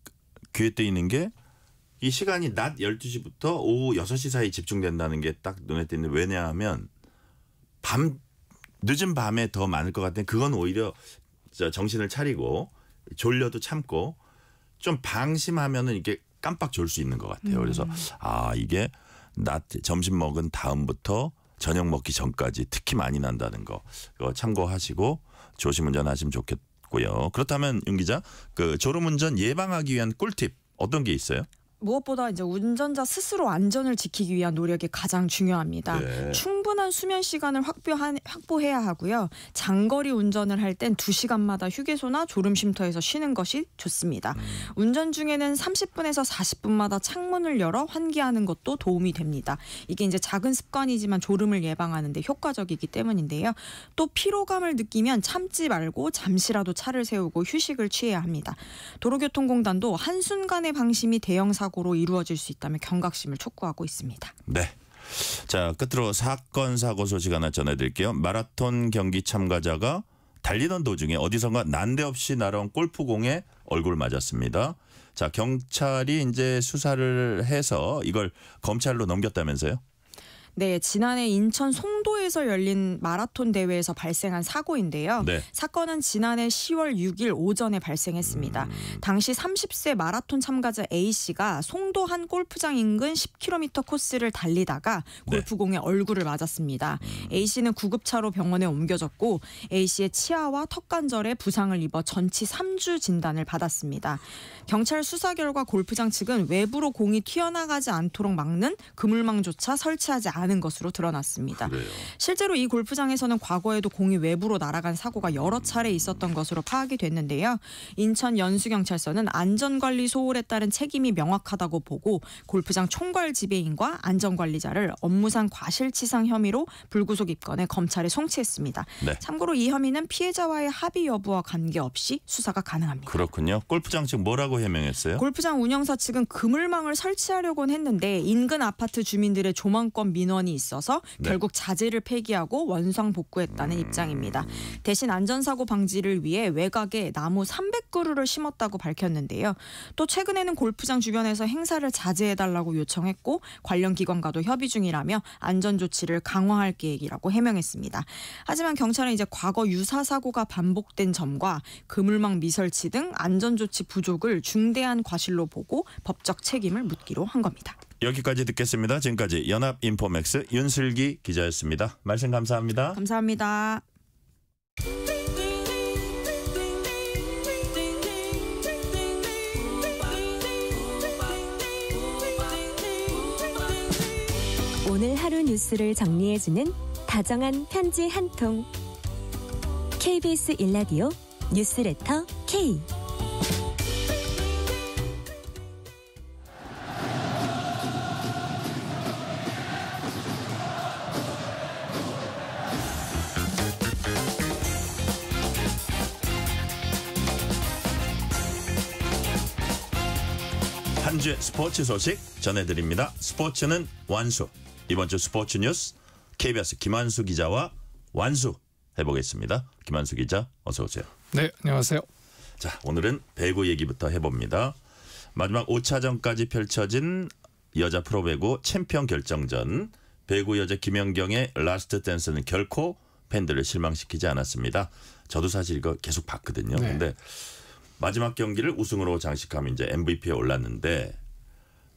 귀에 띄는 게 이 시간이 낮 12시부터 오후 6시 사이 집중된다는 게 딱 눈에 띄는데 왜냐하면 늦은 밤에 더 많을 것 같은데 그건 오히려 정신을 차리고 졸려도 참고 좀 방심하면은 이게 깜빡 졸 수 있는 것 같아요. 그래서 이게 낮 점심 먹은 다음부터 저녁 먹기 전까지 특히 많이 난다는 거 그거 참고하시고 조심 운전하시면 좋겠고요. 그렇다면 윤 기자, 그 졸음운전 예방하기 위한 꿀팁 어떤 게 있어요? 무엇보다 이제 운전자 스스로 안전을 지키기 위한 노력이 가장 중요합니다. 네. 충분한 수면 시간을 확보해야 하고요. 장거리 운전을 할 땐 2시간마다 휴게소나 졸음쉼터에서 쉬는 것이 좋습니다. 운전 중에는 30분에서 40분마다 창문을 열어 환기하는 것도 도움이 됩니다. 이게 이제 작은 습관이지만 졸음을 예방하는 데 효과적이기 때문인데요. 또 피로감을 느끼면 참지 말고 잠시라도 차를 세우고 휴식을 취해야 합니다. 도로교통공단도 한순간의 방심이 대형 사고로 이루어질 수 있다며 경각심을 촉구하고 있습니다. 네. 자, 끝으로 사건 사고 소식 하나 전해드릴게요. 마라톤 경기 참가자가 달리던 도중에 어디선가 난데없이 날아온 골프공에 얼굴을 맞았습니다. 자, 경찰이 이제 수사를 해서 이걸 검찰로 넘겼다면서요? 네, 지난해 인천 송도에서 열린 마라톤 대회에서 발생한 사고인데요. 네. 사건은 지난해 10월 6일 오전에 발생했습니다. 당시 30세 마라톤 참가자 A씨가 송도 한 골프장 인근 10km 코스를 달리다가 골프공에 얼굴을 맞았습니다. A씨는 구급차로 병원에 옮겨졌고 A씨의 치아와 턱관절에 부상을 입어 전치 3주 진단을 받았습니다. 경찰 수사 결과 골프장 측은 외부로 공이 튀어나가지 않도록 막는 그물망조차 설치하지 않은 것으로 드러났습니다. 그래요. 실제로 이 골프장에서는 과거에도 공이 외부로 날아간 사고가 여러 차례 있었던 것으로 파악이 됐는데요. 인천 연수경찰서는 안전관리 소홀에 따른 책임이 명확하다고 보고 골프장 총괄 지배인과 안전관리자를 업무상 과실치상 혐의로 불구속 입건해 검찰에 송치했습니다. 네. 참고로 이 혐의는 피해자와의 합의 여부와 관계없이 수사가 가능합니다. 그렇군요. 골프장 측 뭐라고 해명했어요? 골프장 운영사 측은 그물망을 설치하려고는 했는데 인근 아파트 주민들의 조망권 민원이 있어서 결국 자재를 폐기하고 원상 복구했다는 입장입니다. 대신 안전사고 방지를 위해 외곽에 나무 300그루를 심었다고 밝혔는데요. 또 최근에는 골프장 주변에서 행사를 자제해달라고 요청했고 관련 기관과도 협의 중이라며 안전조치를 강화할 계획이라고 해명했습니다. 하지만 경찰은 이제 과거 유사 사고가 반복된 점과 그물망 미설치 등 안전조치 부족을 중대한 과실로 보고 법적 책임을 묻기로 한 겁니다. 여기까지 듣겠습니다. 지금까지 연합인포맥스 윤슬기 기자였습니다. 말씀 감사합니다. 감사합니다. 오늘 하루 뉴스를 정리해주는 다정한 편지 한 통. KBS 1라디오 뉴스레터 K. 한 주의 스포츠 소식 전해드립니다. 스포츠는 완수. 이번 주 스포츠 뉴스 KBS 김한수 기자와 완수해보겠습니다. 김한수 기자 어서 오세요. 네, 안녕하세요. 자, 오늘은 배구 얘기부터 해봅니다. 마지막 5차전까지 펼쳐진 여자 프로배구 챔피언 결정전. 배구 여자 김연경의 라스트 댄스는 결코 팬들을 실망시키지 않았습니다. 저도 사실 이거 계속 봤거든요. 네. 근데 마지막 경기를 우승으로 장식하면 이제 MVP에 올랐는데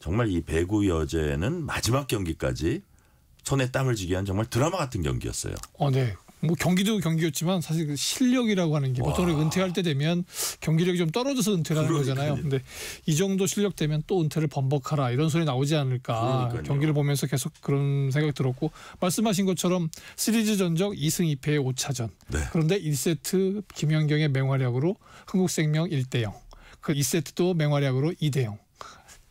정말 이 배구 여제는 마지막 경기까지 손에 땀을 쥐게 한 정말 드라마 같은 경기였어요. 네. 뭐 경기도 경기였지만 사실 그 실력이라고 하는 게 보통 은퇴할 때 되면 경기력이 좀 떨어져서 은퇴를 하는 거잖아요. 근데 이 정도 실력 되면 또 은퇴를 번복하라 이런 소리 나오지 않을까. 그러니까요. 경기를 보면서 계속 그런 생각 들었고 말씀하신 것처럼 시리즈 전적 2승 2패의 5차전. 네. 그런데 1세트 김연경의 맹활약으로 흥국생명 1대0. 그 2세트도 맹활약으로 2대0.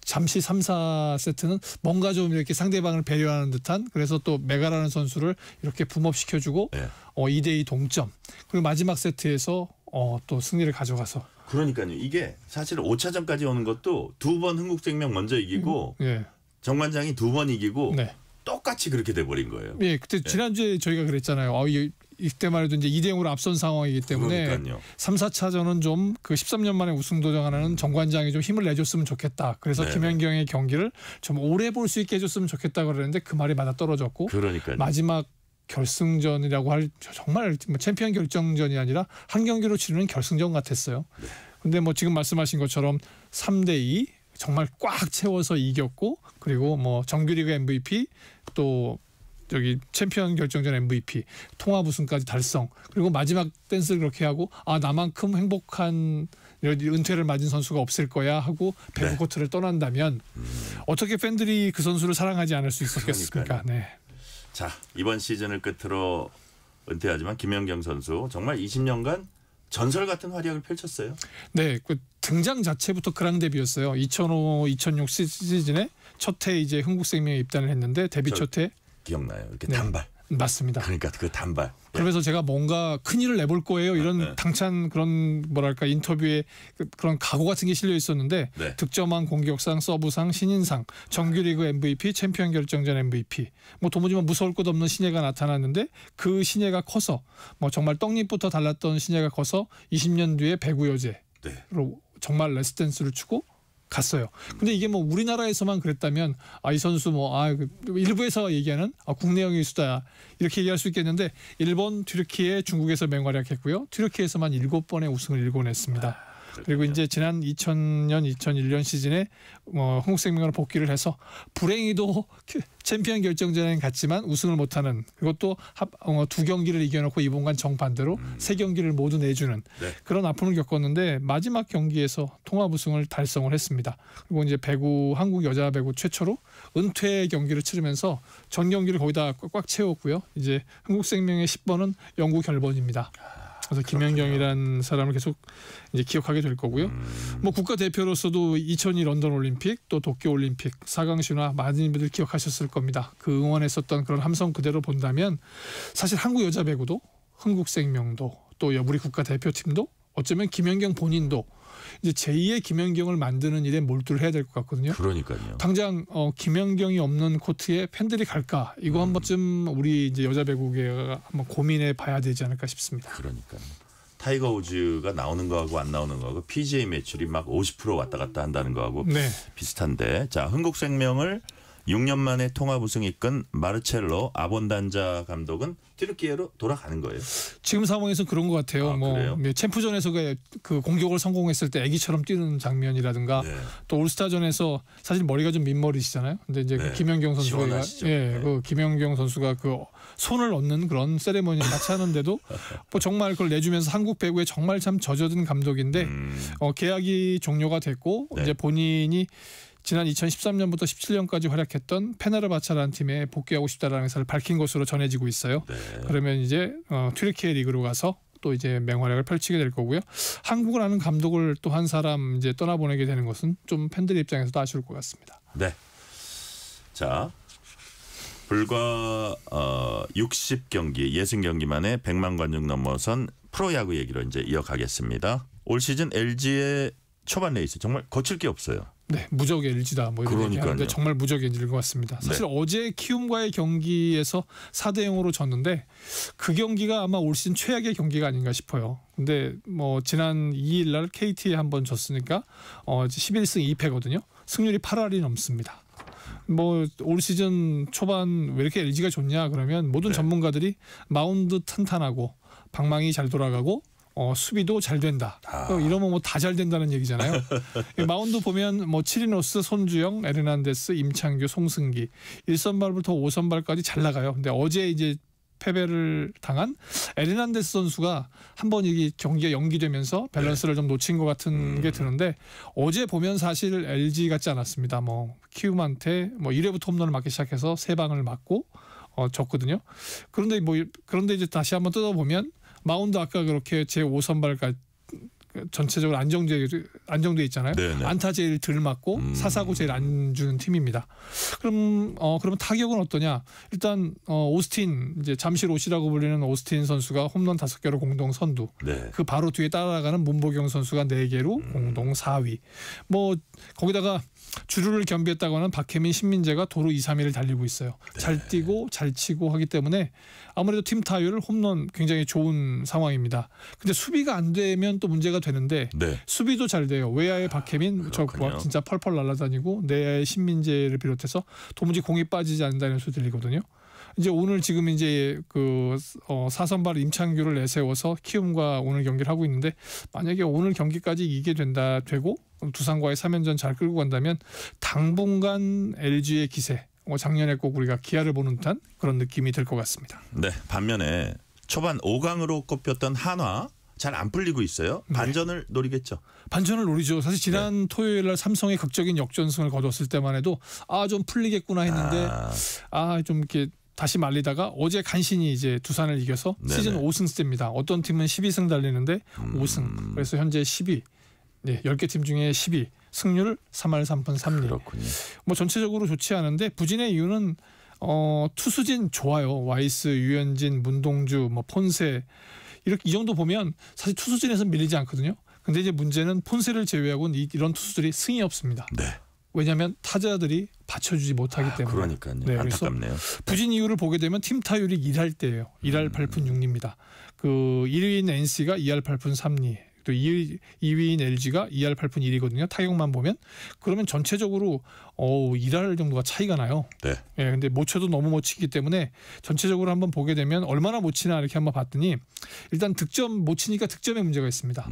잠시 3, 4세트는 뭔가 좀 이렇게 상대방을 배려하는 듯한 그래서 또 메가라는 선수를 이렇게 붐업시켜주고 2대2 동점. 그리고 마지막 세트에서 또 승리를 가져가서. 그러니까요. 이게 사실 5차전까지 오는 것도 2번 흥국생명 먼저 이기고 정관장이 2번 이기고 똑같이 그렇게 돼버린 거예요. 예, 그때 지난주에 저희가 그랬잖아요. 이때만 해도 이제 2대0으로 앞선 상황이기 때문에 그러니까요. 3, 4차전은 좀 그 13년 만에 우승 도전하는 정관장이 좀 힘을 내줬으면 좋겠다. 그래서 김연경의 경기를 좀 오래 볼 수 있게 해줬으면 좋겠다고 그랬는데 그 말이 맞아 떨어졌고 그러니까요. 마지막 결승전이라고 할 정말 챔피언 결정전이 아니라 한 경기로 치르는 결승전 같았어요. 근데 뭐 지금 말씀하신 것처럼 3대2 정말 꽉 채워서 이겼고 그리고 뭐 정규리그 MVP 또 저기 챔피언 결정전 MVP 통합 우승까지 달성 그리고 마지막 댄스를 그렇게 하고 나만큼 행복한 은퇴를 맞은 선수가 없을 거야 하고 배구 코트를 떠난다면 어떻게 팬들이 그 선수를 사랑하지 않을 수 있었겠습니까? 네. 자, 이번 시즌을 끝으로 은퇴하지만 김연경 선수 정말 20년간 전설 같은 활약을 펼쳤어요. 네, 그 등장 자체부터 그랑 데뷔였어요. 2005-2006 시즌에 첫 해 이제 흥국생명에 입단을 했는데 데뷔 첫 해 기억나요? 이렇게 단발. 맞습니다. 그러니까 그 단발. 그러면서 제가 뭔가 큰일을 내볼 거예요. 이런 당찬 그런 뭐랄까 인터뷰에 그런 각오 같은 게 실려 있었는데 득점왕, 공격상, 서브상, 신인상, 정규리그 MVP, 챔피언 결정전 MVP. 뭐 도무지 무서울 것 없는 신예가 나타났는데 그 신예가 커서 뭐 정말 떡잎부터 달랐던 신예가 커서 20년 뒤에 배구 여제로 정말 레스댄스를 추고 갔어요. 근데 이게 뭐 우리나라에서만 그랬다면 이 선수 일부에서 얘기하는 국내형의 수다 이렇게 얘기할 수 있겠는데 일본, 튀르키예, 중국에서 맹활약했고요. 튀르키예에서만 7번의 우승을 일궈냈습니다. 그리고 이제 지난 2000년, 2001년 시즌에 흥국생명으로 복귀를 해서 불행히도 챔피언 결정전에는 갔지만 우승을 못하는 그것도 2경기를 이겨놓고 이번간 정반대로 3경기를 모두 내주는 그런 아픔을 겪었는데 마지막 경기에서 통합 우승을 달성을 했습니다. 그리고 이제 배구 한국 여자 배구 최초로 은퇴 경기를 치르면서 전 경기를 거의 다 꽉 채웠고요. 이제 흥국생명의 10번은 영구 결번입니다. 그래서 김연경이라는 사람을 계속 이제 기억하게 될 거고요. 뭐 국가대표로서도 2002 런던 올림픽 또 도쿄 올림픽 4강 신화 많은 분들 기억하셨을 겁니다. 그 응원했었던 그런 함성 그대로 본다면 사실 한국 여자 배구도 흥국생명도 또 우리 국가대표팀도 어쩌면 김연경 본인도 이제 제2의 김연경을 만드는 일에 몰두를 해야 될 것 같거든요. 그러니까요. 당장 김연경이 없는 코트에 팬들이 갈까? 이거 한 번쯤 우리 이제 여자 배구계가 한번 고민해 봐야 되지 않을까 싶습니다. 그러니까요. 타이거 우즈가 나오는 거하고 안 나오는 거하고 PGA 매출이 막 50% 왔다 갔다 한다는 거하고 비슷한데 자, 흥국생명을 6년 만에 통합 우승 이끈 마르첼로 아본단자 감독은 튀르키예로 돌아가는 거예요. 지금 상황에서 그런 것 같아요. 챔프전에서 그 공격을 성공했을 때 아기처럼 뛰는 장면이라든가 또 올스타전에서 사실 머리가 좀 민머리시잖아요. 근데 이제 그 김연경 선수가 그 김연경 선수가 그 손을 얻는 그런 세레머니 같이 하는데도 뭐 정말 그걸 내주면서 한국 배구에 정말 참 젖어든 감독인데 계약이 종료가 됐고 이제 본인이 지난 2013년부터 17년까지 활약했던 페네르바차라는 팀에 복귀하고 싶다라는 의사를 밝힌 것으로 전해지고 있어요. 그러면 이제 튀르키예 리그로 가서 또 이제 맹활약을 펼치게 될 거고요. 한국을 아는 감독을 또 한 사람 이제 떠나보내게 되는 것은 좀 팬들 입장에서도 아쉬울 것 같습니다. 네. 자, 불과 60경기, 60경기 만에 100만 관중 넘어선 프로야구 얘기로 이제 이어가겠습니다. 올 시즌 LG의 초반 레이스 정말 거칠 게 없어요. 네, 무적의 LG다 뭐 이런 얘기하는데 정말 무적의 LG인 것 같습니다. 사실 어제 키움과의 경기에서 4대0으로 졌는데 그 경기가 아마 올 시즌 최악의 경기가 아닌가 싶어요. 근데 뭐 지난 2일 날 KT에 한번 졌으니까 11승 2패거든요. 승률이 8할이 넘습니다. 뭐 올 시즌 초반 왜 이렇게 LG가 좋냐 그러면 모든 전문가들이 마운드 탄탄하고 방망이 잘 돌아가고 수비도 잘 된다. 이러면 뭐 다 잘 된다는 얘기잖아요. 마운드 보면 뭐 치리노스, 손주영, 에르난데스, 임창규, 송승기 1선발부터 5선발까지 잘 나가요. 근데 어제 이제 패배를 당한 에르난데스 선수가 한번 이 경기가 연기되면서 밸런스를 좀 놓친 것 같은 게 드는데 어제 보면 사실 LG 같지 않았습니다. 뭐 키움한테 뭐 1회부터 홈런을 맞기 시작해서 3방을 맞고 졌거든요. 그런데 이제 다시 한번 뜯어보면 마운드 아까 그렇게 제 5선발까지 전체적으로 안정돼 있잖아요. 안타 제일 덜 맞고 사사구 제일 안 주는 팀입니다. 그러면 타격은 어떠냐? 일단 오스틴 이제 잠실 오시라고 불리는 오스틴 선수가 홈런 5개로 공동 선두. 그 바로 뒤에 따라가는 문보경 선수가 4개로 공동 4위. 뭐 거기다가 주루를 겸비했다고는 박혜민, 신민재가 도루 2, 3위를 달리고 있어요. 잘 뛰고 잘 치고 하기 때문에 아무래도 팀 타율 홈런 굉장히 좋은 상황입니다. 근데 수비가 안 되면 또 문제가 되는데 수비도 잘 돼요. 외야의 박혜민 진짜 펄펄 날아다니고 내야의 신민재를 비롯해서 도무지 공이 빠지지 않는다는 소리 들리거든요. 이제 오늘 지금 이제 그 4선발 임창규를 내세워서 키움과 오늘 경기를 하고 있는데 만약에 오늘 경기까지 이기게 되고 두산과의 3연전 잘 끌고 간다면 당분간 LG의 기세 작년에 꼭 우리가 기아를 보는 듯한 그런 느낌이 들 것 같습니다. 네, 반면에 초반 5강으로 꼽혔던 한화 잘 안 풀리고 있어요. 반전을 노리겠죠. 반전을 노리죠. 사실 지난 토요일 날 삼성의 극적인 역전승을 거뒀을 때만 해도 좀 풀리겠구나 했는데 좀 이렇게 다시 말리다가 어제 간신히 이제 두산을 이겨서 시즌 5승째입니다. 어떤 팀은 12승 달리는데 5승. 그래서 현재 10위. 네, 10개 팀 중에 10위. 승률 3할 3푼 3리. 그렇군요. 뭐 전체적으로 좋지 않은데 부진의 이유는 투수진 좋아요. 와이스, 유현진, 문동주, 뭐 폰세 이렇게 이 정도 보면 사실 투수진에서 밀리지 않거든요. 근데 이제 문제는 폰세를 제외하고는 이런 투수들이 승이 없습니다. 네. 왜냐하면 타자들이 받쳐주지 못하기 때문에. 그러니까요. 네, 안타깝네요. 부진 이유를 보게 되면 팀 타율이 1할 때예요. 1할 8푼 6리입니다. 그 1위인 NC가 2할 8푼 3리. 또 2위인 LG가 2할 8푼 1이거든요. 타격만 보면. 그러면 전체적으로 1할 정도가 차이가 나요. 네. 예, 근데 못 쳐도 너무 못 치기 때문에 전체적으로 한번 보게 되면 얼마나 못 치나 이렇게 한번 봤더니 일단 득점 못 치니까 득점에 문제가 있습니다.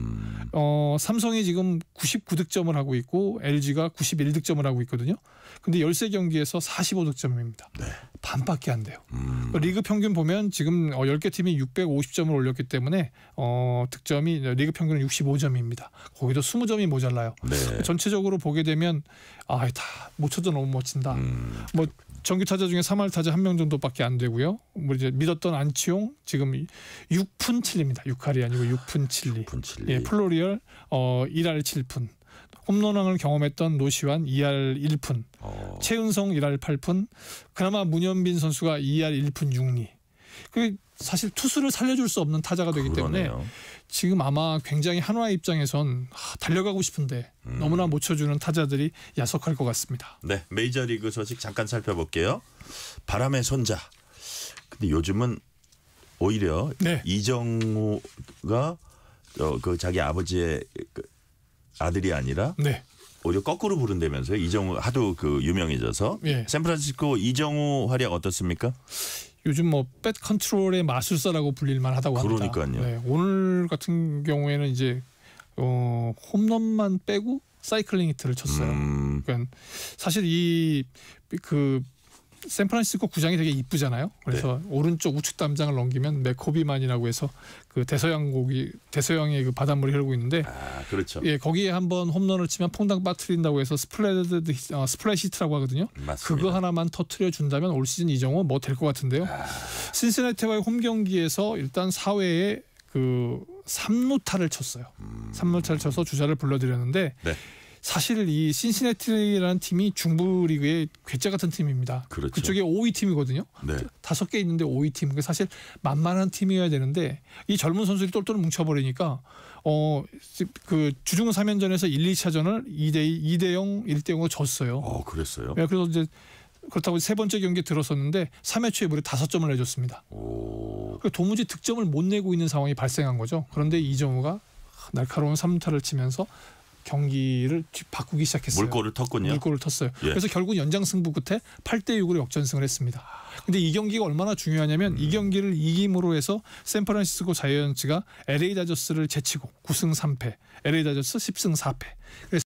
삼성이 지금 99득점을 하고 있고 LG가 91득점을 하고 있거든요. 근데 13경기에서 45득점입니다. 네. 반밖에 안 돼요. 리그 평균 보면 지금 10개 팀이 650점을 올렸기 때문에 득점이 리그 평균은 65점입니다. 거기도 20점이 모자라요. 네. 전체적으로 보게 되면 다 못 쳐도 너무 못 친다. 뭐 정규 타자 중에 3할 타자 1명 정도밖에 안 되고요. 뭐 이제 믿었던 안치홍 지금 6푼 7리입니다. 6할이 아니고 6푼 7리. 예, 플로리얼 1할 7푼. 홈런왕을 경험했던 노시환 2할 1푼. 최은성 1할 8푼. 그나마 문현빈 선수가 2할 1푼 6리. 그 사실 투수를 살려줄 수 없는 타자가 되기 때문에 지금 아마 굉장히 한화 입장에선 달려가고 싶은데 너무나 못 쳐주는 타자들이 야속할 것 같습니다. 네, 메이저리그 소식 잠깐 살펴볼게요. 바람의 손자. 근데 요즘은 오히려 이정우가 그 자기 아버지의 아들이 아니라 오히려 거꾸로 부른다면서요. 이정우 하도 그 유명해져서. 샌프란시스코 이정우 활약 어떻습니까? 요즘 뭐 뱃 컨트롤의 마술사라고 불릴만 하다고 합니다. 그러니까요. 네, 오늘 같은 경우에는 이제 홈런만 빼고 사이클링 히트를 쳤어요. 그러니까 사실 그 샌프란시스코 구장이 되게 이쁘잖아요. 그래서 오른쪽 우측 담장을 넘기면 맥코비만이라고 해서 그 대서양의 그 바닷물이 흐르고 있는데, 그렇죠. 예, 거기에 한번 홈런을 치면 퐁당 빠뜨린다고 해서 스플래시 히트라고 하거든요. 맞습니다. 그거 하나만 터트려 준다면 올 시즌 이정우 뭐 될 것 같은데요. 신시내티와의 홈 경기에서 일단 4회에 그 3루타를 쳤어요. 3루타를 쳐서 주자를 불러들였는데. 사실 이 신시내티라는 팀이 중부 리그의 괴짜 같은 팀입니다. 그렇죠. 그쪽에 5위 팀이거든요. 5개 있는데 5위 팀. 사실 만만한 팀이어야 되는데 이 젊은 선수들이 똘똘 뭉쳐버리니까 그 주중 3연전에서 1, 2차전을 2대0, 1대0으로 졌어요. 그랬어요? 네, 그래서 이제 그렇다고 세 번째 경기에 들어섰는데 3회 초에 무려 5점을 내줬습니다. 도무지 득점을 못 내고 있는 상황이 발생한 거죠. 그런데 이정우가 날카로운 3루타를 치면서 경기를 바꾸기 시작했어요. 물꼬를 텄군요. 물꼬를 텄어요. 그래서 결국 연장 승부 끝에 8대6으로 역전승을 했습니다. 근데 이 경기가 얼마나 중요하냐면 이 경기를 이김으로 해서 샌프란시스코 자이언츠가 LA 다저스를 제치고 9승 3패, LA 다저스 10승 4패. 그래서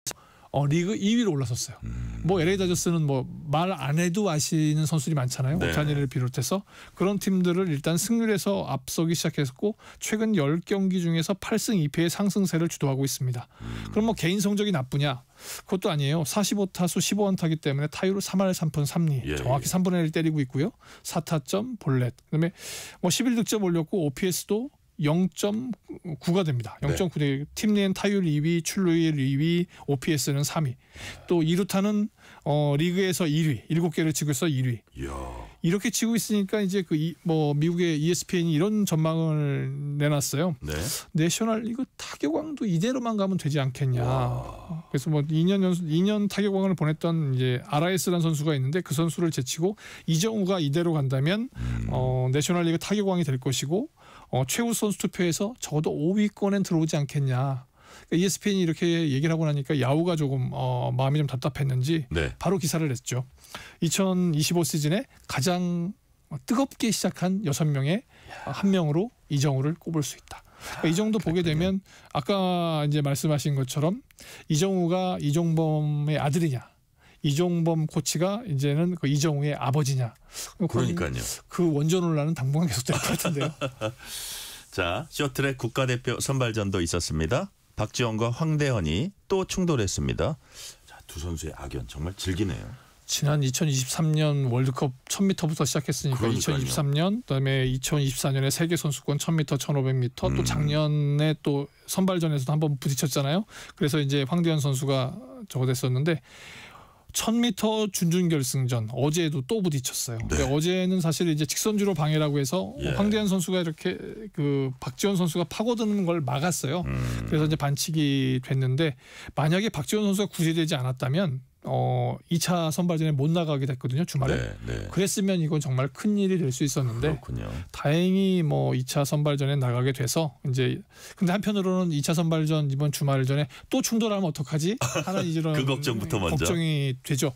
리그 2위로 올라섰어요. 뭐 LA 다저스는 뭐 말 안 해도 아시는 선수들이 많잖아요. 오타니를 비롯해서 그런 팀들을 일단 승률에서 앞서기 시작했고 최근 10경기 중에서 8승 2패의 상승세를 주도하고 있습니다. 그럼 뭐 개인 성적이 나쁘냐? 그것도 아니에요. 45타수 15안타기 때문에 타율을 3할 3푼 3리. 정확히 3분의 1 때리고 있고요. 4타점 볼넷. 그다음에 뭐 11득점 올렸고 OPS도 0.9가 됩니다. 0.9대 팀 내 타율 2위, 출루율 2위, OPS는 3위. 또 2루타는 리그에서 1위, 7개를 치고 있어 1위. 이렇게 치고 있으니까 이제 뭐 미국의 ESPN이 이런 전망을 내놨어요. 내셔널 리그 타격왕도 이대로만 가면 되지 않겠냐. 그래서 뭐 2년 타격왕을 보냈던 이제 RIS라는 선수가 있는데 그 선수를 제치고 이정우가 이대로 간다면 내셔널 리그 타격왕이 될 것이고 최우 선수 투표에서 적어도 5위권엔 들어오지 않겠냐. ESPN이 이렇게 얘기를 하고 나니까 야후가 조금 마음이 좀 답답했는지 바로 기사를 냈죠. 2025 시즌에 가장 뜨겁게 시작한 6명의 한 명으로 이정우를 꼽을 수 있다. 그러니까 이 정도 보게 되면 아까 이제 말씀하신 것처럼 이정우가 이종범의 아들이냐, 이종범 코치가 이제는 그 이정우의 아버지냐. 그러니까요. 그 원전 논란은 당분간 계속될 것 같은데요. 자, 쇼트랙 국가대표 선발전도 있었습니다. 박지원과 황대헌이 또 충돌했습니다. 자, 두 선수의 악연 정말 즐기네요. 지난 2023년 월드컵 1000m부터 시작했으니까 그러니까요. 2023년 그다음에 2024년에 세계 선수권 1000m, 1500m 또 작년에 또 선발전에서도 한번 부딪혔잖아요. 그래서 이제 황대현 선수가 저거 됐었는데 1000m 준준결승전 어제도 또 부딪혔어요. 네. 어제는 사실 이제 직선주로 방해라고 해서 황대현 선수가 이렇게 그 박지원 선수가 파고드는 걸 막았어요. 그래서 이제 반칙이 됐는데 만약에 박지원 선수가 구제되지 않았다면 2차 선발전에 못 나가게 됐거든요. 주말에. 네. 그랬으면 이건 정말 큰 일이 될 수 있었는데 그렇군요. 다행히 뭐 2차 선발전에 나가게 돼서 이제 근데 한편으로는 2차 선발전 이번 주말 전에 또 충돌하면 어떡하지? 하는 이런 그 걱정부터 먼저 걱정이 되죠.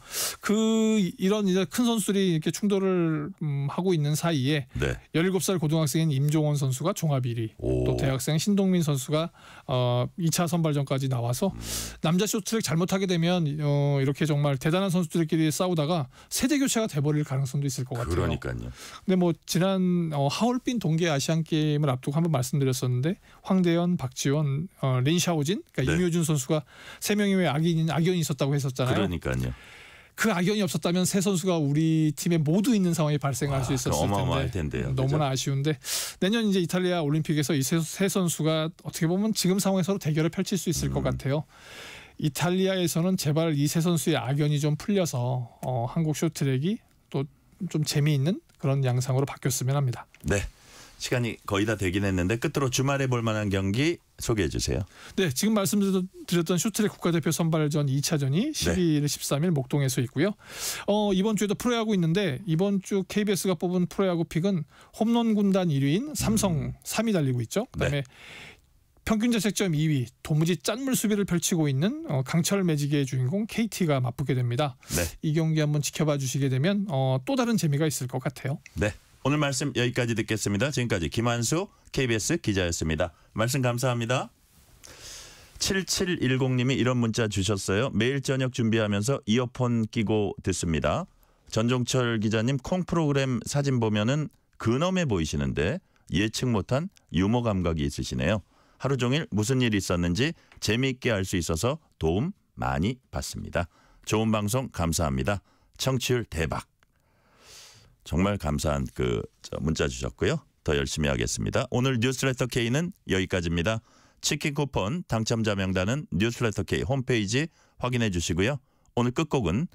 이런 이제 큰 선수들이 이렇게 충돌을 하고 있는 사이에 17살 고등학생인 임종원 선수가 종합 1위, 또 대학생 신동민 선수가 2차 선발전까지 나와서 남자 쇼트랙 잘못하게 되면 이렇게 정말 대단한 선수들끼리 싸우다가 세대 교체가 돼버릴 가능성도 있을 것 같아요. 그러니까요. 근데 뭐 지난 하얼빈 동계 아시안 게임을 앞두고 한번 말씀드렸었는데 황대현, 박지원, 린샤오진, 그러니까 임효준 선수가 세 명이 왜 악연이 있었다고 했었잖아요. 그러니까요. 그 악연이 없었다면 세 선수가 우리 팀에 모두 있는 상황이 발생할 수 있었을 어마어마할 텐데요. 너무나 아쉬운데 내년 이제 이탈리아 올림픽에서 이 세 선수가 어떻게 보면 지금 상황에서 대결을 펼칠 수 있을 것 같아요. 이탈리아에서는 제발 이 세 선수의 악연이 좀 풀려서 한국 쇼트랙이 또 좀 재미있는 그런 양상으로 바뀌었으면 합니다. 네. 시간이 거의 다 되긴 했는데 끝으로 주말에 볼 만한 경기 소개해 주세요. 네, 지금 말씀드렸던 쇼트랙 국가대표 선발전 2차전이 12일, 13일 목동에서 있고요. 이번 주에도 프로야구 있는데 이번 주 KBS가 뽑은 프로야구 픽은 홈런 군단 1위인 삼성 3위 달리고 있죠. 그다음에 평균 자책점 2위 도무지 짠물 수비를 펼치고 있는 강철 매직의 주인공 KT가 맞붙게 됩니다. 이 경기 한번 지켜봐 주시게 되면 또 다른 재미가 있을 것 같아요. 네, 오늘 말씀 여기까지 듣겠습니다. 지금까지 김한수 KBS 기자였습니다. 말씀 감사합니다. 7710님이 이런 문자 주셨어요. 매일 저녁 준비하면서 이어폰 끼고 듣습니다. 전종철 기자님 콩 프로그램 사진 보면은 근엄해 보이시는데 예측 못한 유머 감각이 있으시네요. 하루 종일 무슨 일이 있었는지 재미있게 알 수 있어서 도움 많이 받습니다. 좋은 방송 감사합니다. 청취율 대박. 정말 감사한 문자 주셨고요. 더 열심히 하겠습니다. 오늘 뉴스레터 K는 여기까지입니다. 치킨 쿠폰 당첨자 명단은 뉴스레터 K 홈페이지 확인해 주시고요. 오늘 끝곡은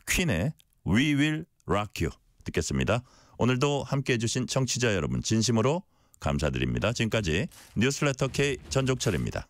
퀸의 We Will Rock You 듣겠습니다. 오늘도 함께해 주신 청취자 여러분 진심으로 감사드립니다. 지금까지 뉴스레터 K 전종철입니다.